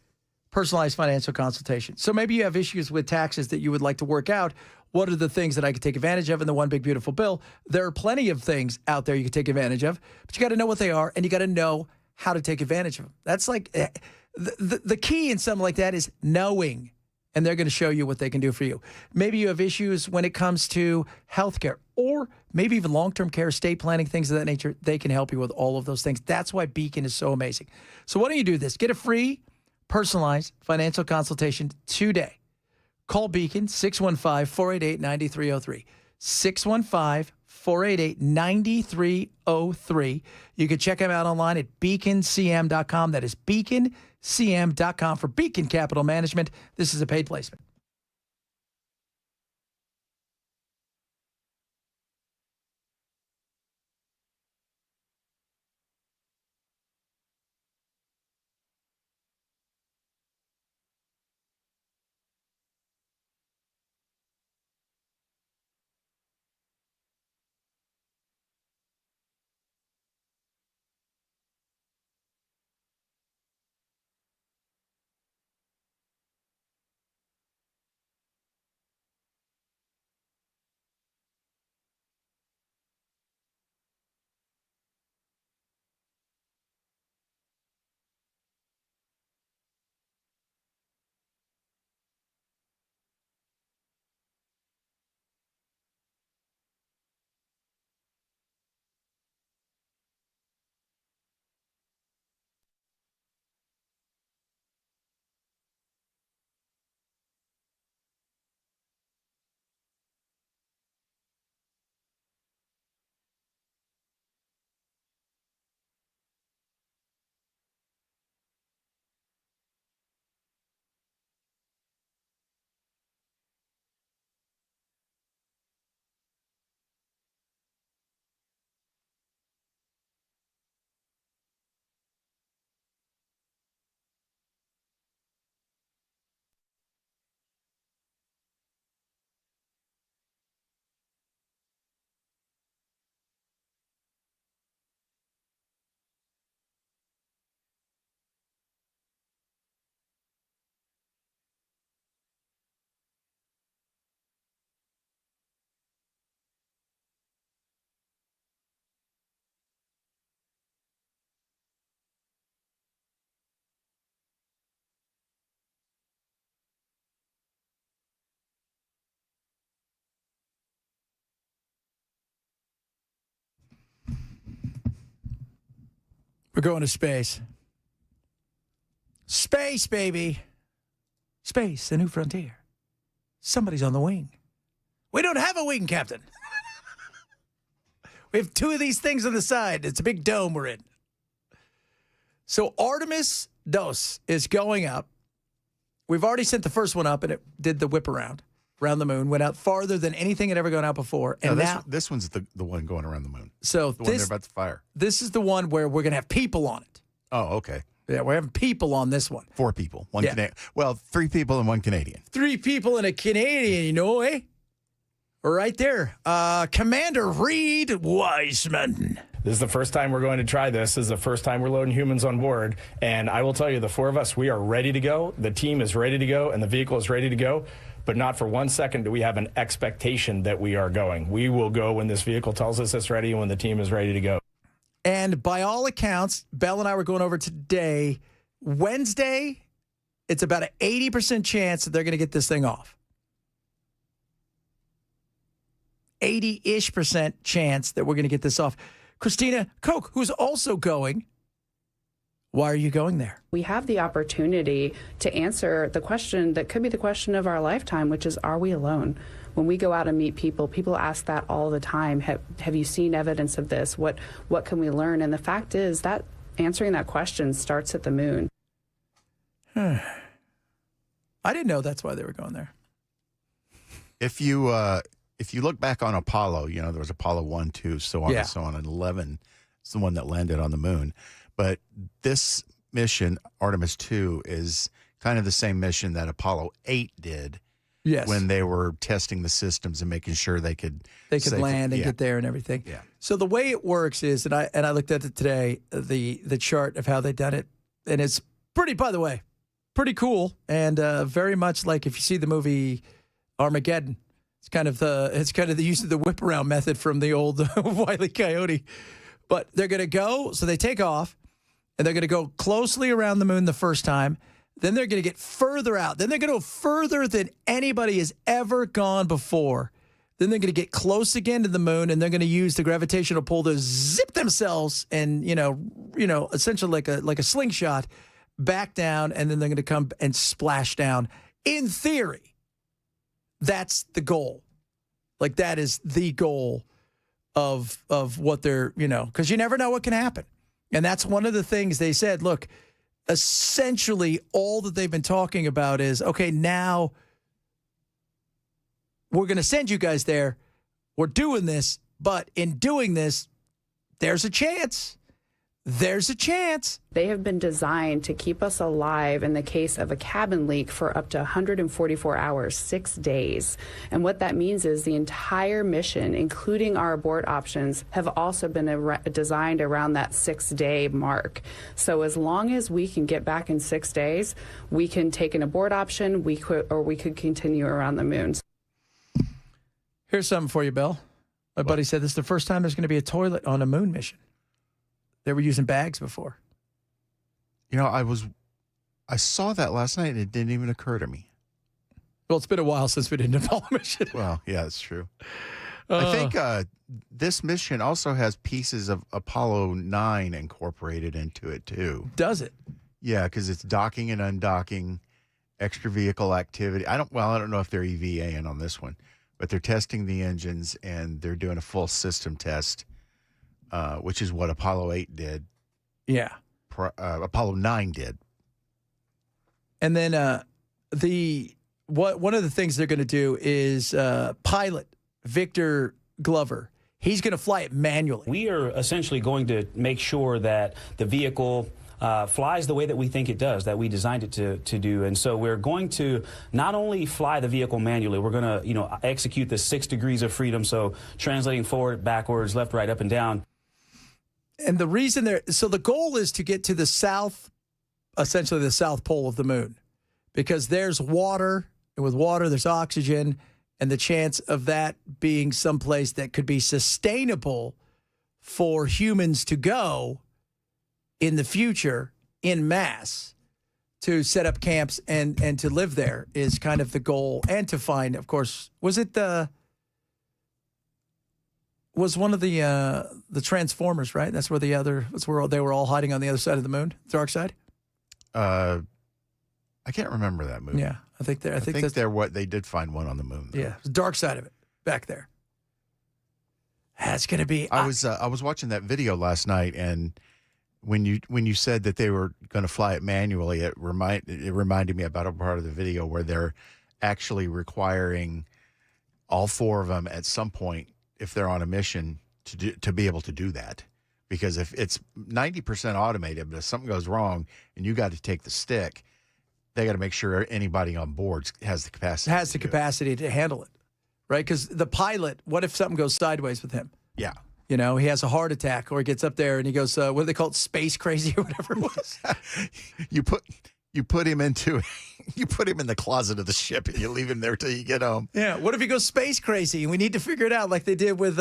personalized financial consultation. So maybe you have issues with taxes that you would like to work out. What are the things that I could take advantage of in the one big beautiful bill? There are plenty of things out there you could take advantage of, but you got to know what they are and you got to know how to take advantage of them. That's like the key in something like that is knowing, and they're going to show you what they can do for you. Maybe you have issues when it comes to healthcare or maybe even long-term care, estate planning, things of that nature. They can help you with all of those things. That's why Beacon is so amazing. So why don't you do this? Get a free personalized financial consultation today. Call Beacon, 615-488-9303. 615-488-9303. You can check them out online at beaconcm.com. That is beaconcm.com for Beacon Capital Management. This is a paid placement. We're going to space. Space, baby. Space, a new frontier. Somebody's on the wing. We don't have a wing, Captain. We have two of these things on the side. It's a big dome we're in. So Artemis Dos is going up. We've already sent the first one up, and it did the whip around the moon, went out farther than anything had ever gone out before. And no, now this one's the one going around the moon. So the one they're about to fire. This is the one where we're going to have people on it. Oh, okay. Yeah, we're having people on this one. 4 people. One Canadian. Well, 3 people and 1 Canadian. 3 people and a Canadian, you know, eh? Right there. Commander Reed Wiseman. This is the first time we're going to try this. This is the first time we're loading humans on board. And I will tell you, the 4 of us, we are ready to go. The team is ready to go, and the vehicle is ready to go. But not for 1 second do we have an expectation that we are going. We will go when this vehicle tells us it's ready and when the team is ready to go. And by all accounts, Bell and I were going over today, Wednesday, it's about an 80% chance that they're going to get this thing off. 80-ish% chance that we're going to get this off. Christina Koch, who's also going, why are you going there? We have the opportunity to answer the question that could be the question of our lifetime, which is, are we alone? When we go out and meet people, people ask that all the time. Have you seen evidence of this? What can we learn? And the fact is that answering that question starts at the moon. I didn't know that's why they were going there. If you look back on Apollo, you know, there was Apollo 1, 2, so on and so on, and 11 is the one that landed on the moon. But this mission, Artemis 2, is kind of the same mission that Apollo 8 did. Yes. When they were testing the systems and making sure they could land and get there and everything. Yeah. So the way it works is, and I looked at it today, the chart of how they done it, and it's pretty. By the way, pretty cool, and very much like if you see the movie Armageddon, it's kind of the use of the whip around method from the old Wile E. Coyote. But they're going to go, so they take off, and they're going to go closely around the moon the first time. Then they're going to get further out. Then they're going to go further than anybody has ever gone before. Then they're going to get close again to the moon, and they're going to use the gravitational pull to zip themselves and, essentially like a slingshot back down, and then they're going to come and splash down. In theory, that's the goal. Like, that is the goal of what they're, because you never know what can happen. And that's one of the things they said. Look, essentially all that they've been talking about is, okay, now we're going to send you guys there. We're doing this, but in doing this, there's a chance. There's a chance. They have been designed to keep us alive in the case of a cabin leak for up to 144 hours, 6 days. And what that means is the entire mission, including our abort options, have also been designed around that 6-day mark. So as long as we can get back in 6 days, we can take an abort option, we could continue around the moon. Here's something for you, Bill. My buddy said this is the first time there's going to be a toilet on a moon mission. They were using bags before. I saw that last night and it didn't even occur to me. Well, it's been a while since we did an Apollo mission. Well, yeah, that's true. I think this mission also has pieces of Apollo 9 incorporated into it, too. Does it? Yeah, because it's docking and undocking, extra vehicle activity. I don't know if they're EVA-ing on this one, but they're testing the engines and they're doing a full system test. Which is what Apollo 8 did. Yeah. Apollo 9 did. And then one of the things they're going to do is pilot Victor Glover. He's going to fly it manually. We are essentially going to make sure that the vehicle flies the way that we think it does, that we designed it to do. And so we're going to not only fly the vehicle manually, we're going to execute the 6 degrees of freedom, so translating forward, backwards, left, right, up, and down. And the reason so the goal is to get to the south, essentially the south pole of the moon, because there's water, and with water there's oxygen, and the chance of that being someplace that could be sustainable for humans to go in the future in mass to set up camps and to live there is kind of the goal. And to find, of course, was one of the Transformers, right? That's where they were all hiding on the other side of the moon, dark side. I can't remember that movie. Yeah, I think they did find one on the moon, though. Yeah, the dark side of it back there. That's going to be. I was watching that video last night, and when you said that they were going to fly it manually, it reminded me about a part of the video where they're actually requiring all 4 of them at some point, if they're on a mission, to be able to do that. Because if it's 90% automated, but if something goes wrong and you got to take the stick, they got to make sure anybody on board has the capacity. To handle it, right? Because the pilot, what if something goes sideways with him? Yeah. He has a heart attack, or he gets up there and he goes, what do they call it, space crazy or whatever it was? You put him in the closet of the ship and you leave him there till you get home. Yeah. What if he goes space crazy and we need to figure it out like they did with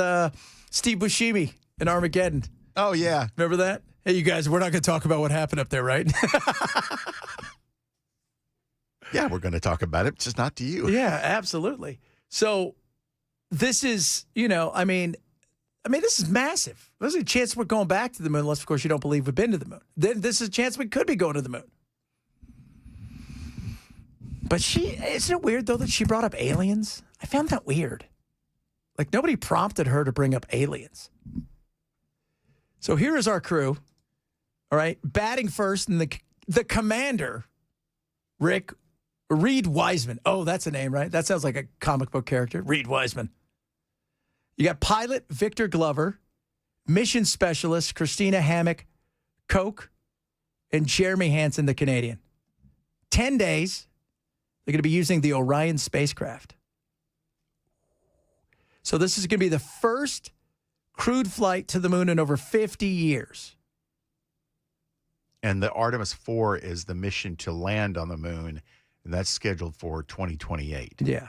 Steve Buscemi in Armageddon? Oh, yeah. Remember that? Hey, you guys, we're not going to talk about what happened up there, right? Yeah, we're going to talk about it, just not to you. Yeah, absolutely. So this is, this is massive. There's a chance we're going back to the moon, unless, of course, you don't believe we've been to the moon. Then this is a chance we could be going to the moon. But isn't it weird, though, that she brought up aliens? I found that weird. Like, nobody prompted her to bring up aliens. So here is our crew, all right, batting first, and the commander, Reed Wiseman. Oh, that's a name, right? That sounds like a comic book character, Reed Wiseman. You got pilot Victor Glover, mission specialist Christina Hammock Koch, and Jeremy Hansen, the Canadian. 10 days. They're going to be using the Orion spacecraft. So this is going to be the first crewed flight to the moon in over 50 years. And the Artemis 4 is the mission to land on the moon, and that's scheduled for 2028. Yeah.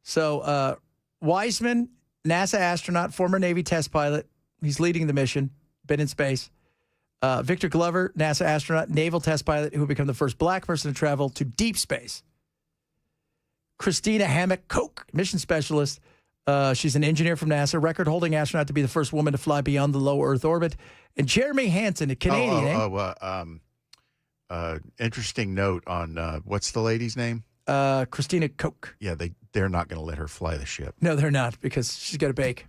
So Wiseman, NASA astronaut, former Navy test pilot. He's leading the mission, been in space. Victor Glover, NASA astronaut, naval test pilot, who will become the first black person to travel to deep space. Christina Hammock-Koch, mission specialist. She's an engineer from NASA, record-holding astronaut to be the first woman to fly beyond the low Earth orbit. And Jeremy Hansen, a Canadian. Interesting note on what's the lady's name? Christina Koch. Yeah, they're not going to let her fly the ship. No, they're not, because she's got to bake.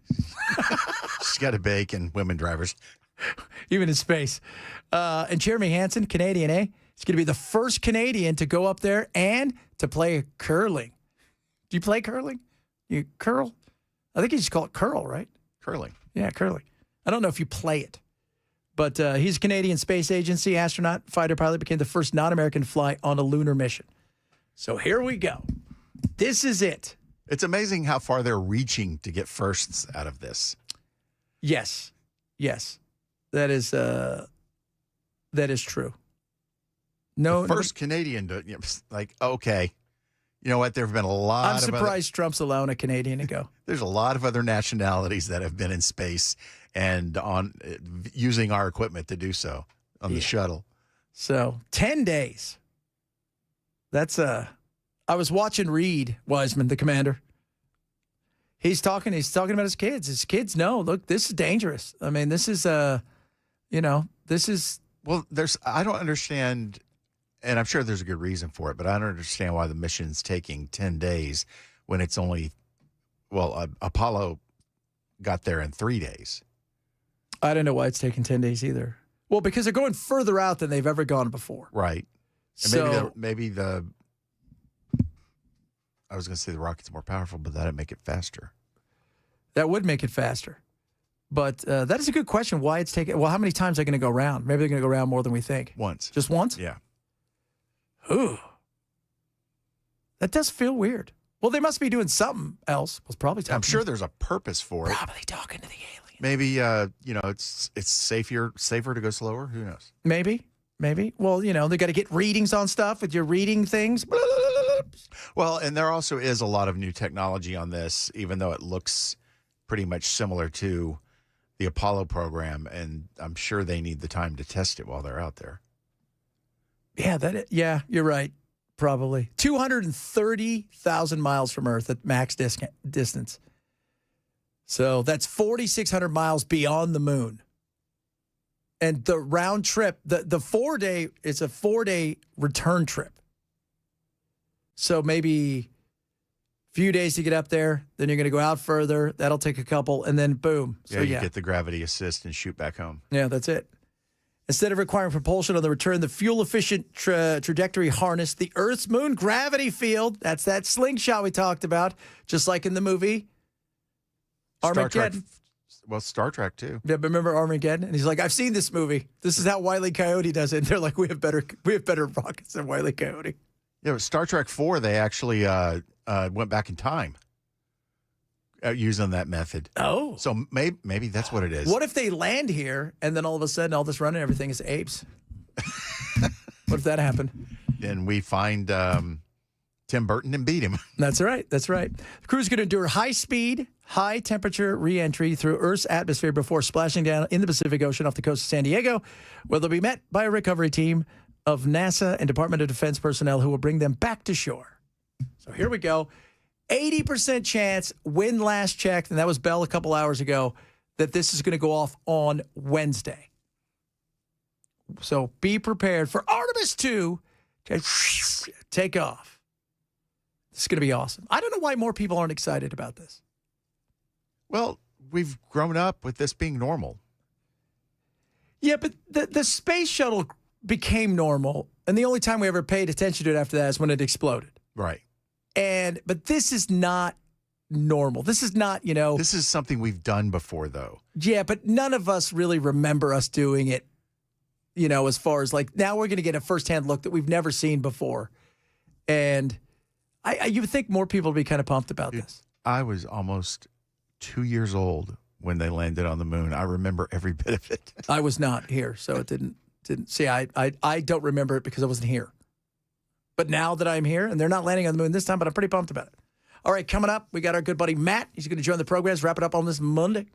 She's got to bake, and women drivers. Even in space. And Jeremy Hansen, Canadian, eh? He's going to be the first Canadian to go up there and to play curling. Do you play curling? You curl? I think you just call it curl, right? Curling. Yeah, curling. I don't know if you play it. But he's a Canadian Space Agency astronaut, fighter pilot, became the first non-American to fly on a lunar mission. So here we go. This is it. It's amazing how far they're reaching to get firsts out of this. Yes. Yes. That is true. No, the first Canadian to, like, okay. You know what? There have been a lot I'm surprised Trump's allowing a Canadian to go. There's a lot of other nationalities that have been in space and on using our equipment to do so on the shuttle. So 10 days. That's I was watching Reed Wiseman, the commander. He's talking about his kids. His kids know, look, this is dangerous. I mean, this is this is I don't understand, and I'm sure there's a good reason for it, but I don't understand why the mission's taking 10 days when it's only Apollo got there in 3 days. I don't know why it's taking 10 days either. Well, because they're going further out than they've ever gone before. Right. And So maybe I was going to say the rocket's more powerful, but that'd make it faster. That would make it faster. But that is a good question. Why it's taking? Well, how many times are they going to go around? Maybe they're going to go around more than we think. Once. Just once? Yeah. Ooh. That does feel weird. Well, they must be doing something else. Well, probably talking. I'm sure there's a purpose for it. Probably talking to the alien. Maybe it's safer to go slower. Who knows? Maybe. Well, they got to get readings on stuff with your reading things. Well, and there also is a lot of new technology on this, even though it looks pretty much similar to the Apollo program, and I'm sure they need the time to test it while they're out there. Yeah, you're right. Probably 230,000 miles from Earth at max distance. So that's 4,600 miles beyond the moon. And the round trip, the 4-day, it's a 4-day return trip. So maybe a few days to get up there, then you're going to go out further. That'll take a couple, and then boom. So you get the gravity assist and shoot back home. Yeah, that's it. Instead of requiring propulsion on the return, the fuel-efficient trajectory harness, the Earth's moon gravity field, that's that slingshot we talked about, just like in the movie Armageddon. Star Trek, too. Yeah, but remember Armageddon? And he's like, I've seen this movie. This is how Wile E. Coyote does it. And they're like, we have better rockets than Wile E. Coyote. Yeah, with Star Trek 4, they actually went back in time using that method. Oh. So maybe that's what it is. What if they land here and then all of a sudden all this running everything is apes? What if that happened? Then we find Tim Burton and beat him. That's right. The crew's going to endure high-speed, high-temperature re-entry through Earth's atmosphere before splashing down in the Pacific Ocean off the coast of San Diego, where they'll be met by a recovery team of NASA and Department of Defense personnel who will bring them back to shore. So here we go. 80% chance, when last checked, and that was Bell a couple hours ago, that this is going to go off on Wednesday. So be prepared for Artemis 2 to take off. This is going to be awesome. I don't know why more people aren't excited about this. Well, we've grown up with this being normal. Yeah, but the space shuttle became normal, and the only time we ever paid attention to it after that is when it exploded. Right. But this is not normal. This is not, This is something we've done before, though. Yeah, but none of us really remember us doing it, as far as like, now we're going to get a firsthand look that we've never seen before. And you would think more people would be kind of pumped about this. I was almost 2 years old when they landed on the moon. I remember every bit of it. I was not here, so it didn't Didn't see. I don't remember it because I wasn't here. But now that I'm here, and they're not landing on the moon this time, but I'm pretty pumped about it. All right, coming up, we got our good buddy Matt. He's going to join the program, wrap it up on this Monday.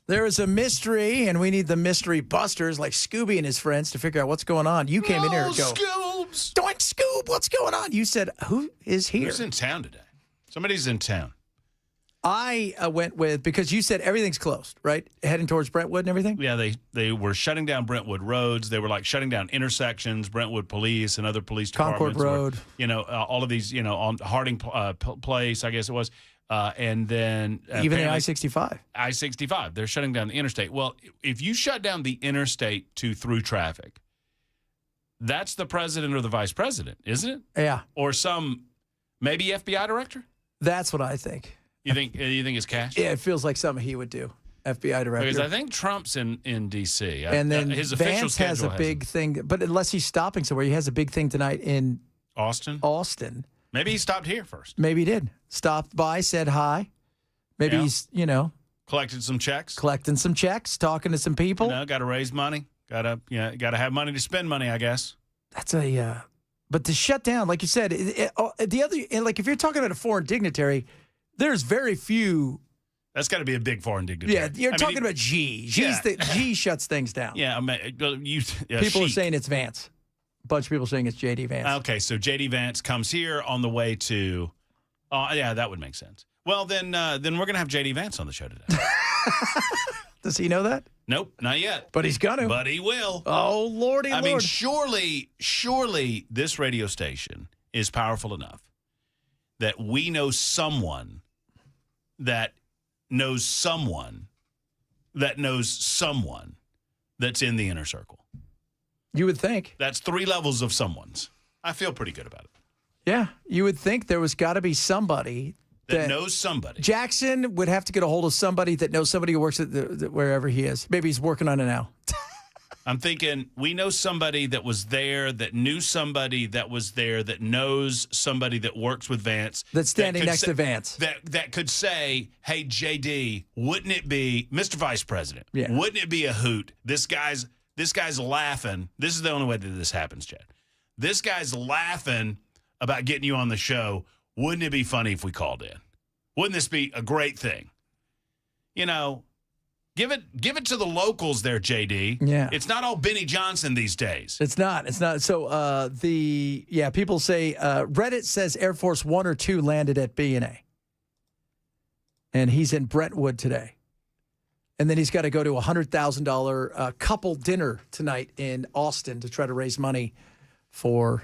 There is a mystery, and we need the mystery busters like Scooby and his friends to figure out what's going on. You came in here to go, Scoobs! Doink, Scoob, what's going on? You said, who is here? Who's in town today? Somebody's in town. I went with, because you said everything's closed, right? Heading towards Brentwood and everything? Yeah, they were shutting down Brentwood roads. They were like shutting down intersections, Brentwood police and other police departments. Concord Road. All of these, on Harding Place, I guess it was. And then even the I-65. I-65. They're shutting down the interstate. Well, if you shut down the interstate to through traffic, that's the president or the vice president, isn't it? Yeah. Or maybe FBI director? That's what I think. You think it's Cash? Yeah, it feels like something he would do. FBI director. Because I think Trump's in D.C. And then his official Vance has a big thing, but unless he's stopping somewhere, he has a big thing tonight in Austin. Maybe he stopped here first. Maybe he did. Stopped by, said hi. Maybe he's, collected some checks. Collecting some checks, talking to some people. Got to raise money. Got to have money to spend money, I guess. That's but to shut down, like you said, if you're talking about a foreign dignitary, there's very few. That's got to be a big foreign dignitary. Yeah, you're talking about G. G shuts things down. Yeah, people are saying it's Vance. A bunch of people saying it's J.D. Vance. Okay, so J.D. Vance comes here on the way to. Yeah, that would make sense. Well, then we're going to have J.D. Vance on the show today. Does he know that? Nope, not yet. But he's going to. But he will. Oh, Lordy Lord. I mean, surely this radio station is powerful enough that we know someone that knows someone that knows someone that's in the inner circle. You would think. That's 3 levels of someone's. I feel pretty good about it. Yeah, you would think there was got to be somebody that knows somebody. Jackson would have to get a hold of somebody that knows somebody who works at wherever he is. Maybe he's working on it now. I'm thinking we know somebody that was there, that knew somebody that was there, that knows somebody that works with Vance. That's standing next to Vance. That could say, hey, JD, wouldn't it be, Mr. Vice President, wouldn't it be a hoot? This guy's laughing. This is the only way that this happens, Chad. This guy's laughing about getting you on the show. Wouldn't it be funny if we called in? Wouldn't this be a great thing? Give it to the locals there, JD. Yeah. It's not all Benny Johnson these days. It's not. So people say Reddit says Air Force 1 or 2 landed at B&A. And he's in Brentwood today. And then he's got to go to a $100,000 couple dinner tonight in Austin to try to raise money for.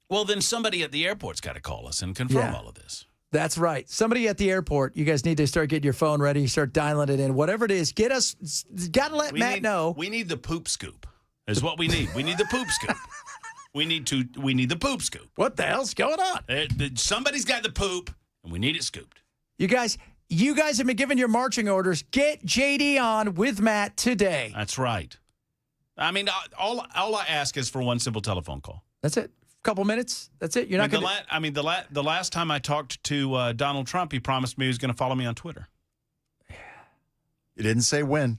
Well, then somebody at the airport's got to call us and confirm all of this. That's right. Somebody at the airport, you guys need to start getting your phone ready, start dialing it in. Whatever it is, got to let Matt know. We need the poop scoop is what we need. We need the poop scoop. We need the poop scoop. What the hell's going on? Somebody's got the poop, and we need it scooped. You guys have been given your marching orders. Get JD on with Matt today. That's right. I mean, all I ask is for one simple telephone call. That's it. Couple minutes. That's it. You're not going to. The last time I talked to Donald Trump, he promised me he was going to follow me on Twitter. He didn't say when.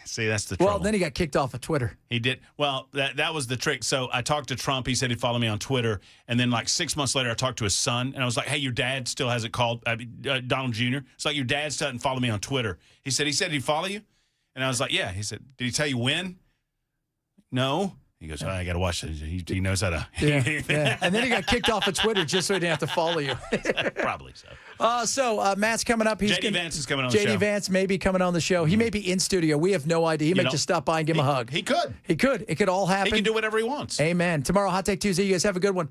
See, that's the trouble. Well, then he got kicked off of Twitter. He did. Well, that was the trick. So I talked to Trump. He said he'd follow me on Twitter. And then like 6 months later, I talked to his son. And I was like, hey, your dad still hasn't called Donald Jr. It's like your dad still hasn't followed me on Twitter. He said he'd follow you. And I was like, yeah. He said, did he tell you when? No. He goes, I got to watch this. He knows how to. Yeah. And then he got kicked off of Twitter just so he didn't have to follow you. Probably so. So Matt's coming up. JD Vance is coming on the show. JD Vance may be coming on the show. He may be in studio. We have no idea. He may just stop by and give him a hug. He could. It could all happen. He can do whatever he wants. Amen. Tomorrow, Hot Take Tuesday. You guys have a good one.